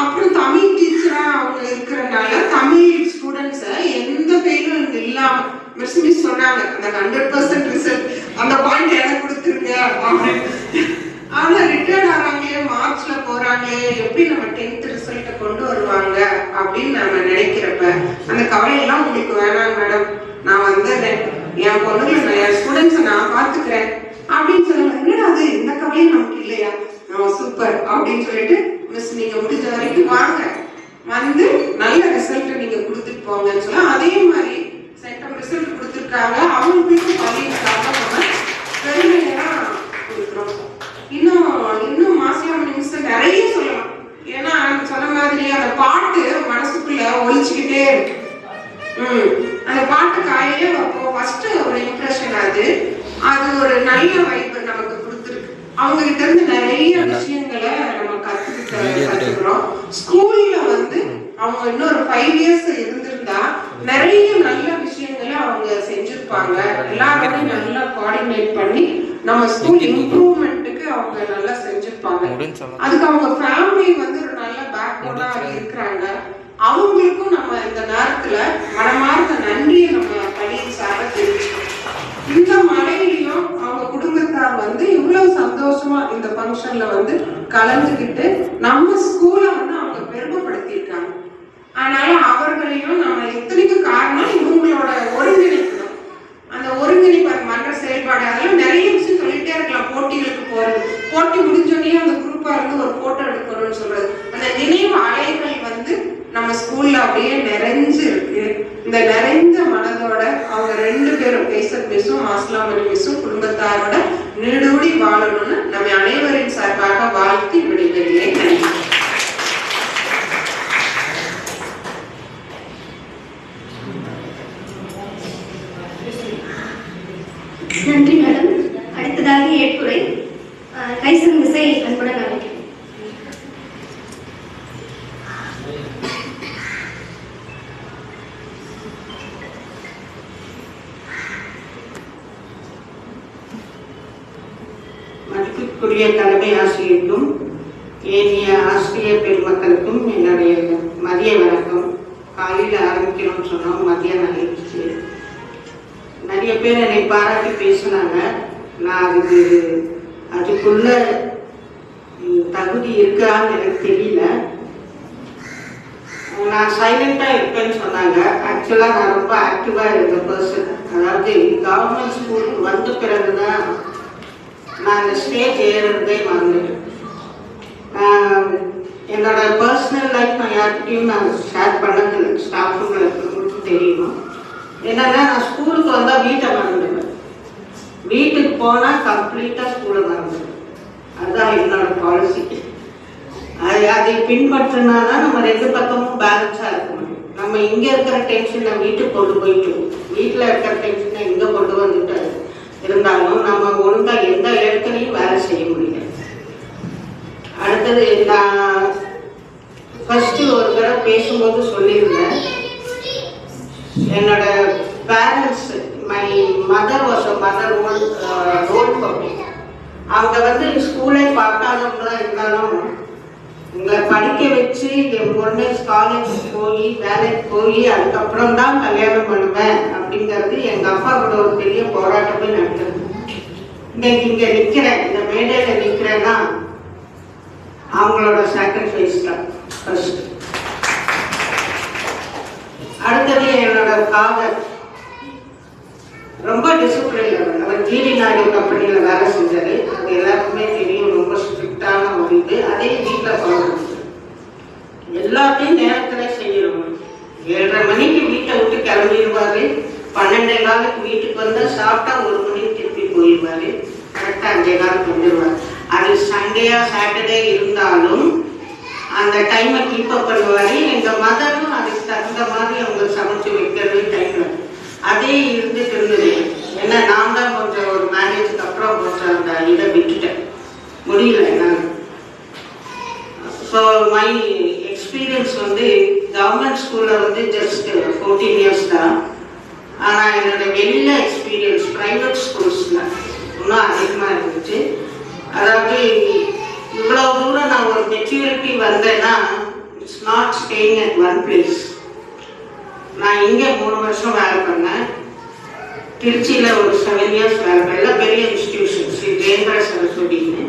S4: அப்புறம் தமிழ் டீச்சரா அவங்க இருக்கிறனால தமிழ் ஸ்டூடெண்ட்ஸ எந்த பெயிலும் இல்லாம மிஸ் சொன்னாங்க, அந்த 100% ரிசல்ட் அந்த பாயிண்ட் எனக்கு கொடுத்துருங்க அப்படின்னு. ஆனா ரிட்டையர்ட் ஆறாங்களே, மார்ச்ல போறாங்களே, எப்படி நம்ம 10th ரிசல்ட்டை கொண்டு வருவாங்க அப்படின்னு நம்ம நினைக்கிறப்ப அந்த கவலையெல்லாம் உங்களுக்கு வேணாம் மேடம், நான் வந்துடுறேன், என் பொண்ணுங்களை என் ஸ்டூடெண்ட்ஸை நான் பாத்துக்கிறேன் அப்படின்னு சொல்லுவாங்க. என்னடா அது இந்த கவலையும் நமக்கு இல்லையா, சூப்பர் அப்படின்னு சொல்லிட்டு மிஸ் நீங்க முடிஞ்ச வரைக்கும் வாங்க, வந்து நல்ல ரிசல்ட் நீங்க கொடுத்துட்டு போங்கன்னு சொல்ல, அதே மாதிரி சென்டம் ரிசல்ட் கொடுத்துருக்காங்க. அவங்களுக்கும் பள்ளிக்காக நம்ம பெருமையா கொடுக்குறோம். இன்னும் மாசிலாமணி மிஸ் நிறைய சொல்லலாம். ஏன்னா சொன்ன மாதிரி அந்த பாட்டு மனசுக்குள்ள ஒழிச்சுக்கிட்டே இருக்கு. அந்த பாட்டு காலையிலே வைப்போம். ஃபர்ஸ்ட் ஒரு இம்ப்ரெஷன் அது ஒரு நல்ல வைப்பு நமக்கு கொடுத்துருக்கு. அவங்க கிட்ட இருந்து நிறைய விஷயங்களை நம்ம கத்துக்கிறோம். ஸ்கூல்ல வந்து அவங்க இன்னொரு 5 years இருந்திருந்தா நிறைய நல்ல விஷயங்களை அவங்க செஞ்சிருப்பாங்க. எல்லாரும் நல்லா கோஆர்டினேட் பண்ணி நம்ம ஸ்கூல் இம்ப்ரூவ்மெண்ட்டுக்கு அவங்க நல்லா செஞ்சிருப்பாங்க. அதுக்கு அவங்க ஃபேமிலி வந்து ஒரு நல்ல பேக்போனா இருக்கிறாங்க. அவங்களுக்கும் நம்ம இந்த நேரத்துல மனமார்ந்த நன்றியை நம்ம பள்ளியின் சார்பா தெரிவிச்சுக்கணும். இந்த மழையிலையும் அவங்க குடும்பத்தார் வந்து இவ்வளவு சந்தோஷமா இந்த ஃபங்க்ஷன்ல வந்து கலந்துக்கிட்டு நம்ம ஸ்கூலை வந்து அவங்க பெருமைப்படுத்தியிருக்காங்க. அதனால அவர்களையும் நம்ம எத்தனைக்கு காரணம் இவங்களோட ஒருங்கிணைப்பு தான். அந்த ஒருங்கிணைப்பு மன்ற செயல்பாடு அதெல்லாம் நிறைய விஷயம் சொல்லிட்டே இருக்கலாம். போட்டிகளுக்கு போறது, போட்டி முடிஞ்சோடனே அந்த குரூப்பா இருந்து ஒரு போட்டோ எடுக்கணும்னு சொல்றது, அந்த நினைவு அலைகள் வந்து நம்ம ஸ்கூல்ல அப்படியே நிறைஞ்சு இருக்கு. இந்த நிறைஞ்ச மனதோட அவங்க 2 பேரும் பேசத் மிஸ்ஸும் மாசிலாமணி மிஸ்ஸும் குடும்பத்தாரோட நீடூடி வாழணும்னு நம்ம அனைவரின் சார்பாக வாழ்த்தி விடைபெறுகிறேன்.
S8: நன்றி மேடம். அடுத்ததாக ஏற்புரை கைசன் மிஸ்ஸை அன்புடன் அழைக்கிறேன்.
S4: மதிப்புக்குரிய தலைமை ஆசிரியருக்கும் ஏனைய ஆசிரியர் பெருமக்களுக்கும் என்னுடைய மதிய வணக்கம். காலையில் ஆரம்பிக்கணும்னு சொன்னோம், மதியம் ஆகிடுச்சு. நிறைய பேர் என்னை பாராட்டி பேசினாங்க. நான் அதுக்குள்ள தகுதி இருக்கான்னு எனக்கு தெரியல. நான் சைலண்டா இருப்பேன்னு சொன்னாங்க. ஆக்சுவலா நான் ரொம்ப ஆக்டிவா இருந்த பர்சன். அதாவது கவர்மெண்ட் ஸ்கூலுக்கு வந்த பிறகுதான் நான் இந்த ஸ்டேஜ் ஏறுறதே மறந்துட்டேன். என்னோட பர்சனல் லைஃப் நான் யார்கிட்டையும் நான் ஷேர் பண்ணதில்லை. ஸ்டாஃபுங்களுக்கு தெரியும். என்னன்னா நான் ஸ்கூலுக்கு வந்தால் வீட்டை மறந்துடுவேன், வீட்டுக்கு போனால் கம்ப்ளீட்டாக ஸ்கூலை மறந்துடுவேன். அதுதான் என்னோட பாலிசி. அதை பின்பற்றினாதான் நம்ம 2 பக்கமும் பேலன்ஸாக இருக்க முடியும். நம்ம இங்கே இருக்கிற டென்ஷனை வீட்டுக்கு கொண்டு போயிட்டு, வீட்டில் இருக்கிற டென்ஷனை இங்கே கொண்டு வந்துட்டு இருந்தாலும் நம்ம ஒழுங்காக எந்த இடத்துலையும் வேலை செய்ய முடியாது. அடுத்தது நான் ஃபர்ஸ்ட் ஒரு தடவை பேசும்போது சொல்லியிருந்தேன், என்னோட parents, my mother was a mother role public. அவங்க வந்து ஸ்கூலே பார்க்காதவங்களா இருந்தாலும் உங்களை படிக்க வச்சு என் பொண்ணு காலேஜ் போய் வேலைக்கு போய் அதுக்கப்புறம் தான் கல்யாணம் பண்ணுவேன் அப்படிங்கிறது எங்கள் அப்பா கூட ஒரு பெரிய போராட்டமே நடக்குது. இன்னைக்கு இங்கே நிற்கிறேன், இந்த மேடையில் நிற்கிறேன்னா அவங்களோட சாக்ரிஃபைஸ் தான் ஃபர்ஸ்ட். அடுத்தது என்னோட ஃபாதர் ரொம்ப டிசிப்ளின். அவர் ஜிடி நாயுடு கம்பெனியில் வேலை செஞ்சாரு. அது எல்லாருக்குமே தெரியும். ரொம்ப ஸ்ட்ரிக்டான ஒரு இது. அதே வீட்டில் ஃபாலோ எல்லாத்தையும் நேரத்தில் செய்யணும். 7:30 மணிக்கு வீட்டை விட்டு கிளம்பிடுவாரு. 12:15 வீட்டுக்கு வந்து சாப்பிட்டா 1 மணிக்கு திருப்பி போயிடுவாரு. கரெக்டாக 5:15 வந்துடுவார். அது சண்டேயா சாட்டர்டே இருந்தாலும் அந்த டைமை கீப் அப் பண்ணுவாரு. எங்கள் மதரும் அதுக்கு தகுந்த மாதிரி அவங்க சமைச்சு வைக்கிறது டைம்ல அதே இருந்துட்டு இருந்தது. ஏன்னா நான் தான் கொஞ்சம் ஒரு மேரேஜுக்கு அப்புறம் கொஞ்சம் அந்த இதை விட்டுட்டேன், முடியல என்னால். ஸோ மை எக்ஸ்பீரியன்ஸ் வந்து கவர்மெண்ட் ஸ்கூலில் வந்து ஜஸ்ட் 14 years தான். ஆனால் என்னோட வெளியில எக்ஸ்பீரியன்ஸ் ப்ரைவேட் ஸ்கூல்ஸில் இன்னும் அதிகமாக இருந்துச்சு. அதாவது இவ்வளோ தூரம் நான் ஒரு மெச்சூரிட்டி வந்தேன்னா it's not staying at one place. நான் இங்கே 3 வருஷம் வேலை பண்ணேன். திருச்சியில் ஒரு 7 years வேலை பண்ணல. பெரிய இன்ஸ்டிடியூஷன் ஸ்ரீ ஜெயேந்திர சரஸ்வதினு.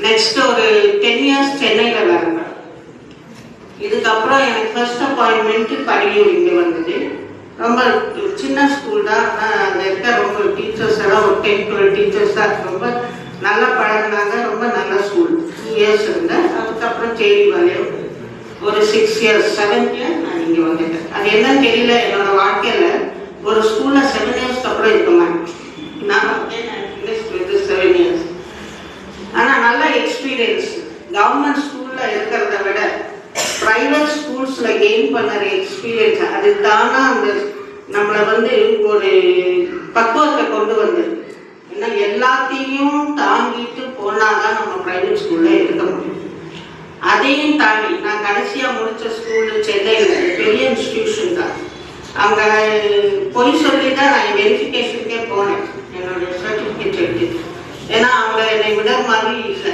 S4: நெக்ஸ்ட் ஒரு 10 years சென்னையில் வேலை பண்ணேன். இதுக்கப்புறம் எனக்கு ஃபர்ஸ்ட் அப்பாயின்மெண்ட் படியூர் இங்கே வந்தது. ரொம்ப சின்ன ஸ்கூல் தான். ஆனால் அங்கே இருக்க ரொம்ப டீச்சர்ஸ் எல்லாம் ஒரு 10-12 டீச்சர்ஸ் தான். ரொம்ப நல்லா பழகினாங்க. ரொம்ப நல்ல ஸ்கூல். 2 இயர்ஸ் இருந்தேன். அதுக்கப்புறம் சேரிபாளையம் ஒரு 6 இயர்ஸ் 7 இயர்ஸ் நான் இங்கே வந்துட்டேன். அது என்னன்னு தெரியல, என்னோட வாழ்க்கையில் ஒரு ஸ்கூலில் 7 இயர்ஸ்க்கு அப்புறம் இருக்குமா நான் வந்து 7 இயர்ஸ். ஆனால் நல்ல எக்ஸ்பீரியன்ஸ். கவர்மெண்ட் ஸ்கூலில் இருக்கிறத விட ப்ரைவேட் ஸ்கூல்ஸில் கெயின் பண்ணுற எக்ஸ்பீரியன்ஸ் அது தானா அந்த நம்மளை வந்து ஒரு பக்குவத்தை கொண்டு வந்தது. ஏன்னா எல்லாத்தையும் தாங்கிட்டு போனாதான் நம்ம ப்ரைவேட் ஸ்கூலில் இருக்க முடியும். அதையும் தாண்டி நான் கடைசியாக முடித்த ஸ்கூலு சென்னையில் பெரிய இன்ஸ்டிடியூஷன் தான். அங்கே போய் சொல்லி தான் நான் வெரிஃபிகேஷனுக்கே போனேன் என்னுடைய சர்டிஃபிகேட் எடுத்து. ஏன்னா அவங்க என்னை விட மாதிரி இல்லை.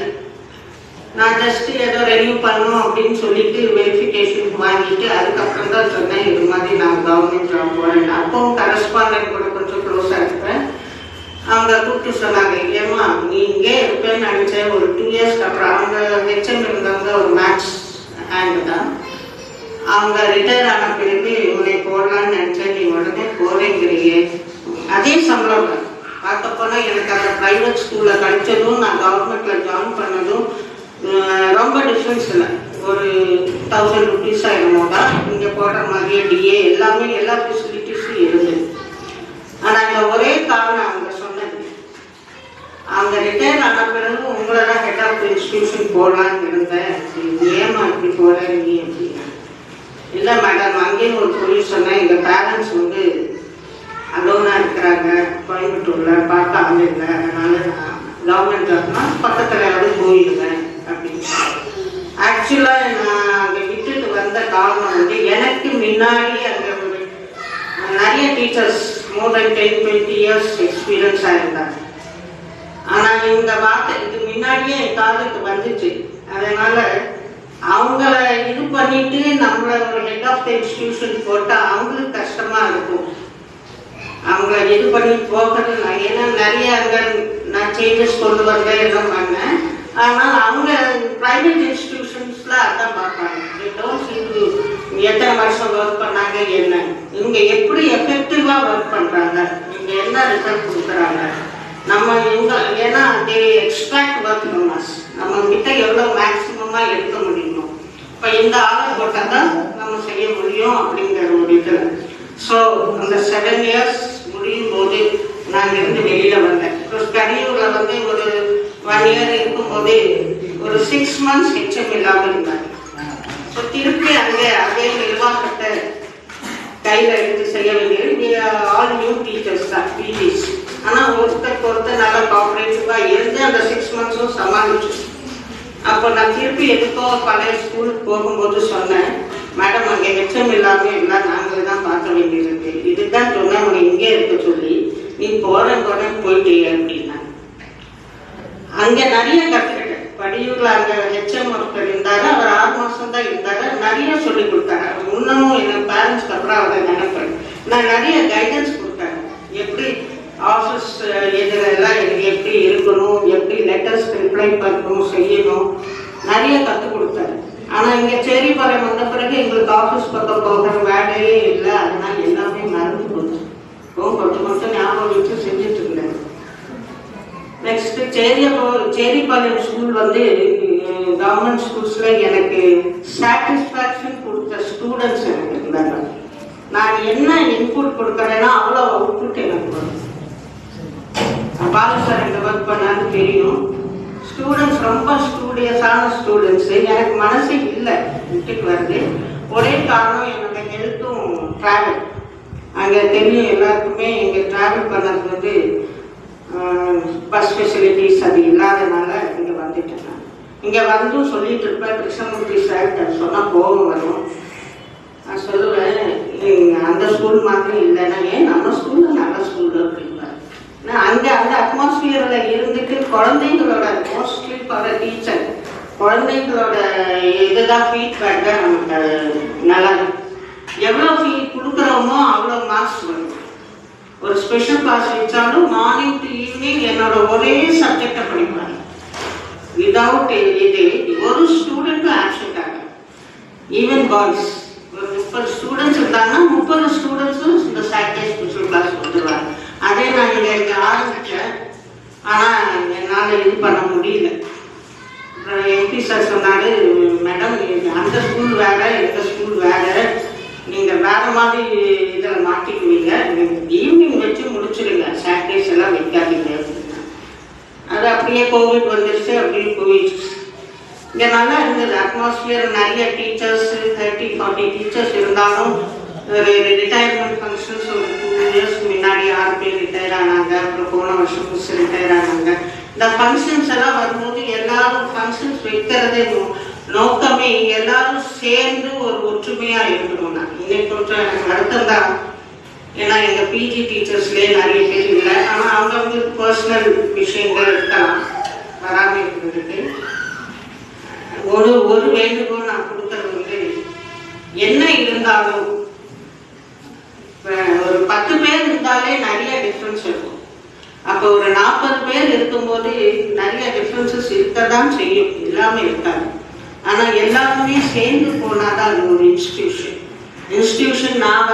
S4: நான் ஜஸ்ட் ஏதோ ரெனியூ பண்ணணும் அப்படின்னு சொல்லிட்டு வெரிஃபிகேஷன் வாங்கிட்டு அதுக்கப்புறம் தான் சொன்னேன் இது மாதிரி நான் கவர்மெண்ட் ஜாப் போகிறேன். அப்பவும் கரஸ்பாண்டன்ட் கூட கொஞ்சம் க்ளோஸாக இருப்பேன். அவங்க கூப்பிட்டு சொன்னாங்க, ஏமா நீ இங்கே இருப்பேன்னு நினச்சேன். ஒரு 2 இயர்ஸ்க்கு அப்புறம் அவங்க ஹெச்எம் இருந்தவங்க ஒரு மேக்ஸ் ஹேண்டு தான். அவங்க ரிட்டையர் ஆன பிறகு உன்னை போடலான்னு நினச்சேன், நீ உடனே போகிறேங்கிறீங்க. அதே சம்பளம் தான். பார்க்க போனால் எனக்கு அந்த ப்ரைவேட் ஸ்கூலில் படித்ததும் நான் கவர்மெண்ட்டில் ஜாயின் பண்ணதும் ரொம்ப டிஃப்ரென்ஸ் இல்லை. ஒரு 1000 rupees ஆகிடுமோ தான் இங்கே போடுற மாதிரியே டிஏ எல்லாமே எல்லா ஃபெசிலிட்டிஸும் இருந்தது. ஆனால் இந்த ஒரே காரணம் அவங்க சொன்னது, அவங்க ரிட்டையர் ஆன பிறகு உங்களை தான் ஹெட் ஆஃப் இன்ஸ்டிடியூஷன் போடலான்னு இருந்தேன். ஏமா இப்படி போகிறேன் நீ அப்படின்னா, இல்லை மேடம் அங்கேயும் ஒரு பொருள் சொன்னேன், எங்கள் பேரண்ட்ஸ் வந்து அலோனாக இருக்கிறாங்க கோயம்புத்தூரில், பார்க்க ஆள் இல்லை, அதனால நான் கவர்மெண்ட் ஜாப்னா பக்கத்தில் போயிடுவேன் அப்படின்னு. ஆக்சுவலாக நான் அங்கே விட்டுட்டு வந்த காரணம் வந்து எனக்கு முன்னாடி அங்கே ஒரு நிறைய டீச்சர்ஸ் more than 10-20 years எக்ஸ்பீரியன்ஸாக இருந்தாங்க. ஆனால் இந்த வார்த்தை இது முன்னாடியே என் காதுக்கு வந்துச்சு. அதனால அவங்கள இது பண்ணிட்டு நம்மளை ஒரு ஹெட் ஆஃப் த இன்ஸ்டிடியூஷன் போட்டால் அவங்களுக்கு கஷ்டமாக இருக்கும். அவங்கள இது பண்ணி போகிறது நான் ஏன்னா நிறைய அங்கே நான் சேஞ்சஸ் கொண்டு வந்தேன் எல்லாம் பண்ணேன். ஆனால் அவங்க ப்ரைவேட் இன்ஸ்டிடியூஷன்ஸில் அதான் பார்ப்பாங்க. எத்தனை வருஷம் ஒர்க் பண்ணாங்க, என்ன இவங்க எப்படி எஃபெக்டிவாக ஒர்க் பண்ணுறாங்க, இவங்க என்ன ரிசல்ட் கொடுக்குறாங்க, நம்ம இவங்க ஏன்னா தே எக்ஸ்ட்ராக்ட் ஒர்க் நம்மஸ் நம்ம கிட்ட எவ்வளோ மேக்ஸிமமாக எடுக்க முடியுமோ. இப்போ இந்த ஆர்டர் போட்டால் தான் நம்ம செய்ய முடியும் அப்படிங்கிற ஒரு இதில். ஸோ அந்த 7 இயர்ஸ் முடியும் போது நான் இருந்து வெளியில் வந்தேன். இப்போ கரியூரில் வந்து ஒரு 1 இயர் இருக்கும்போது ஒரு 6 months ஹெச்எம் இல்லாமல் இருந்தாங்க. ஸோ திருப்பி அங்கே அதே நிர்வாகத்தை கையில் எடுத்து செய்ய வேண்டியது. ஆல் நியூ டீச்சர்ஸ் தான், பிஜிஸ். ஆனால் ஒருத்தருக்கு நல்லா கோஆப்ரேட்டிவாக இருந்து அந்த 6 months சமாளிச்சு. அப்போ நான் திருப்பி எதுக்கோ பழைய ஸ்கூலுக்கு போகும்போது சொன்னேன், மேடம் அங்கே ஹெச்எம் இல்லாமல் எல்லாம் நாங்களே தான் பார்க்க வேண்டியிருக்கு. இதுதான் சொன்னேன், உன்னை இங்கே இருக்க சொல்லி நீ போகிறேன் போயிட்டே அப்படின்னா. அங்கே நிறைய கற்றுக்கிட்டேன். படியூரில் அங்கே ஹெச்எம் ஒருத்தர் இருந்தார். அவர் 6 மாதம் தான் இருந்தார். நிறைய சொல்லி கொடுத்தாரு. இன்னமும் என் பேரண்ட்ஸ்க்கு அப்புறம் அவரை நினைப்பேன். நான் நிறைய கைடன்ஸ் கொடுத்தாரு. எப்படி ஆஃபீஸ் எதிரெல்லாம் எனக்கு எப்படி இருக்கணும், எப்படி லெட்டர்ஸ் ரிப்ளை பண்ணணும், செய்யணும், நிறைய கற்றுக் கொடுத்தாரு. ஆனால் இங்கே சேரிபாளையம் வந்த பிறகு எங்களுக்கு ஆஃபீஸ் பக்கம் போகிற வேலையே இல்லை. அதனால எல்லாமே மறந்து போச்சு. கொஞ்சம் ஞாபகம் வச்சு செஞ்சுட்டு இருந்தேன். நெக்ஸ்ட் சேரிபாளையம் ஸ்கூல் வந்து கவர்மெண்ட் ஸ்கூல்ஸில் எனக்கு சாட்டிஸ்ஃபேக்ஷன் கொடுத்த ஸ்டூடெண்ட்ஸ் எனக்கு இருந்தாங்க. நான் என்ன இன்புட் கொடுக்குறேன்னா அவ்வளோ அவுட்புட் எனக்கு வரும். பாலு சார் எங்கே ஒர்க் பண்ணான்னு தெரியும். ஸ்டூடெண்ட்ஸ் ரொம்ப ஸ்டூடியஸான ஸ்டூடெண்ட்ஸு. எனக்கு மனசு இல்லை விட்டுட்டு வருது. ஒரே காரணம் என்னோட ஹெல்த்தும் ட்ராவல். அங்கே தெரியும் எல்லாருக்குமே இங்கே ட்ராவல் பண்ணது வந்து பஸ் ஃபெசிலிட்டிஸ் அது இல்லாதனால இங்கே வந்துட்டேன். நான் இங்கே வந்தும் சொல்லிட்டு இருப்பேன், கிருஷ்ணமூர்த்தி சார் சொன்னால் கோபம் வரும். நான் சொல்லுவேன், அந்த ஸ்கூல் மாதிரி இல்லைன்னா ஏன் நம்ம ஸ்கூலில் நல்ல ஸ்கூல் அப்படின்பார். நான் அங்கே அந்த அட்மாஸ்பியரில் இருந்துட்டு குழந்தைங்களோட மோஸ்ட்லி ஃபார் டீச்சர் குழந்தைங்களோட இதுதான் ஃபீட்பேக் தான் நமக்கு நல்லா. எவ்வளோ ஃபீட் கொடுக்குறோமோ அவ்வளோ மார்க்ஸ் வரும். ஒரு ஸ்பெஷல் கிளாஸ் வச்சாலும் மார்னிங் டு ஈவினிங் என்னோட ஒரே சப்ஜெக்டை படிப்பாங்க. விதவுட் இது ஒரு ஸ்டூடெண்ட்டும் ஆப்சென்ட் ஆகும். ஈவன் பாய்ஸ் ஒரு 30 ஸ்டூடெண்ட்ஸ் இருந்தாங்கன்னா 30 ஸ்டூடெண்ட்ஸும் இந்த சாட்டர்டே ஸ்பெஷல் கிளாஸ் வந்துடுவாங்க. அதே நான் இங்கே ஆரம்பித்தேன். ஆனால்
S1: என்னால் இது பண்ண முடியல. எம்பி சார் சொன்னாரு, மேடம் அந்த ஸ்கூல் வேற இந்த ஸ்கூல் வேற, நீங்கள் வேற மாதிரி இதில் மாட்டிக்குவீங்க, ஈவினிங் வச்சு முடிச்சிடுங்க, சாட்டர்டேஸ் எல்லாம் வைக்காதீங்க அப்படின்னா. அது அப்படியே கோவிட் வந்துருச்சு, அப்படியே போயிடுச்சு. இங்கே நல்லா இருந்தது அட்மாஸ்பியர், நிறைய டீச்சர்ஸ், 30-40 டீச்சர்ஸ் இருந்தாலும் ரிட்டையர்மெண்ட் ஃபங்க்ஷன்ஸ் ஒரு 2 years முன்னாடி 6 பேர் ரிட்டையர் ஆனாங்க. அப்புறம் போன வருஷம் மிஸ் ரிட்டையர் ஆனாங்க. இந்த ஃபங்க்ஷன்ஸ் எல்லாம் வரும்போது எல்லாரும் ஃபங்க்ஷன்ஸ் வைக்கிறதே நோக்கமே எல்லாரும் சேர்ந்து ஒரு ஒற்றுமையாக இருக்கணும். நான் இன்னைக்கு கொஞ்சம் எனக்கு வருத்தம் தான், ஏன்னா எங்கள் பிஜி டீச்சர்ஸ்லேயே நிறைய பேர் இல்லை. ஆனால் அவங்களுக்கு பர்சனல் விஷயங்கள் இருக்கலாம் வராமல் இருக்கிறதுக்கு. ஒரு வேண்டுகோள் நான் கொடுக்கறது வந்து, என்ன இருந்தாலும் ஒரு 10 பேர் இருந்தாலே நிறைய டிஃப்ரென்ஸ் இருக்கும். அப்போ ஒரு 40 பேர் இருக்கும்போது நிறைய டிஃப்ரென்சஸ் இருக்கதான் செய்யும், இல்லாமல் இருக்காது. ஆனால் எல்லாருமே சேர்ந்து போனாதான் அது ஒரு இன்ஸ்டிடியூஷன். நான்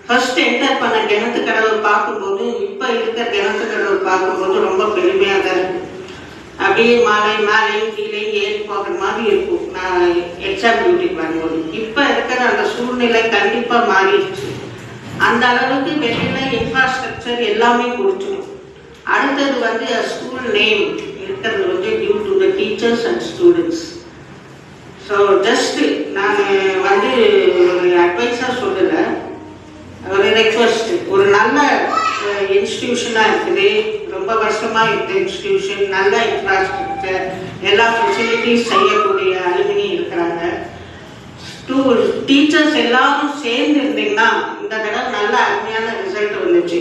S1: ஃபர்ஸ்ட் என்டர் பண்ண கிணத்துக்கடவை பார்க்கும்போது இப்போ இருக்கிற கிணத்துக்கடவை பார்க்கும்போது ரொம்ப பெருமையாக தான் இருக்கு. அப்படியே மேலையும் கீழே ஏறி போகிற மாதிரி இருக்கும். நான் எக்ஸாம் டியூட்டிக்கு வரும்போது இப்போ இருக்கிற அந்த சூழ்நிலை கண்டிப்பாக மாறிடுச்சு. அந்த அளவுக்கு வெளியில் இன்ஃப்ராஸ்ட்ரக்சர் எல்லாமே கொடுத்துடும். அடுத்தது வந்து ஸ்கூல் நேம் இருக்கிறது வந்து due to the teachers and students. So just நான் வந்து ஒரு அட்வைஸாக சொல்லலை, ஒரு ரெக்வஸ்ட். ஒரு நல்ல இன்ஸ்டிடியூஷனாக இருக்குது, ரொம்ப வருஷமாக இருக்கிற இன்ஸ்டிடியூஷன், நல்ல இன்ஃப்ராஸ்ட்ரக்சர், எல்லா ஃபெசிலிட்டிஸ் செய்யக்கூடிய அலுமினி இருக்கிறாங்க. டீச்சர்ஸ் எல்லாரும் சேர்ந்து இருந்தீங்கன்னா இந்த தடவை நல்ல அருமையான ரிசல்ட் வந்துச்சு.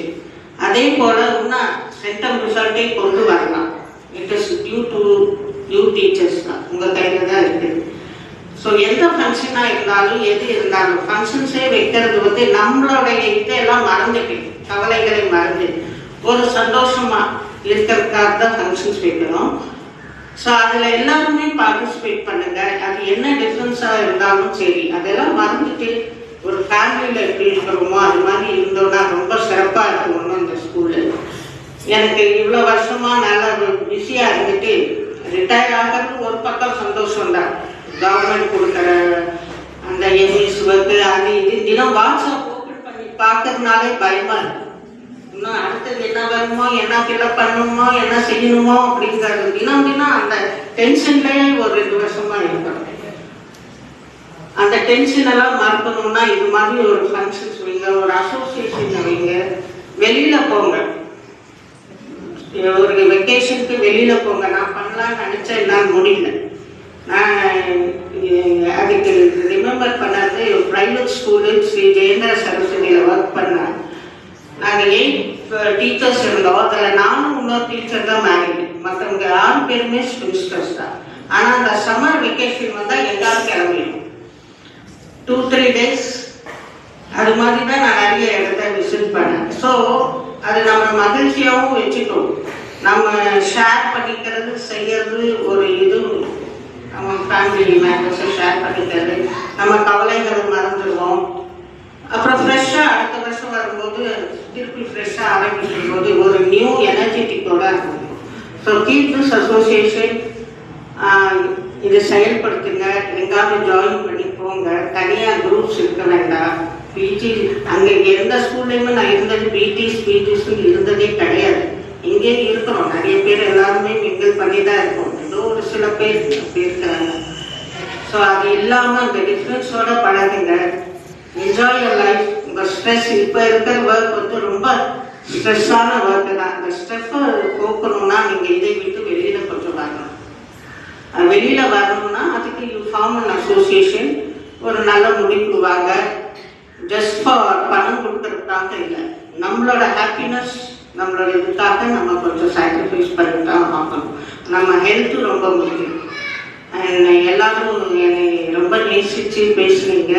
S1: அதே போல் இன்னும் சென்டம் ரிசல்ட்டே கொண்டு வரலாம். It is due to you teachers தான், உங்கள் கையில் தான் இருக்குது. ஸோ எந்த ஃபங்க்ஷனாக இருந்தாலும் எது இருந்தாலும் ஃபங்க்ஷன்ஸே வைக்கிறது வந்து நம்மளுடைய இதெல்லாம் மறந்துட்டு, கவலைகளை மறந்து ஒரு சந்தோஷமாக இருக்கிறதுக்காக தான் ஃபங்க்ஷன்ஸ் வைக்கணும். ஸோ அதில் எல்லாருமே பார்ட்டிசிபேட் பண்ணுங்க. அது என்ன டிஃப்ரென்ஸாக இருந்தாலும் சரி, அதெல்லாம் மறந்துட்டு ஒரு ஃபேமிலியில் எப்படி இருக்கிறோமோ அது மாதிரி இருந்தோம்னா ரொம்ப சிறப்பாக இருக்கணும் இந்த ஸ்கூலில். எனக்கு இவ்வளோ வருஷமாக நல்லா பிஸியாக இருந்துட்டு ரிட்டையர் ஆகிறது ஒரு பக்கம் சந்தோஷம் தான். கவர்மெண்ட் கொடுக்குற அந்த எம்இஸ் ஒர்க்கு அது இது தினம் வாட்ஸ்அப் ஓப்பன் பண்ணி பார்க்கறதுனாலே பயமாக இருக்கும். இன்னும் அடுத்தது என்ன வருமோ, என்ன ஃபில்அப் பண்ணணுமோ, என்ன செய்யணுமோ அப்படிங்கிறது தினம் அந்த டென்ஷன்லேயே ஒரு 2 வருஷமாக இருக்கணும். அந்த டென்ஷன் எல்லாம் மறக்கணும்னா இது மாதிரி ஒரு ஃபங்க்ஷன்ஸ் வைங்க, ஒரு அசோசியேஷன் வைங்க, வெளியில் போங்க, ஒரு வெக்கேஷனுக்கு வெளியில் போங்க. நான் பண்ணலான்னு நினச்சேன், என்னால் முடியல. நான் அதுக்கு ரிமெம்பர் பண்ணது ப்ரைவேட் ஸ்கூலு ஸ்ரீ ஜெயேந்திர சரஸ்வதியில் ஒர்க் பண்ணேன். நாங்கள் 8 டீச்சர்ஸ் இருந்தோம். அதில் நானும் இன்னொரு டீச்சர் தான் மேரிடு, மற்றவங்க 6 பேருமே ஸ்பின்ஸ்டர்ஸ் தான். ஆனால் அந்த சம்மர் வெக்கேஷன் வந்தால் எல்லாரும் கிளம்பிடும் 2-3 days. அது மாதிரி தான் நான் நிறைய இடத்த விசிட் பண்ணேன். ஸோ அது நம்ம மகிழ்ச்சியாகவும் வச்சுக்கணும். நம்ம ஷேர் பண்ணிக்கிறது செய்யறது ஒரு இது, நம்ம ஃபேமிலி மெம்பர்ஸை ஷேர் பண்ணிக்கிறது, நம்ம கவலைகளை மறந்துடுவோம். அப்புறம் ஃப்ரெஷ்ஷாக அடுத்த வருஷம் வரும்போது திருப்பி ஃப்ரெஷ்ஷாக ஆரம்பிக்கும் போது ஒரு நியூ எனர்ஜெட்டிக்கோட இருக்கும். ஸோ கீப் திஸ் அசோசியேஷன், இதை செயல்படுத்துங்க. எங்காவது ஜாயின் பண்ணி போங்க. தனியாக குரூப்ஸ் இருக்க வேண்டாம். பிஜி அங்கே எந்த ஸ்கூல்லையுமே நான் இருந்தது பிடிஸ்ன்னு இருந்ததே கிடையாது. இங்கே இருக்கிறோம் நிறைய பேர், எல்லாருமே மிங்கிள் பண்ணி தான் இருக்கோம். ஏதோ ஒரு சில பேர் அப்படி இருக்கிறாங்க. ஸோ அது இல்லாமல் அந்த டிஃப்ரென்ஸோட பழகுங்க. Enjoy your life. உங்கள் ஸ்ட்ரெஸ் இப்போ இருக்கிற ஒர்க் வந்து ரொம்ப ஸ்ட்ரெஸ்ஸான ஒர்க்கு தான். அந்த ஸ்ட்ரெஸ்ஸை போக்கணும்னா நீங்கள் இதை விட்டு வெளியில் கொஞ்சம் வரணும். வெளியில் வரணும்னா அதுக்கு யூ ஃபார்ம் அன் அசோசியேஷன். ஒரு நல்ல முடிவு வாங்க. ஜஸ்ட் ஃபார் பணம் கொடுக்கறதுக்காக இல்லை, நம்மளோட ஹாப்பினஸ், நம்மளோட இதுக்காக நம்ம கொஞ்சம் சாக்ரிஃபைஸ் பண்ணி தான் ஆகணும். நம்ம ஹெல்த்து ரொம்ப முக்கியம். எல்லாரும் என்னை ரொம்ப நேசித்து பேசுனீங்க.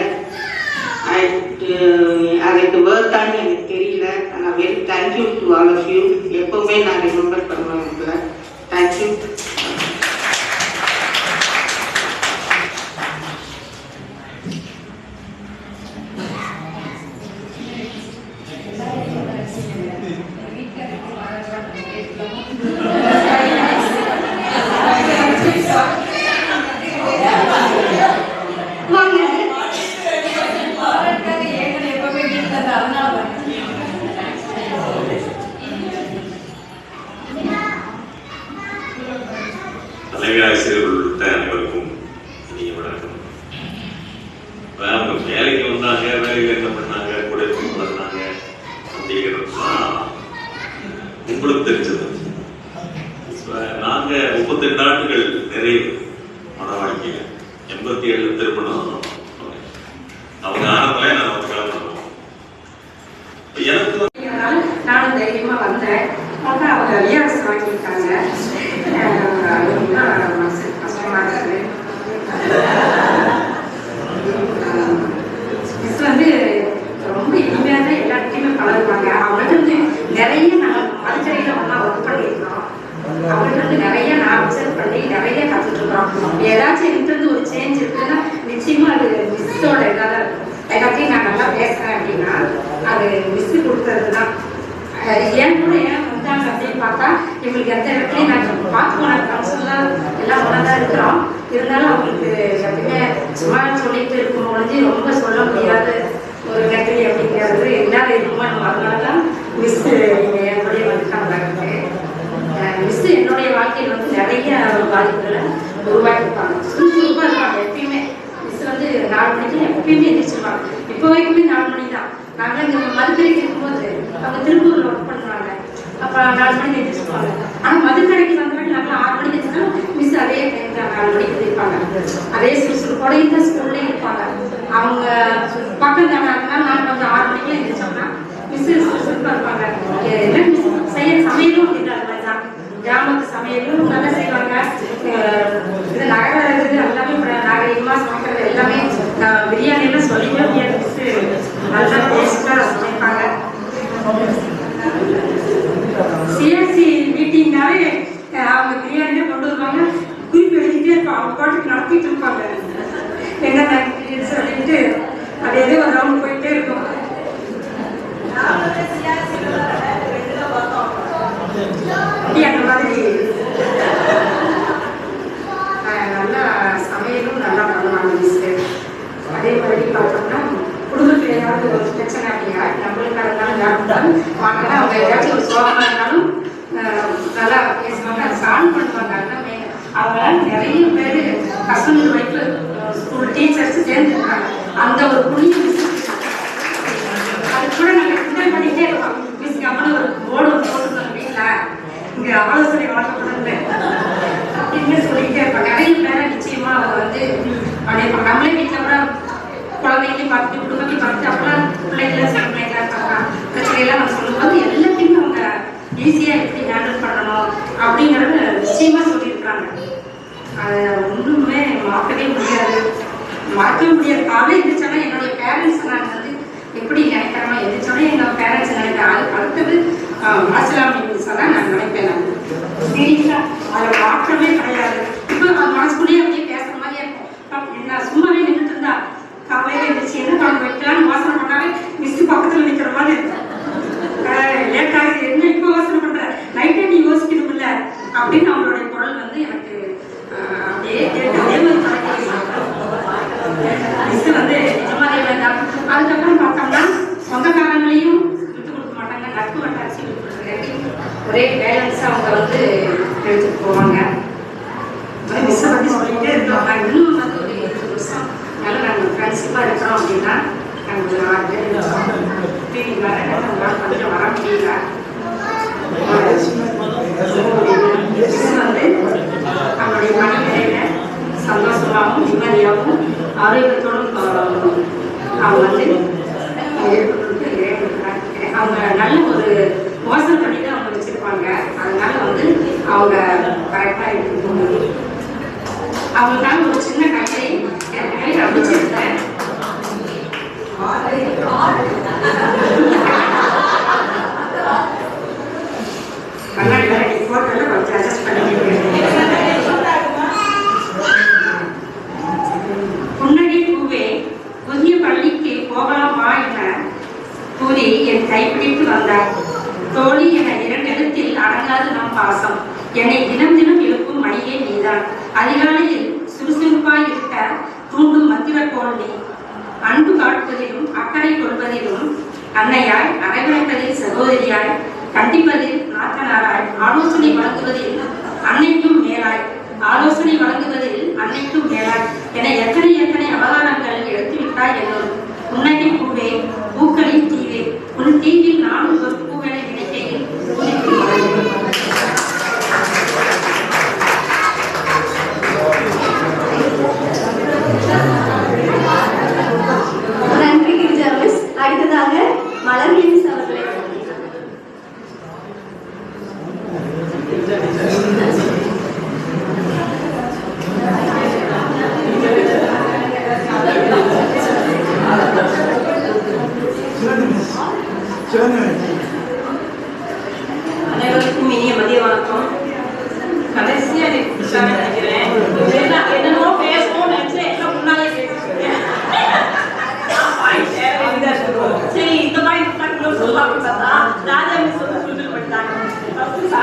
S1: அதுக்கு வேர்த்தான்னு எனக்கு தெரியல. ஆனால் very thank you to all of you. எப்போவுமே நான் ரிமெம்பர் பண்ணுவேன் உங்களை. தேங்க்யூ.
S9: Thank you.
S2: தலைமை ஆசிரியர்கள் உள்ளிட்ட அனைவருக்கும் இனிய வணக்கம். அவங்க வேலைக்கு வந்தாங்க, வேலையில் என்ன பண்ணாங்க, கூட பண்ணாங்க அப்படிங்கிறதுலாம் உங்களுக்கு தெரிஞ்சது. நாங்க 38 ஆண்டுகள் நிறைவு மன வாழ்க்கையில 87 திருமணம். அவங்க ஆரம்பத்துல நான் ஒரு காலம் பண்ணுவோம். எனக்கு
S5: நானும் தைரியமா வந்தேன். அவங்க விஆர்எஸ் வாங்கிட்டாங்க. ரொம்ப கஷ்டமா இருக்கு. மிஸ் வந்து ரொம்ப இனிமையாக தான் எல்லாத்தையுமே பழகுவாங்க. அவங்கள்ட்ட வந்து நிறைய நாங்கள் மதுக்கரையில் ஒன்றா ஒர்க் பண்ணியிருக்கோம். அவங்கள்ட்ட வந்து நிறைய நான் அப்சர்வ் பண்ணி நிறைய கற்றுட்டு இருக்கிறோம். ஏதாச்சும் என்கிட்ட இருந்து ஒரு சேஞ்ச் இருக்குன்னா நிச்சயமா அது மிஸ்ஸோட இதாக இருக்கும். எல்லாத்தையும் நான் நல்லா பேசுறேன் அப்படின்னா அது மிஸ் கொடுத்தது தான். ஏன் கூட ஏன் வந்தாங்க அப்படின்னு பார்த்தா இவங்களுக்கு எந்த இடத்துலையும் நாங்கள் பார்த்து போன ஃபங்க்ஷன்லாம் எல்லாம் ஒன்றா தான் இருக்கிறோம். இருந்தாலும் அவங்களுக்கு எப்பவுமே சும்மா சொல்லிட்டு இருக்கும் பொழுது ரொம்ப சொல்ல முடியாத ஒரு நெகட்டிவ் அப்படிங்கிறது எல்லாரும் இருக்குமா. அதனால தான் மிஸ் என்னுடைய வந்துட்டாங்க. மிஸ் என்னுடைய வாழ்க்கையில் வந்து நிறைய பாதிப்புகளை உருவாக்கிருப்பாங்க. சுறுசுறுப்பாக இருப்பாங்க எப்பயுமே. மிஸ் வந்து 4 மணிக்கு எப்பயுமே எதிர்ச்சிருப்பாங்க. இப்போ வரைக்குமே 4 மணி தான். நாங்கள் இங்கே மதுக்கரைக்கு இருக்கும்போது அவங்க திருப்பூரில் ஒர்க் பண்ணுறாங்க. அப்போ 4 மணிக்கு எதிர்ச்சிருப்பாங்க. ஆனால் மதுக்கரைக்கு வந்தவங்க நாங்கள் 6 மணிக்கு எதிர்த்தாலும் மிஸ் அதே டைம் தான் 4 மணிக்கு இருப்பாங்க. அதே சுறுசுறுப்போட இந்த ஸ்கூல்லேயும் இருப்பாங்க. அவங்க பக்கம் தானே, அதனால நான் கொஞ்சம் 6 மணிக்கு எதிர்த்தோம்னா மிஸ் சுறுசுறுப்பாக இருப்பாங்க. என்ன மிஸ் செய்ய சமையலும் அப்படின்ற மாதிரி தான். கிராமத்து சமையலும் நல்லா செய்வாங்க. இது நகர இது எல்லாமே நாகரிகமாக சமைக்கிறது எல்லாமே பிரியாணியெல்லாம் சொல்லிக்கவே முடியாது. மிஸ் நல்லா டேஸ்ட்டாக சமைப்பாங்க. சிஎஸ்சி மீட்டிங்னாலே அவங்க பிரியாணியே கொண்டு வருவாங்க. குறிப்பு எழுதிட்டே இருப்பாங்க. அவங்க பாட்டுக்கு நடத்திட்டு இருப்பாங்க. என்ன சொல்லிட்டு அது ஏதோ ஒரு ரவுண்ட் போயிட்டே இருக்கும். அந்த மாதிரி நல்லா சமையலும் நல்லா பண்ணுவாங்க மிஸ். அதே மாதிரி பார்த்தோம்னா குடும்பத்தில் ஏதாவது ஒரு பிரச்சனை அப்படின்னா நம்மளுக்காக இருந்தாலும் யாருந்தாலும் வாங்கினா அவங்க ஏதாச்சும் ஒரு சோகமாக இருந்தாலும் நல்லா பேசுவாங்க. அதை சால்வ் பண்ணுவாங்க. எல்லாமே அவங்களால நிறைய பேர் கஸ்டமர் வைப்பு ஸ்கூல் டீச்சர்ஸ் சேர்ந்துருக்காங்க. அந்த ஒரு புண்ணிய மிஸ் அது கூட நாங்கள் கிண்டல் பண்ணிக்கிட்டே இருக்கோம். மிஸ் அவ்வளோ ஒரு போர்டு போட்டுருக்காங்க வீட்டில் இங்கே ஆலோசனை வழங்கப்படுது அப்படின்னு சொல்லிக்கிட்டே இருப்பாங்க. நிறைய பேரை நிச்சயமா அவங்க வந்து பண்ணியிருப்பாங்க. நம்மளே வீட்டில் கூட குழந்தைங்களையும் பார்த்துட்டு குடும்பத்தையும் பார்த்துட்டு அப்பெல்லாம் பிள்ளைங்களாம் சில பிள்ளைங்களா இருப்பாங்க. பிரச்சனையெல்லாம் நம்ம சொல்லும்போது எல்லாத்தையுமே அவங்க ஈஸியாக எப்படி ஹேண்டில் பண்ணணும் அப்படிங்கிறத நிச்சயமா சொல்லியிருக்காங்க. அதை ஒன்றுமே மாற்றவே முடியாது. மாற்றவே முடியாது. காலையில் எழுந்திரிச்சோன்னா என்னுடைய பேரண்ட்ஸ் நான் வந்து எப்படி நினைக்கிறோமா எழுந்திரிச்சோன்னா எங்கள் பேரண்ட்ஸ் நினைக்கிறேன். அதுக்கு அடுத்தது மாசிலாமி சொன்னால் நான் நினைப்பேன். நான் சீரியஸாக அதில் மாற்றமே கிடையாது. இப்போ அது மனசுக்குள்ளேயே அப்படியே பேசுகிற மாதிரியே இருக்கும். என்ன சும்மாவே நின்றுட்டு இருந்தா காலையில் எழுந்திரிச்சு என்ன குழம்பு வைக்கலான்னு யோசனை பண்ணாவே மிஸ் பக்கத்தில் நிற்கிற மாதிரி இருக்கும். ஏற்காக என்ன இப்போ யோசனை பண்ணுற நைட்டே நீ யோசிக்கணும் இல்லை அப்படின்னு அவங்களுடைய குரல் வந்து எனக்கு அப்படியே கேட்டு அதே மாதிரி பழக்கம் மிஸ் வந்து நிஜமாதிரி வேண்டாம். அதுக்கப்புறம் பார்த்தோம்னா சொந்தக்காரங்களையும் விட்டு கொடுக்க மாட்டாங்க. நட்பு வட்டாட்சி விட்டு கொடுக்குறேன். ஒரே பேலன்ஸாக அவங்க வந்து எடுத்துட்டு போவாங்க. மிஸ்ஸை பற்றி சொல்லிகிட்டே இருக்கோம். நான் இன்னும் வந்து ஒரு 20 வருஷம் நல்லா நாங்கள் ஃப்ரெண்ட்ஷிப்பாக இருக்கிறோம் அப்படின்னா நாங்கள் ஒரு 6 பேர் இருக்கோம். ஃபீலிங் வர நம்மளால் கொஞ்சம் வர முடியல. மிஸ் வந்து அவங்களுடைய பணிநிலையில் சந்தோஷமாகவும் நிம்மதியாகவும் ஆரோக்கியத்தோடும் அவங்க வந்து அவங்க நல்ல ஒரு மோசம் பண்ணி தான் அவங்க வச்சிருப்பாங்க. அதனால வந்து அவங்க கரெக்டாக எடுத்துக்கணும். அவங்களுக்காக ஒரு சின்ன கதை அப்படிச்சிருந்தேன். கண்ணாடி போட்டோல கொஞ்சம் அட்ஜஸ்ட் பண்ணிக்கிறேன். புன்னகை பூவே புதிய பள்ளிக்கு போகலாமா என கூறி என் கைப்பிடித்து வந்தார். தோழி என 2 எழுத்தில் அடங்காது நம் பாசம். என்னை தினம் தினம் எழுப்பும் மணியே நீதான். அதிகாலையில் சுறுசுறுப்பாய் இருக்க தூண்டும் மந்திரக்கோள் நீ. அன்பு காட்டுவதிலும் அக்கறை கொள்வதிலும் அன்னையாய், அரவணைப்பதில் சகோதரியாய், கண்டிப்பதில் நாத்தனாராய், ஆலோசனை வழங்குவதில் அன்னைக்கும் மேலாய், ஆலோசனை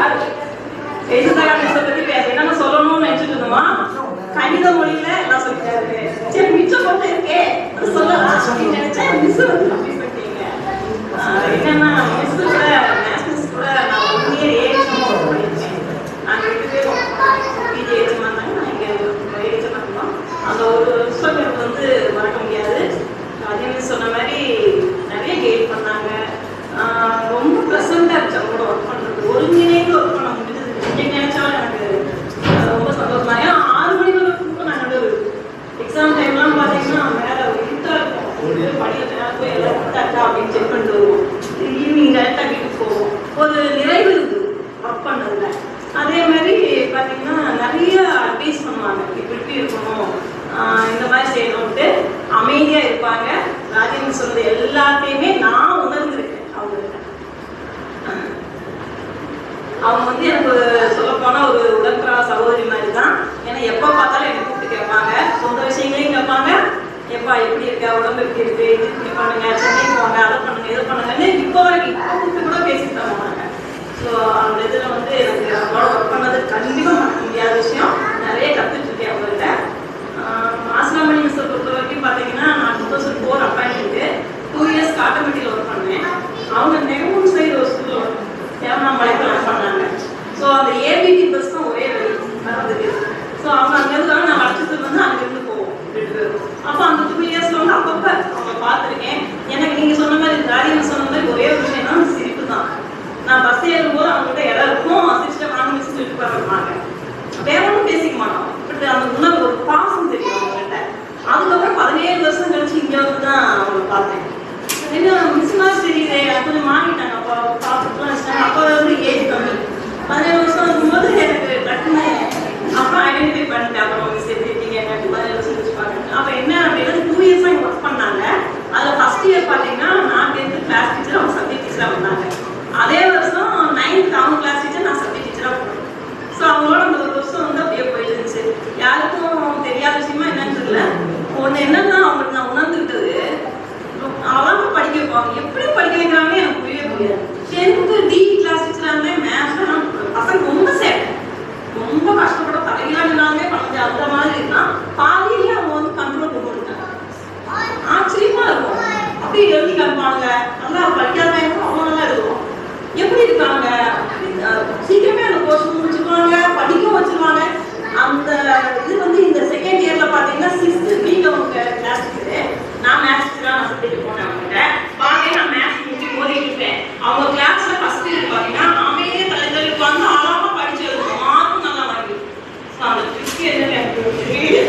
S3: இருக்கு. எழுத்தாள மிஸ்ஸை பத்தி என்னென்ன சொல்லணும்னு நினைச்சிட்டு இருந்தோமா, கணித மொழியில எல்லாம் சொல்லிட்டாரு. சரி மிச்சம் மட்டும் இருக்கே அது சொல்லலாம் அப்படின்னு நினைச்சேன். மிஸ் வந்து கம்மி பண்ணிட்டீங்க. என்னன்னா மிஸ் கூட மேத்ஸ் மிஸ் கூட நான் 1 year ஏஜமா ஒர்க் பண்ணியிருக்கேன். நாங்க 2 பேரும் பிஜி ஏஜமா இருந்தாங்க, நான் இங்க ஏஜமா இருந்தோம். அந்த ஒரு வருஷம் எனக்கு வந்து மறக்க முடியாது. அதே மிஸ் சொன்ன மாதிரி நிறைய கைட் பண்ணாங்க. ரொம்ப ப்ளசண்டா இருந்துச்சு அவங்களோட ஒர்க் பண்றது. ஒருங்கிணைந்து ஒர்க் பண்ண முடிஞ்சது. இன்னைக்கு நினைச்சாலும் எனக்கு ரொம்ப சந்தோஷமா. ஏன்னா 6 மணி வரைக்கும் நான் நடுவு எக்ஸாம் டைம்லாம் பார்த்தீங்கன்னா மேலே இருட்டா இருக்கும். படியில் போய் எல்லாம் இருட்டாக்கா அப்படின்னு செக் பண்ணிட்டு வருவோம். ஈவினிங் டேரெக்டாக வீட்டுக்கு போவோம். ஒரு நிறைவு இருக்குது ஒர்க் பண்ணதில்ல. அதே மாதிரி பார்த்தீங்கன்னா நிறைய அட்வைஸ் பண்ணுவாங்க, இப்படி இருக்கணும், இந்த மாதிரி செய்யணும்ட்டு அமைதியாக இருப்பாங்க. ராஜேந்திரன் சொல்றது எல்லாத்தையுமே நான் உணர்ந்திருக்கேன். அவங்க வந்து எனக்கு சொல்லப்போனா ஒரு உடன்பிறா சகோதரி மாதிரி தான். ஏன்னா எப்போ பார்த்தாலும் எனக்கு கூப்பிட்டு கேட்பாங்க, சொந்த விஷயங்களையும் கேட்பாங்க. எப்பா எப்படி இருக்க, உடம்பு எப்படி இருக்கு, இது இப்படி பண்ணுங்க, சென்னை போங்க, அதை பண்ணுங்க, இதை பண்ணுங்கன்னு இப்போ வரைக்கும் இப்போ கூப்பிட்டு கூட பேசிட்டு தான் போனாங்க. ஸோ அந்த இதில் வந்து எனக்கு அவங்களோட ஒர்க் பண்ணது கண்டிப்பாக மறக்க முடியாத விஷயம். நிறைய கற்றுட்டு இருக்கேன் அவங்கள்ட்ட. மாசிலாமணி மிஸ்ஸை பொறுத்த வரைக்கும் பார்த்தீங்கன்னா நான் 2004 அப்பாயின்மெண்ட்டு 2 years காட்டமட்டியில் ஒர்க் பண்ணேன். அவங்க நெகமூன் சைடு ஒரு ஸ்கூலில் ஒர்க் தேவனாம்பாளையத்தில் ஒர்க் பண்ணாங்க. ஸோ அந்த ஏபிடி பஸ் தான் ஒரே வழி நடந்தது. ஸோ அவங்க அங்கேருந்து நான் வளர்ச்சதுக்கு வந்து அங்கேருந்து போவோம் 2 பேரும். அப்போ அந்த 2 yearsல வந்து அப்பப்போ அவங்க பார்த்துருக்கேன். எனக்கு நீங்கள் சொன்ன மாதிரி ராஜேந்திரன் சொன்ன மாதிரி ஒரே ஒரு விஷயம் தான் சிரிப்பு தான். நான் பஸ் ஏறும்போது அவங்ககிட்ட இடம் இருக்கும், சிஸ்டர் வாங்க மிஸ் சொல்லிட்டு போயிருப்பாங்க. வேற ஒன்றும் பேசிக்க மாட்டோம். பட் அந்த உணவு ஒரு பாசம் தெரியும் அவங்ககிட்ட. அதுக்கப்புறம் 17 வருஷம் கழிச்சு இங்கே வந்து தான் அவங்க பார்த்தேன். என்ன மிஸ் மாதிரி தெரியுது, கொஞ்சம் மாறிட்டாங்க. அப்போ பார்த்துட்டுலாம் வச்சுட்டாங்க. அப்போ வந்து ஏஜ் கம்மி, 17 வருஷம் இருக்கும்போது எனக்கு டக்குன்னு அப்புறம் ஐடென்டிஃபை பண்ணிட்டேன். அப்புறம் மிஸ் எப்படி இருக்கீங்க, 17 வருஷம் வச்சு பார்க்குறேன். அப்போ என்ன அப்படின்னா 2 years இங்கே ஒர்க் பண்ணாங்க. அதில் ஃபர்ஸ்ட் இயர் பார்த்தீங்கன்னா நான் 10th கிளாஸ் டீச்சர், அவங்க சப்ஜெக்ட் டீச்சராக வந்தாங்க. அதே வருஷம் 9th அவங்க கிளாஸ் டீச்சர், நான் சப்ஜெக்ட் டீச்சராக போனேன். ஸோ அவங்களோட அந்த ஒரு வருஷம் வந்து அப்படியே போயிட்டு இருந்துச்சு. யாருக்கும் தெரியாத விஷயமா என்னன்னு தெரியல. ஒன்று என்னன்னா அவங்களுக்கு நான் உணர்ந்துக்கிட்டது, அவங்க படிக்க வைப்பாங்க. எப்படி படிக்க வைக்கிறாங்கன்னு எனக்கு புரியவே புரியாது. 10th டி கிளாஸ் டீச்சராக இருந்தேன். மேத்ஸ்லாம் பசங்க ரொம்ப சேட்டை, ரொம்ப கஷ்டப்பட தலையிலாமே பண்ண முடியாது. அந்த மாதிரி இருந்தால் பாதியிலேயே அவங்க வந்து கண்ட்ரோல் கொண்டு வந்துட்டாங்க. ஆச்சரியமா இருக்கும். அப்படியே எழுதி காமிப்பாங்க. நல்லா படிக்காதவங்க அவ்வளோ நல்லா இருக்கும். எப்படி இருக்காங்க, சீக்கிரமே அந்த கோர்ஸ் முடிச்சுருவாங்க, படிக்கவும் வச்சிருவாங்க. அந்த இது வந்து இந்த செகண்ட் இயர்ல பார்த்தீங்கன்னா 6th நீங்க உங்க கிளாஸ் டீச்சர், நான் மேத்ஸ் டீச்சராக நான் சொல்லிட்டு போனேன். அவங்ககிட்ட பார்த்தீங்கன்னா நான் மேத்ஸ் முடிச்சு போதிட்டு இருப்பேன். அவங்க கிளாஸ்ல ஃபர்ஸ்ட் இயர் பார்த்தீங்கன்னா அமைதியே தலைவர் உட்காந்து ஆழமா படிச்சு எழுதுவோம். மார்க்கும் நல்லா வாங்கி. ஸோ அந்த ட்ரிக் என்ன உண்மையே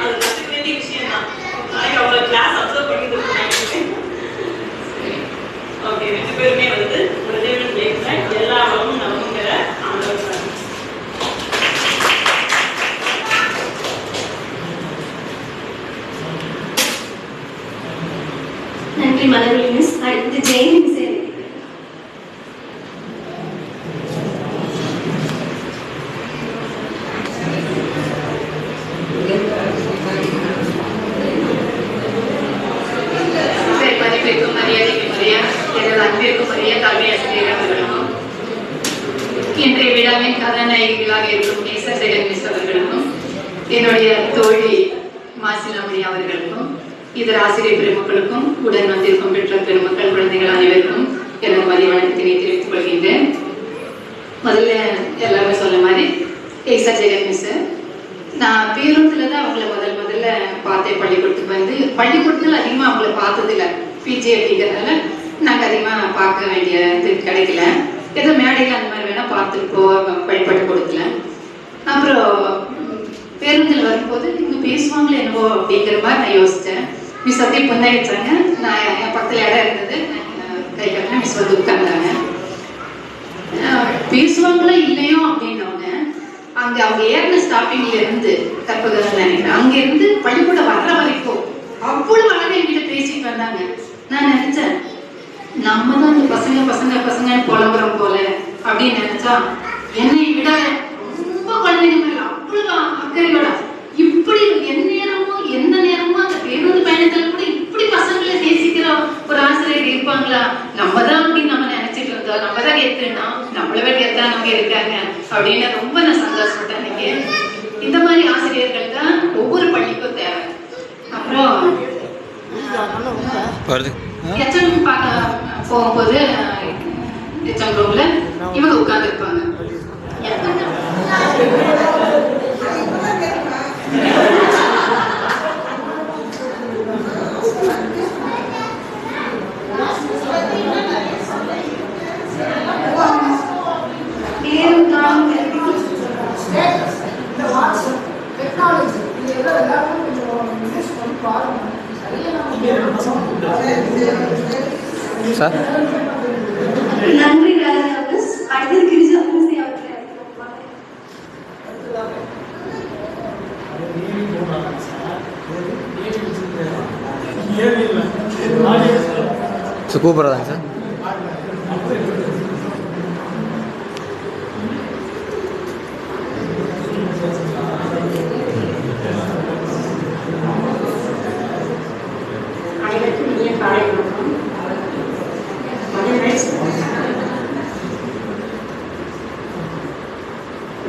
S3: அது கற்றுக்க வேண்டிய விஷயம் தான். நாளைக்கு அவங்க கிளாஸ் அப்சர்வ் பண்ணிட்டு இருக்கேன். ஓகே, 2 பேருமே வந்து பிரதேவன் ஜெயிக்கிறேன். எல்லா வளமும் நம்பிக்கிற ஆண்டவர்.
S8: நன்றி மலர்விழி மிஸ். அடுத்து ஜெயின் மிஸ்.
S7: மதிப்பிற்கும் மரியாதைக்கும் மரியா எனது அன்பிற்கும் மரியா கல்வி ஆசிரியர்களுக்கும் இன்றைய விழாவின் கதாநாயகிகளாக இருக்கும் நேசர் ஜெகன் மிஸ் அவர்களுக்கும் என்னுடைய தோழி மாசிலாமணி அவர்களுக்கும் இதர ஆசிரியர் பெருமக்களுக்கும் உடன் வந்திருக்கும் பெற்ற பெருமக்கள் குழந்தைகள் அனைவருக்கும் எனது மதிய வணக்கத்தினை தெரிவித்துக் கொள்கின்றேன். முதல்ல எல்லாருமே சொன்ன மாதிரி நேசர் ஜெகன் மிஸ், நான் பேருந்துல தான் அவங்கள முதல்ல பார்த்தேன். பள்ளிக்கூடத்துக்கு வந்து பள்ளிக்கூடத்துல அதிகமாக அவங்கள பார்த்ததில்லை. பிஜி அப்படிங்கிறதுனால நாங்கள் அதிகமாக பார்க்க வேண்டிய இது கிடைக்கல. ஏதோ மேடையில் அந்த மாதிரி வேணால் பார்த்துட்டு வழிபாட்டு கொடுக்கல. அப்புறம் பேருந்தில் வரும்போது இங்கே பேசுவாங்களே என்னவோ அப்படிங்கிற மாதிரி நான் யோசித்தேன். மிஸ் அப்படியே புன்னகிச்சாங்க. நான் என் பக்கத்தில் இடம் இருந்தது, கை கட்டினா மிஸ் வந்து உட்கார்ந்தாங்க. பேசுவாங்களா இல்லையோ அப்படின்னோடனே அங்கே அவங்க ஏறின ஸ்டாப்பிங்ல இருந்து கற்பகம் நினைக்கிறேன், அங்கேருந்து பள்ளிக்கூடம் வர்ற வரைக்கும் அவ்வளவு அழகாக என்கிட்ட பேசிட்டு வந்தாங்க. நான் நினைச்சேன் நம்ம தான் இந்த பசங்க பசங்க பசங்கன்னு புலம்புறோம் போல அப்படின்னு நினைச்சா, என்னை விட ரொம்ப குழந்தைங்க மேல அவ்வளவு அக்கறையோட இப்படி எந்த நேரமும் அந்த பேருந்து பயணத்துல கூட இப்படி பசங்களை நேசிக்கிற ஒரு ஆசிரியர் இருப்பாங்களா, நம்ம தான் அப்படின்னு நம்ம நினைச்சோம். நினைச்சிட்டு இருந்தோம். நம்ம தான் கெத்துனா நம்மள விட கெத்தானவங்க இருக்காங்க அப்படின்னு ரொம்ப நான் சந்தோஷப்பட்டேன். இன்னைக்கு இந்த மாதிரி ஆசிரியர்கள் தான் ஒவ்வொரு பள்ளிக்கும் தேவை. அப்புறம் எச்எம் பார்க்க போகும்போது எச்எம் ரூம்ல இவங்க உட்கார்ந்து இருப்பாங்க.
S9: சார்
S8: நன்றி ராஜா மிஸ். அடுத்தது கிரிஜா மிஸ் அவர்கள்
S9: கூப்பிட்றதாங்க சார்.
S5: அனைவருக்கும் இனிய காலை வணக்கம்.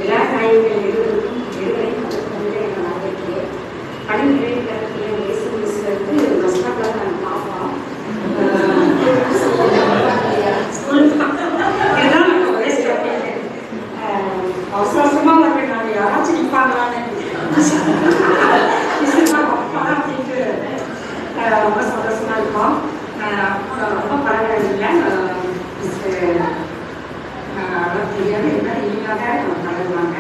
S5: எல்லா காய்கறிகள் எழுதுவதற்கும் எழுதுவதையும் கற்றுக்கொண்டு எங்கள் வாழ்க்கைக்கு பணி நிறைவு தரக்கூடிய இயேசு மிஸ் வந்து மஸ்டாக்களை நாங்கள் பார்ப்போம். இதுதான் நம்ம ஒரே ஸ்டெப். அவசர அவசரமாக வருவேன் நான், யாராச்சும் நிற்பாங்களான்னு அப்படின்ட்டு ரொம்ப சந்தோஷமா இருக்கும். ரொம்ப பரவாயில்லை. தெரியாம என்ன இனியாக பழகுவாங்க.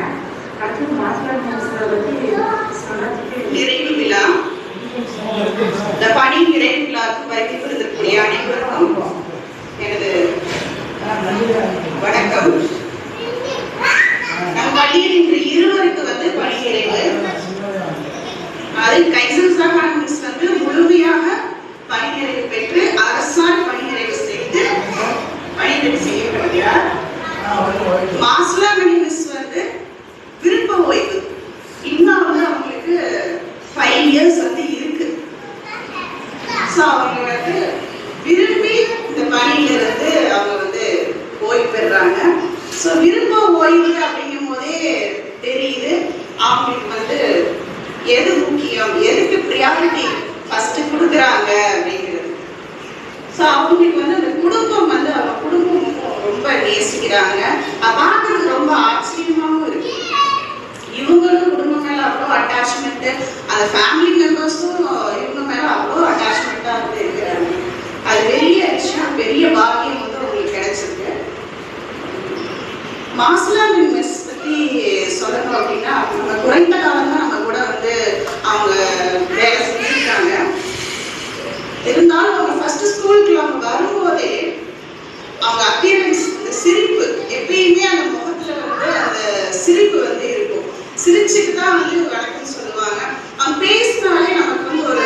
S5: அடுத்து மாஸ்டர் மிஸ்ஸை பற்றி சொல்றதுக்கு
S4: நிறைவு விழா, இந்த பணி நிறைவு விழாவுக்கு வருகை புரிந்திருக்கக்கூடிய அனைவருக்கும் எனது வணக்கம். நம் பள்ளியில் இன்று இருவருக்கு வந்து பணி நிறைவு. அதில் கைசல் சஹான் மிஸ் வந்து முழுமையாக பணி நிறைவு பெற்று அரசால் பணி நிறைவு செய்து பணி நிறைவு செய்யப்படுகிறார். மாஸ்லாமணி மிஸ் வந்து விருப்ப ஓய்வு. இன்னும் வந்து அவங்களுக்கு 5 years வந்து இருக்கு. ஸோ அவங்க வந்து விரும்பி இந்த பணியிலிருந்து அவங்க வந்து ஓய்வு பெறுறாங்க. ஸோ விருப்ப ஓய்வு அப்படிங்கும் போதே தெரியுது அவங்களுக்கு வந்து எது முக்கியம், எதுக்கு ப்ரியாரிட்டி ஃபர்ஸ்ட் கொடுக்குறாங்க அப்படிங்கிறது. ஸோ அவங்களுக்கு வந்து அந்த குடும்பம் வந்து அவங்க குடும்பம் ரொம்ப நேசிக்கிறாங்க. பார்க்கறதுக்கு ரொம்ப ஆச்சரியமாகவும் இருக்கு. இவங்களும் குடும்பம் மேல அவ்வளோ அட்டாச்மெண்ட், அந்த ஃபேமிலி மெம்பர்ஸும் இவங்க மேல அவ்வளோ அட்டாச்மெண்டா வந்து இருக்கிறாங்க. அது பெரிய விஷயம், பெரிய பாக்கியம் வந்து அவங்களுக்கு கிடைச்சிருக்கு. மாஸ்லாமி மிஸ் பத்தி சொல்லணும் அப்படின்னா, நம்ம குறைந்த காலம் தான் நம்ம கூட வந்து அவங்க வேலை செஞ்சிருக்காங்க. இருந்தாலும் அவங்க ஃபர்ஸ்ட் ஸ்கூலுக்குள்ள அவங்க வரும்போதே அவங்க அப்பியரன்ஸ், அந்த சிரிப்பு எப்பயுமே அந்த முகத்துல வந்து அந்த சிரிப்பு வந்து இருக்கும். சிரிச்சுட்டு தான் வந்து வணக்கம் சொல்லுவாங்க. அவங்க பேசினாலே நமக்கு வந்து ஒரு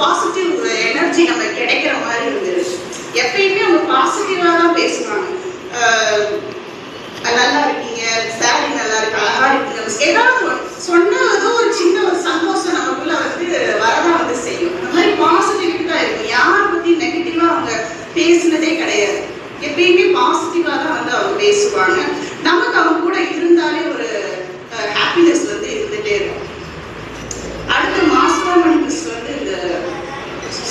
S4: பாசிட்டிவ் எனர்ஜி நம்ம கிடைக்கிற மாதிரி இருந்துருச்சு. எப்பயுமே அவங்க பாசிட்டிவா தான் பேசுவாங்க. நல்லா இருக்கீங்க, சாரி நல்லா இருக்கு, அழகா இருக்கீங்க, ஏதாவது சொன்னதோ ஒரு சின்ன ஒரு சந்தோஷம் நமக்குள்ள வந்து வரதான் வந்து செய்யும். அந்த மாதிரி பாசிட்டிவிட்டி தான் இருக்கும். யாரை பத்தி நெகட்டிவா அவங்க பேசினதே கிடையாது. எப்பயுமே பாசிட்டிவா தான் வந்து அவங்க பேசுவாங்க. நமக்கு அவங்க கூட இருந்தாலே ஒரு ஹாப்பினஸ் வந்து இருந்துட்டே இருக்கும். அடுத்து மாஸ்டர் மிஸ் வந்து இந்த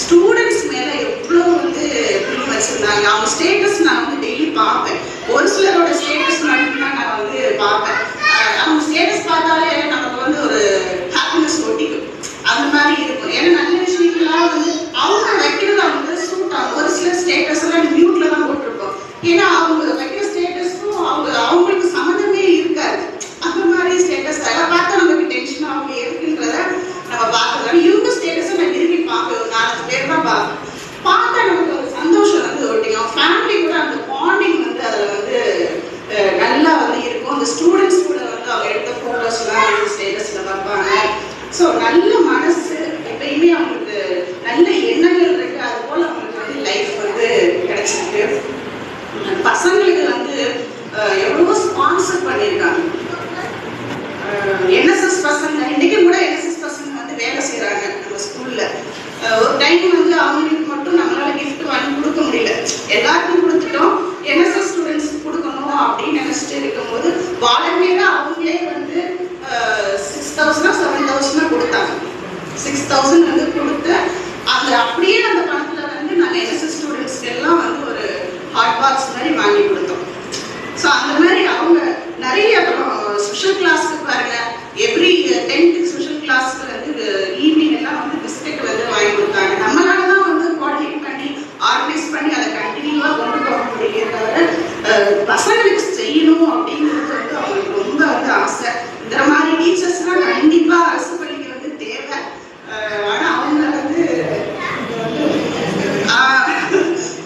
S4: ஸ்டூடெண்ட்ஸ் மேல எவ்வளவு வந்து பிரியம் வச்சிருந்தாங்க. அவங்க ஸ்டேட்டஸ் நான் வந்து டெய்லி பார்ப்பேன். ஒரு சிலரோட ஸ்டேட்டஸ் மட்டும்தான் நான் வந்து பார்ப்பேன். அவங்க ஸ்டேட்டஸ் பார்த்தாலே நமக்கு வந்து ஒரு ஹாப்பினஸ் ஒட்டிக்கும். அந்த மாதிரி இருக்கும். ஏன்னா நல்ல விஷயங்கள்லாம் வந்து அவங்க வைக்கிறது அவங்க சூட் ஆகும். ஒரு சில ஸ்டேட்டஸ் எல்லாம் மியூட்ல தான் போட்டிருக்கோம். ஏன்னா அவங்க வைக்கிற ஸ்டேட்டஸ்க்கும் அவங்களுக்கு சம்மந்தமே இருக்காது. அந்த மாதிரி ஸ்டேட்டஸ் எல்லாம் பார்த்தா நமக்கு டென்ஷன் அவங்க இருக்குன்றத நம்ம பார்த்துக்கலாம். இவங்க ஸ்டேட்டஸை நான் விரும்பி பார்ப்பேன். ஒரு 4 பேர் தான் பார்ப்பேன். பார்த்தா நமக்கு ஒரு சந்தோஷம் வந்து ஒட்டிக்கும். ஃபேமிலி கூட அந்த பாண்டிங் வந்து அதில் வந்து நல்லா வந்து இருக்கும். அந்த ஸ்டூடெண்ட்ஸ் கூட வந்து அவங்க எடுத்த ஃபோட்டோஸ்லாம் ஸ்டேட்டஸ்ல பார்ப்பாங்க. ஸோ நல்ல மனசு, எப்பயுமே அவங்களுக்கு நல்ல எண்ணங்கள் இருக்கு. அது போல அவங்களுக்கு வந்து லைஃப் வந்து கிடைச்சிருக்கு. பசங்களுக்கு வந்து எவ்வளவோ ஸ்பான்சர் பண்ணியிருக்காங்க. என்எஸ்எஸ் பசங்க இன்னைக்கு கூட என்எஸ்எஸ் பசங்க வந்து வேலை செய்யறாங்க நம்ம ஸ்கூல்ல. ஒரு டைம் வந்து அவங்களுக்கு மட்டும் நம்மளால கிஃப்ட் வாங்கி கொடுக்க முடியல. எல்லாருக்கும் கொடுத்துட்டோம். என்எஸ்எஸ் ஸ்டூடெண்ட்ஸ் கொடுக்கணும் அப்படின்னு நினைச்சிட்டு இருக்கும்போது வாலண்டியரா அவங்களே வந்து 6,000 7,000 கொடுத்தாங்க. 6,000 வந்து கொடுத்து அந்த அப்படியே அந்த பணத்துல வந்து நாங்கள் என்எஸ்எஸ் ஸ்டூடெண்ட்ஸ்க்கு எல்லாம் வந்து ஒரு ஹாட் பாக்ஸ் மாதிரி வாங்கி கொடுத்தோம். ஸோ அந்த மாதிரி அவங்க நிறைய அப்புறம் ஸ்பெஷல் கிளாஸ்க்கு பாருங்க, எவ்ரி 10th ஸ்பெஷல் கிளாஸ்க்கு வந்து ஈவினிங் எல்லாம் வந்து பிஸ்கெட் வந்து வாங்கி கொடுத்தாங்க. நம்மளால தான் வந்து கோஆர்டினேட் பண்ணி ஆர்கனைஸ் பண்ணி அதை கண்டினியூவா கொண்டு போக முடியும் தவிர பசங்களுக்கு செய்யணும் அப்படிங்கிறது வந்து அவங்களுக்கு ரொம்ப வந்து ஆசை. இந்த மாதிரி டீச்சர்ஸ்லாம் கண்டிப்பா அரசு பள்ளிக்கு வந்து தேவை. ஆனா அவங்க வந்து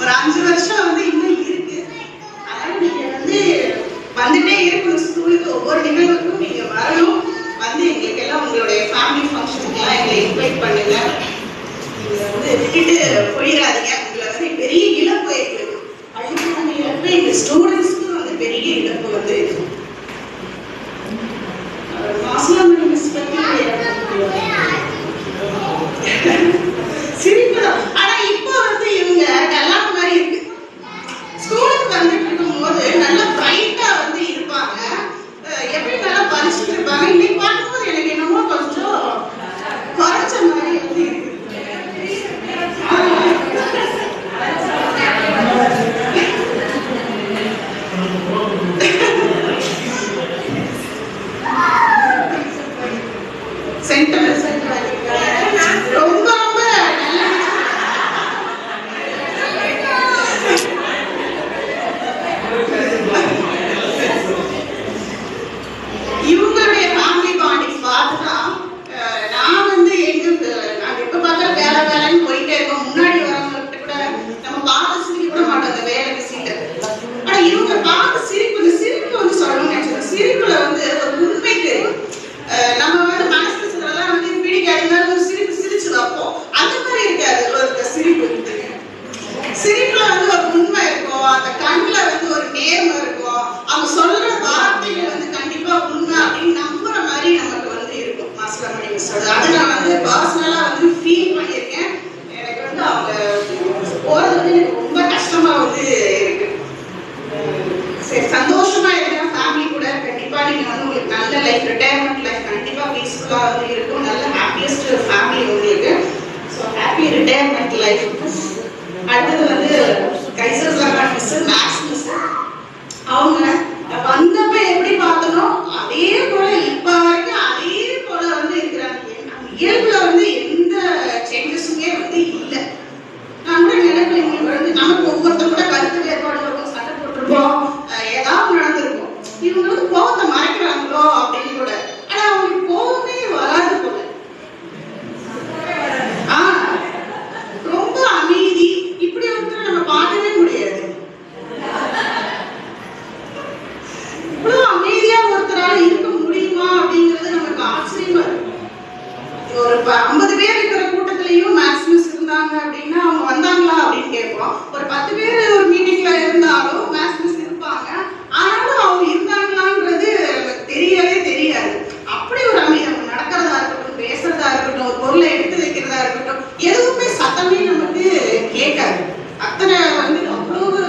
S4: ஒரு 5 வருஷம் வந்து இன்னும் இருக்கு. அதனால நீங்க வந்து வந்துட்டே இருக்கணும் ஸ்கூலுக்கு. ஒவ்வொரு நிகழ்வுக்கும் நீங்க வரணும். வந்து எங்களுக்கு எல்லாம் உங்களுடைய ஃபேமிலி ஃபங்க்ஷனுக்கு எல்லாம் எங்களை இன்வைட் பண்ணுங்க. நீங்க வந்து விட்டுட்டு போயிடாதீங்க. உங்களை வந்து பெரிய இழப்பு எங்களுக்கு பள்ளிக்கான இழப்பு, எங்க ஸ்டூடெண்ட்ஸ்க்கும் வந்து பெரிய இழப்பு வந்து மாசிலாமணி மிஸ் பத்தி சிரிப்புதான். ஆனா இப்போ வந்து இவங்க டல்லாக் மாதிரி இருக்கு. ஸ்கூலுக்கு வந்துட்டு இருக்கும் போது நல்லா பிரைட்டா வந்து இருப்பாங்க, எப்படி நல்லா படிச்சுட்டு இருப்பாங்க. இன்னைக்கு பார்க்கும்போது எனக்கு என்னமோ கொஞ்சம் குறைச்ச மாதிரி வந்து இருக்கு. ரொம்ப ரொம்ப இவங்களுடைய ஃபேமிலி பாண்டிங் பார்த்துதான் நான் வந்து நாங்கள் எப்போ பார்த்தா வேலைன்னு போயிட்டே இருக்கோம். முன்னாடி வரவங்கள்ட்ட கூட நம்ம பார்த்து சிரிக்க கூட மாட்டோம் அந்த வேலை பிஸியில். ஆனால் இவங்க பார்த்து சிரிப்பு, இந்த சிரிப்பு வந்து சொல்லணும்னு நினைச்சது. சிரிப்புல வந்து ஒரு உண்மை தெரியும். நம்ம வந்து மனசுல சொல்றதெல்லாம் வந்து பிடிக்காது, ஒரு சிரிப்பு சிரிச்சு வைப்போம். அந்த மாதிரி இருக்காது ஒரு சிரிப்பு. சிரிப்புல வந்து ஒரு உண்மை இருக்கும், அந்த கண்ணுல வந்து ஒரு நேர்மை இருக்கும், அவங்க சொல்ற வார்த்தைகள் வந்து கண்டிப்பா உண்மை அப்படின்னு நம்புற மாதிரி நமக்கு வந்து இருக்கும். மாசிலாமணி மிஸ் அது நான் வந்து பர்சனலா வந்து ஃபீல் பண்ணியிருக்கேன். எனக்கு வந்து அவங்க போறது வந்து எனக்கு ரொம்ப கஷ்டமா வந்து இருக்கு. சரி, சந்தோஷமா இருக்கிற ஃபேமிலி கூட கண்டிப்பா நீங்க வந்து உங்களுக்கு நல்ல லைஃப், ரிட்டையர்மெண்ட் லைஃப் கண்டிப்பா பீஸ்ஃபுல்லா வந்து இருக்கும். நல்ல ஹாப்பியஸ்ட் ஃபேமிலி உங்களுக்கு. So happy retirement life. அடுத்தது வந்து Kaiser Zahran miss, maths miss. அவங்க வந்தப்ப எப்படி பார்த்தனோ அதே போல இப்ப வரைக்கும் அதே போல வந்து இருக்கிறாங்க. இயல்புல வந்து எந்த சேஞ்சஸுமே வந்து இல்லை. நான் கூட நினைப்பேன் வந்து நமக்கு ஒவ்வொருத்தர் கூட கருத்து வேறுபாடு இருக்கும், சண்டை போட்டிருப்போம், ஏதாவது நடந்திருக்கும். இவங்க வந்து கோபத்தை மறைக்கிறாங்களோ அப்படின்னு கூட. ஆனா அவங்களுக்கு கோபமே வராது போல. ரொம்ப அமைதி. இப்படி ஒருத்தர் நம்ம பார்க்கவே முடியாது. இவ்வளவு அமைதியா ஒருத்தரால இருக்க முடியுமா அப்படிங்கிறது நமக்கு ஆச்சரியமா இருக்கு. ஒரு 50 பேர் இருக்கிற கூட்டத்திலையும் மேக்ஸ் மிஸ் இருந்தாங்க அப்படின்னா அவங்க வந்தாங்களா அப்படின்னு கேட்போம். ஒரு 10 பேர் ஒரு மீட்டிங்ல இருந்தாலும் மேக்ஸ் மிஸ் இருப்பாங்க. ஆனாலும் அவங்க இருந்தாங்களான்றது நமக்கு தெரியவே தெரியாது. அப்படி ஒரு அமைதி. அவங்க நடக்கிறதா இருக்கட்டும், பேசுறதா இருக்கட்டும், ஒரு பொருளை எடுத்து வைக்கிறதா இருக்கட்டும், எதுவுமே சத்தமே நமக்கு கேட்காது. அத்தனை வந்து அவ்வளவு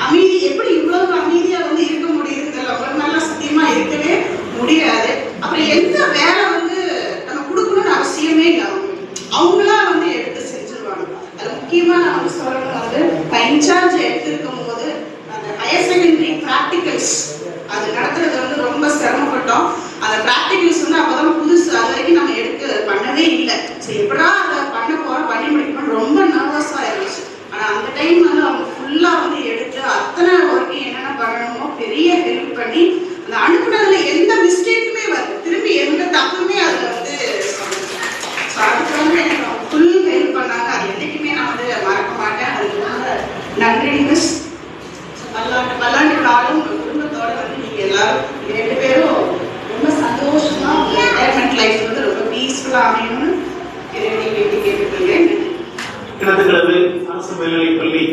S4: அமைதி. எப்படி இவ்வளவு அமைதியா வந்து இருக்க முடியுதுங்கிற ஒரு நல்ல சத்தியமா இருக்கவே முடியாது. அப்புறம் எந்த வேலை வந்து நம்ம கொடுக்கணும்னு அவசியமே இல்லை. அவங்களா வந்து எடுத்து செஞ்சிருவாங்க. அது முக்கியமா நான் வந்து சொல்லணும், வந்து இன்சார்ஜ் எடுத்திருக்கும் போது அந்த ஹையர் செகண்டரி ப்ராக்டிகல்ஸ் அது நடத்துறது வந்து ரொம்ப சிரமப்பட்டோம். அந்த ப்ராக்டிகல்ஸ் வந்து அப்போதான் புதுசு, அது வரைக்கும் நம்ம எடுத்து பண்ணவே இல்லை. சரி எப்படா அதை பண்ண போறோம், பண்ணி முடிக்கணும், ரொம்ப நர்வஸா இருந்துச்சு. ஆனா அந்த டைம் வந்து அவங்க ஃபுல்லா வந்து எடுத்து அத்தனை ஒர்க்கையும் என்னென்ன பண்ணணுமோ பெரிய ஹெல்ப் பண்ணி அந்த அனுப்புனதுல எந்த மிஸ்டேக்குமே வருது, திரும்பி எந்த தப்புமே அதுல வந்து அதுக்கு வந்து எனக்கு அவங்க ஃபுல் ஹெல்ப் பண்ணாங்க. அது என்னைக்குமே நான் வந்து மறக்க மாட்டேன். அதுக்கு ரொம்ப நன்றி மிஸ். பல்லாண்டு காலம் உங்க குடும்பத்தோட வந்து நீங்க எல்லாரும் 2 பேரும் ரொம்ப சந்தோஷமா ரிட்டையர்மெண்ட் லைஃப் வந்து ரொம்ப பீஸ்ஃபுல்லா அமையணும்னு கேட்டுக்கொள்கிறேன்.
S9: கிணத்துக்கிழமை அரசு மேல்நிலைப் பள்ளி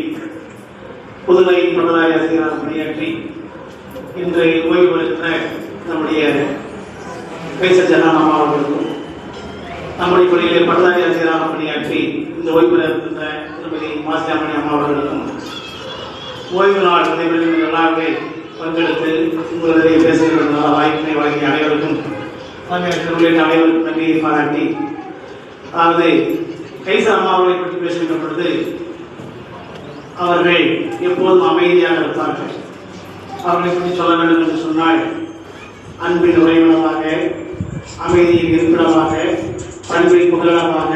S9: புதுவை பட்டதாரி ஆசிரியராக பணியாற்றி இன்று ஓய்வு பெறுகின்ற நம்முடைய கைசர் ஜஹரான் அம்மா அவர்களுக்கும், நம்முடைய பள்ளியிலே பட்டதாரி ஆசிரியராக பணியாற்றி இந்த ஓய்வு பெறுகின்ற திருமதி மாசிலாமணி அம்மா அவர்களுக்கும் ஓய்வு நாள் நடைபெறும் இந்த விழாவை பங்கெடுத்து உங்களுடைய பேசுகிறதுனால வாய்ப்பினை வழங்கிய அனைவருக்கும் உள்ளிட்ட அனைவருக்கும் நன்றியை பாராட்டி, அதாவது கைசர் அம்மா அவர்களை பற்றி பேசுகின்ற பொழுது அவர்கள் எப்போதும் அமைதியாக இருப்பார்கள். அவர்களை பற்றி சொல்ல வேண்டும் என்று சொன்னால் அன்பின் உறைவிடமாக, அமைதியின் இருப்பிடமாக, பண்பின் புகழமாக,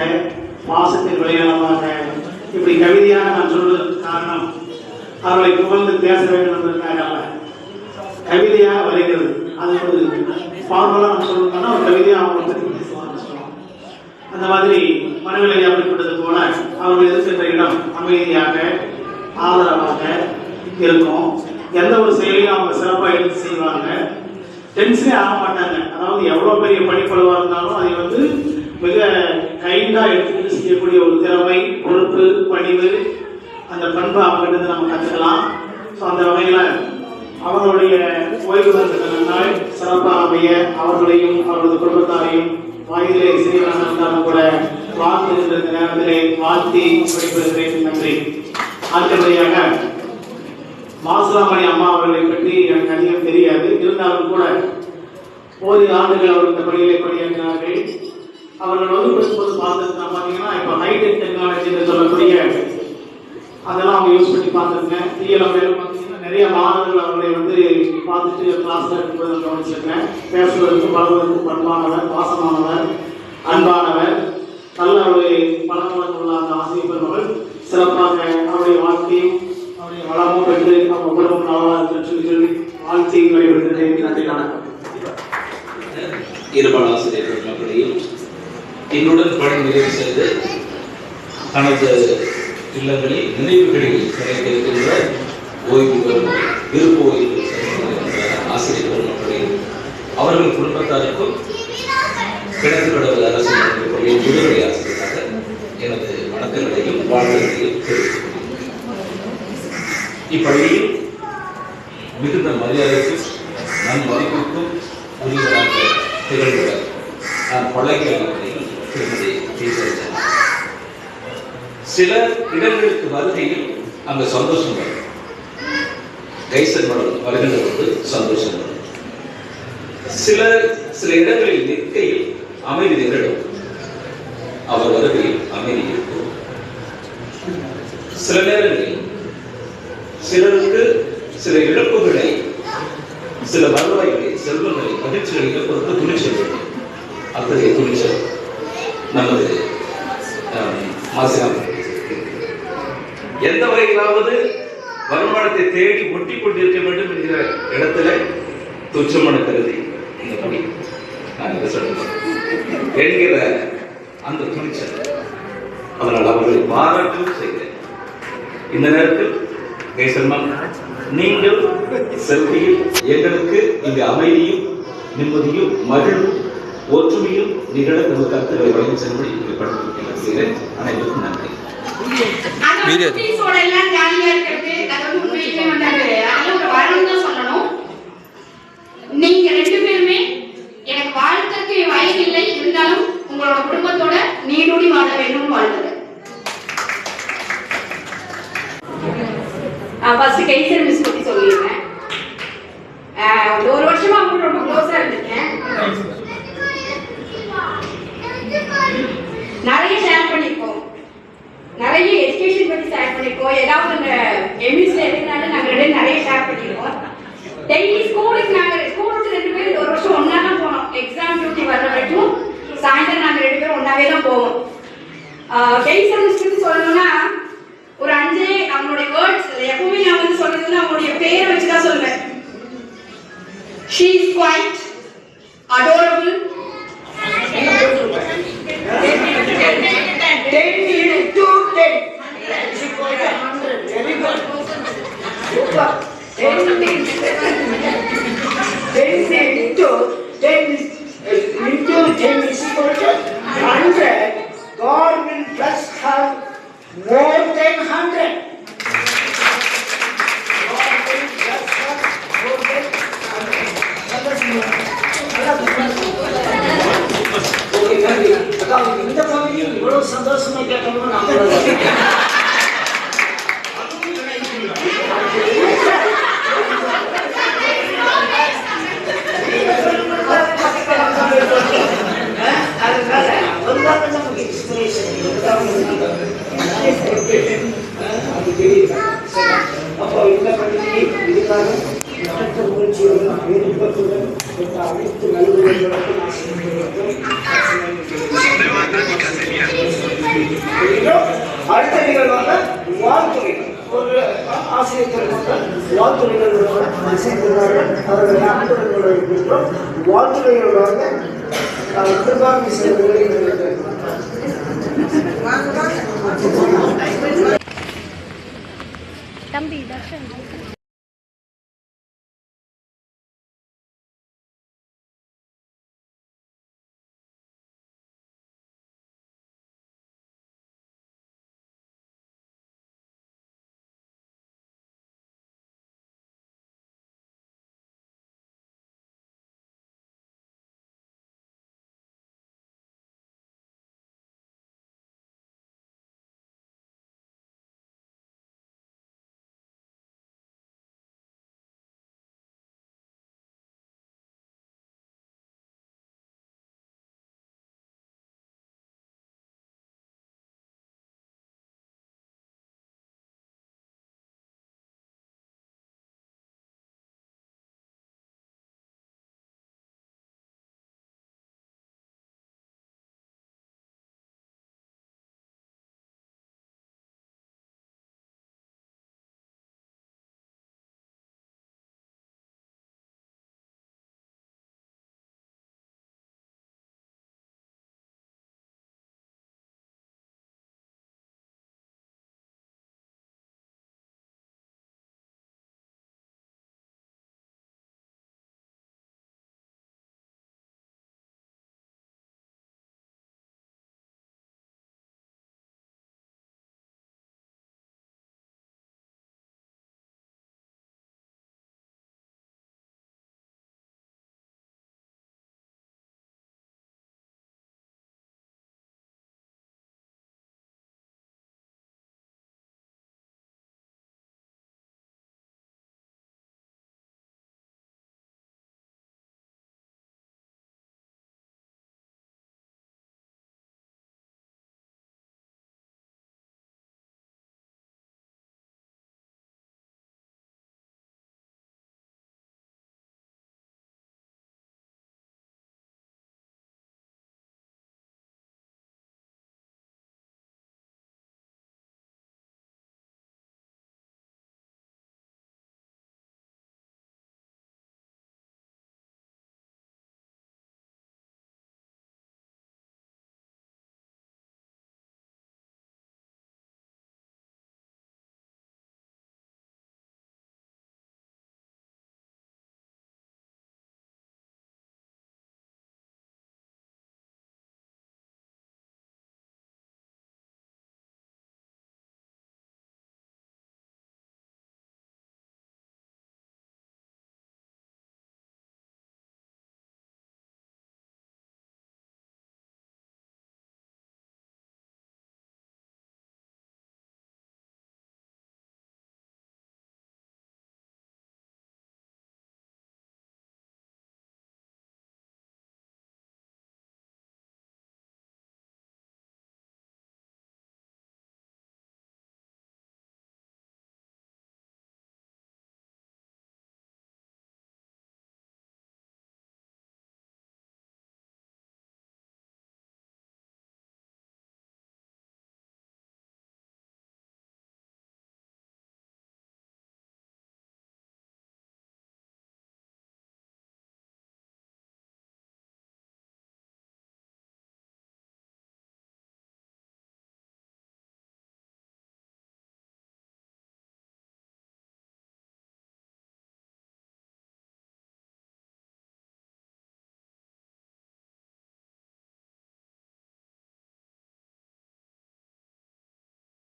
S9: பாசத்தின் விளையாடமாக, இப்படி கவிதையாக நான் சொல்வதற்கு காரணம் அவர்களை புகழ்ந்து பேச வேண்டும் என்பதற்காக அல்ல, கவிதையாக வருகிறது. அது ஒரு ஃபார்மலாக நம்ம சொல்லணும்னா ஒரு கவிதையாக அவங்களை பற்றி பேசுவாங்க சொல்லலாம். அந்த மாதிரி மனநிலை அப்படிப்பட்டது போல அவர்கள் இருக்கின்ற இடம் அமைதியாக ஆதரவாக இருக்கும். எந்த ஒரு செயலையும் அவங்க சிறப்பாக எடுத்து செய்வாங்க. டென்ஷனே ஆக மாட்டாங்க. அதாவது எவ்வளோ பெரிய படிப்பளவாக இருந்தாலும் அதை வந்து மிக கைண்டாக எடுத்துக்கிட்டு செய்யக்கூடிய ஒரு திறமை, பொறுப்பு, பணிவு, அந்த பண்பை அவங்ககிட்ட நம்ம கற்றுக்கலாம். ஸோ அந்த வகையில் அவர்களுடைய ஓய்வு நாள் சிறப்பாக அமைய அவர்களையும் அவரது குடும்பத்தாரையும் வாயிலே செய்வதாக இருந்தாலும் கூட வாழ்த்துகின்ற நேரத்திலே வாழ்த்தி படிப்பதற்கு நன்றி. அடுத்தபடியாக மாசுலாமணி அம்மா அவர்களை பற்றி எனக்கு அதிகம் தெரியாது. இருந்தாலும் கூட ஓரிரு ஆண்டுகள் அவர் இந்த பணிகளை பணியாற்றினார்கள். அவர்கள் வகுப்படுத்தும்போது பார்த்தீங்கன்னா இப்போ ஹைடெக் டெக்னாலஜின்னு சொல்லக்கூடிய அதெல்லாம் அவங்க யூஸ் பண்ணி பார்த்துருக்கேன். டிஎல்எம்ல பார்த்தீங்கன்னா நிறைய மாணவர்கள் அவர்களை வந்து பார்த்துட்டு கிளாஸில் இருக்கும்போது கவனிச்சிருக்கேன். பேசுவதற்கு பழகுவதற்கு பண்பானவர், பாசமானவர், அன்பானவர், நல்ல ஒரு பழக்கவழக்கம் உள்ள அந்த ஆசிரியர் பெருமகள் சிறப்பாக அவருடைய வாழ்க்கையும் அவருடைய வளமும் பெற்று அவங்க குடும்பம் நலவாக சொல்லி வாழ்த்தி வழிபடுகிறேன். நன்றி, வணக்கம்.
S10: இருபால் ஆசிரியர் பெருமக்களையும் என்னுடன் பணி நிறைவு செய்து தனது இல்லங்களில் நினைவுகளில் கிடைத்திருக்கின்ற ஓய்வு பெறும் விருப்ப ஓய்வு ஆசிரியர் பெருமக்களையும் அவர்கள் குடும்பத்தாருக்கும் கிழக்கு கடவுள் அரசு முதுகலை ஆசிரியராக எனது வணக்கங்களையும் வாழ்த்துக்களையும் தெரிவித்துக் இப்பள்ளியில் மிகுந்த மரியாதைக்கும் நன்மதிப்புக்கும் உரியவராக திகழ்கிறார். நான் பழகியவர்களையும் திருமதி பேசுகிறேன். சில இடங்களுக்கு வருகையில் அங்கு சந்தோஷம் வரும். கைசர் மடம் வருகின்ற பொழுது சந்தோஷம் வரும். சில இடங்களில் நிற்கையில் அமைதி நிகழும். அவர் வருகையில் அமைதி இருக்கும். சில நேரங்களில் சிலருக்கு சில இழப்புகளை, சில வருவாய்களை, செல்வங்களை, மகிழ்ச்சிகளை இழப்பதற்கு துணிச்சல் வேண்டும். அத்தகைய துணிச்சல் நமது மாசிராம் எந்த வகையிலாவது வருமானத்தை தேடி ஒட்டி கொண்டிருக்க வேண்டும் என்கிற இடத்துல துச்சமான கருதி இந்த பணி நான் சொல்லுவேன் என்கிற அந்த துணிச்சல். அதனால் அவர்களை பாராட்டும் செய்கிறேன். இந்த நேரத்தில் கைசர்மான் நீங்கள் செல்வியில் எங்களுக்கு இங்கு அமைதியும் நிம்மதியும் மகிழ்வும் ஒற்றுமையும் நிகழ நமது கருத்துக்களை வழங்கி செல்வதை இங்கு படுத்துகிறேன். அனைவருக்கும் நன்றி.
S5: நீங்க ரெண்டு பேருமே எனக்கு வாழ்த்துக்கு வயது இல்லை, இருந்தாலும் உங்களோட குடும்பத்தோட நீடூடி வாழ வேண்டும் வாழ்த்துறேன். ஃபர்ஸ்ட் கைசர் மிஸ் பத்தி சொல்லிடுறேன். ஒரு வருஷமா அவங்க ரொம்ப க்ளோஸா இருந்திருக்கேன். நிறைய ஷேர் பண்ணிருக்கோம், நிறைய எஜுகேஷன் பத்தி ஷேர் பண்ணிருக்கோம். ஏதாவது இந்த எம்இஸ்ல எதுனாலும் நாங்க ரெண்டு நிறைய ஷேர் பண்ணிருக்கோம். டெய்லி ஸ்கூலுக்கு ரெண்டு பேரும் ஒரு வருஷம் ஒன்னா தான் போனோம். எக்ஸாம் டியூட்டி வர்ற வரைக்கும் சாயந்தரம் நாங்க ரெண்டு பேரும் ஒன்னாவே தான் போவோம். கைசர் மிஸ் பத்தி சொல்லணும்னா ஒரு 5 அவங்களுடைய வேர்ட்ஸ் எப்பவுமே நான் வந்து சொல்றதுன்னா அவங்களுடைய பேரை வச்சுதான் சொல்வேன். She is quite adorable. 10 into 10. She got 100. Very good. Super. 10 into 10 is equal to 100. God will bless her more than 100. God will bless her more than 100. Okay, thank you. இந்த பகுதியில் இவ்வளவு சந்தோஷமா கேட்கணும்னு நான்
S9: நிறைவாக இன்பத்துடன் இந்த அனைத்து நல்விளைவுகளுக்கும் அடுத்த நிகழ்வாக வாழ்த்துறை ஒரு ஆசிரியர் மக்கள் வாழ்த்துறைகளோட இசைக்கிறார்கள். அவர்களை அன்புடன் இருக்கின்றோம். வாழ்த்துறைகளோட திருவாமி செல்வர்களை
S8: தம்பி தர்ஷன்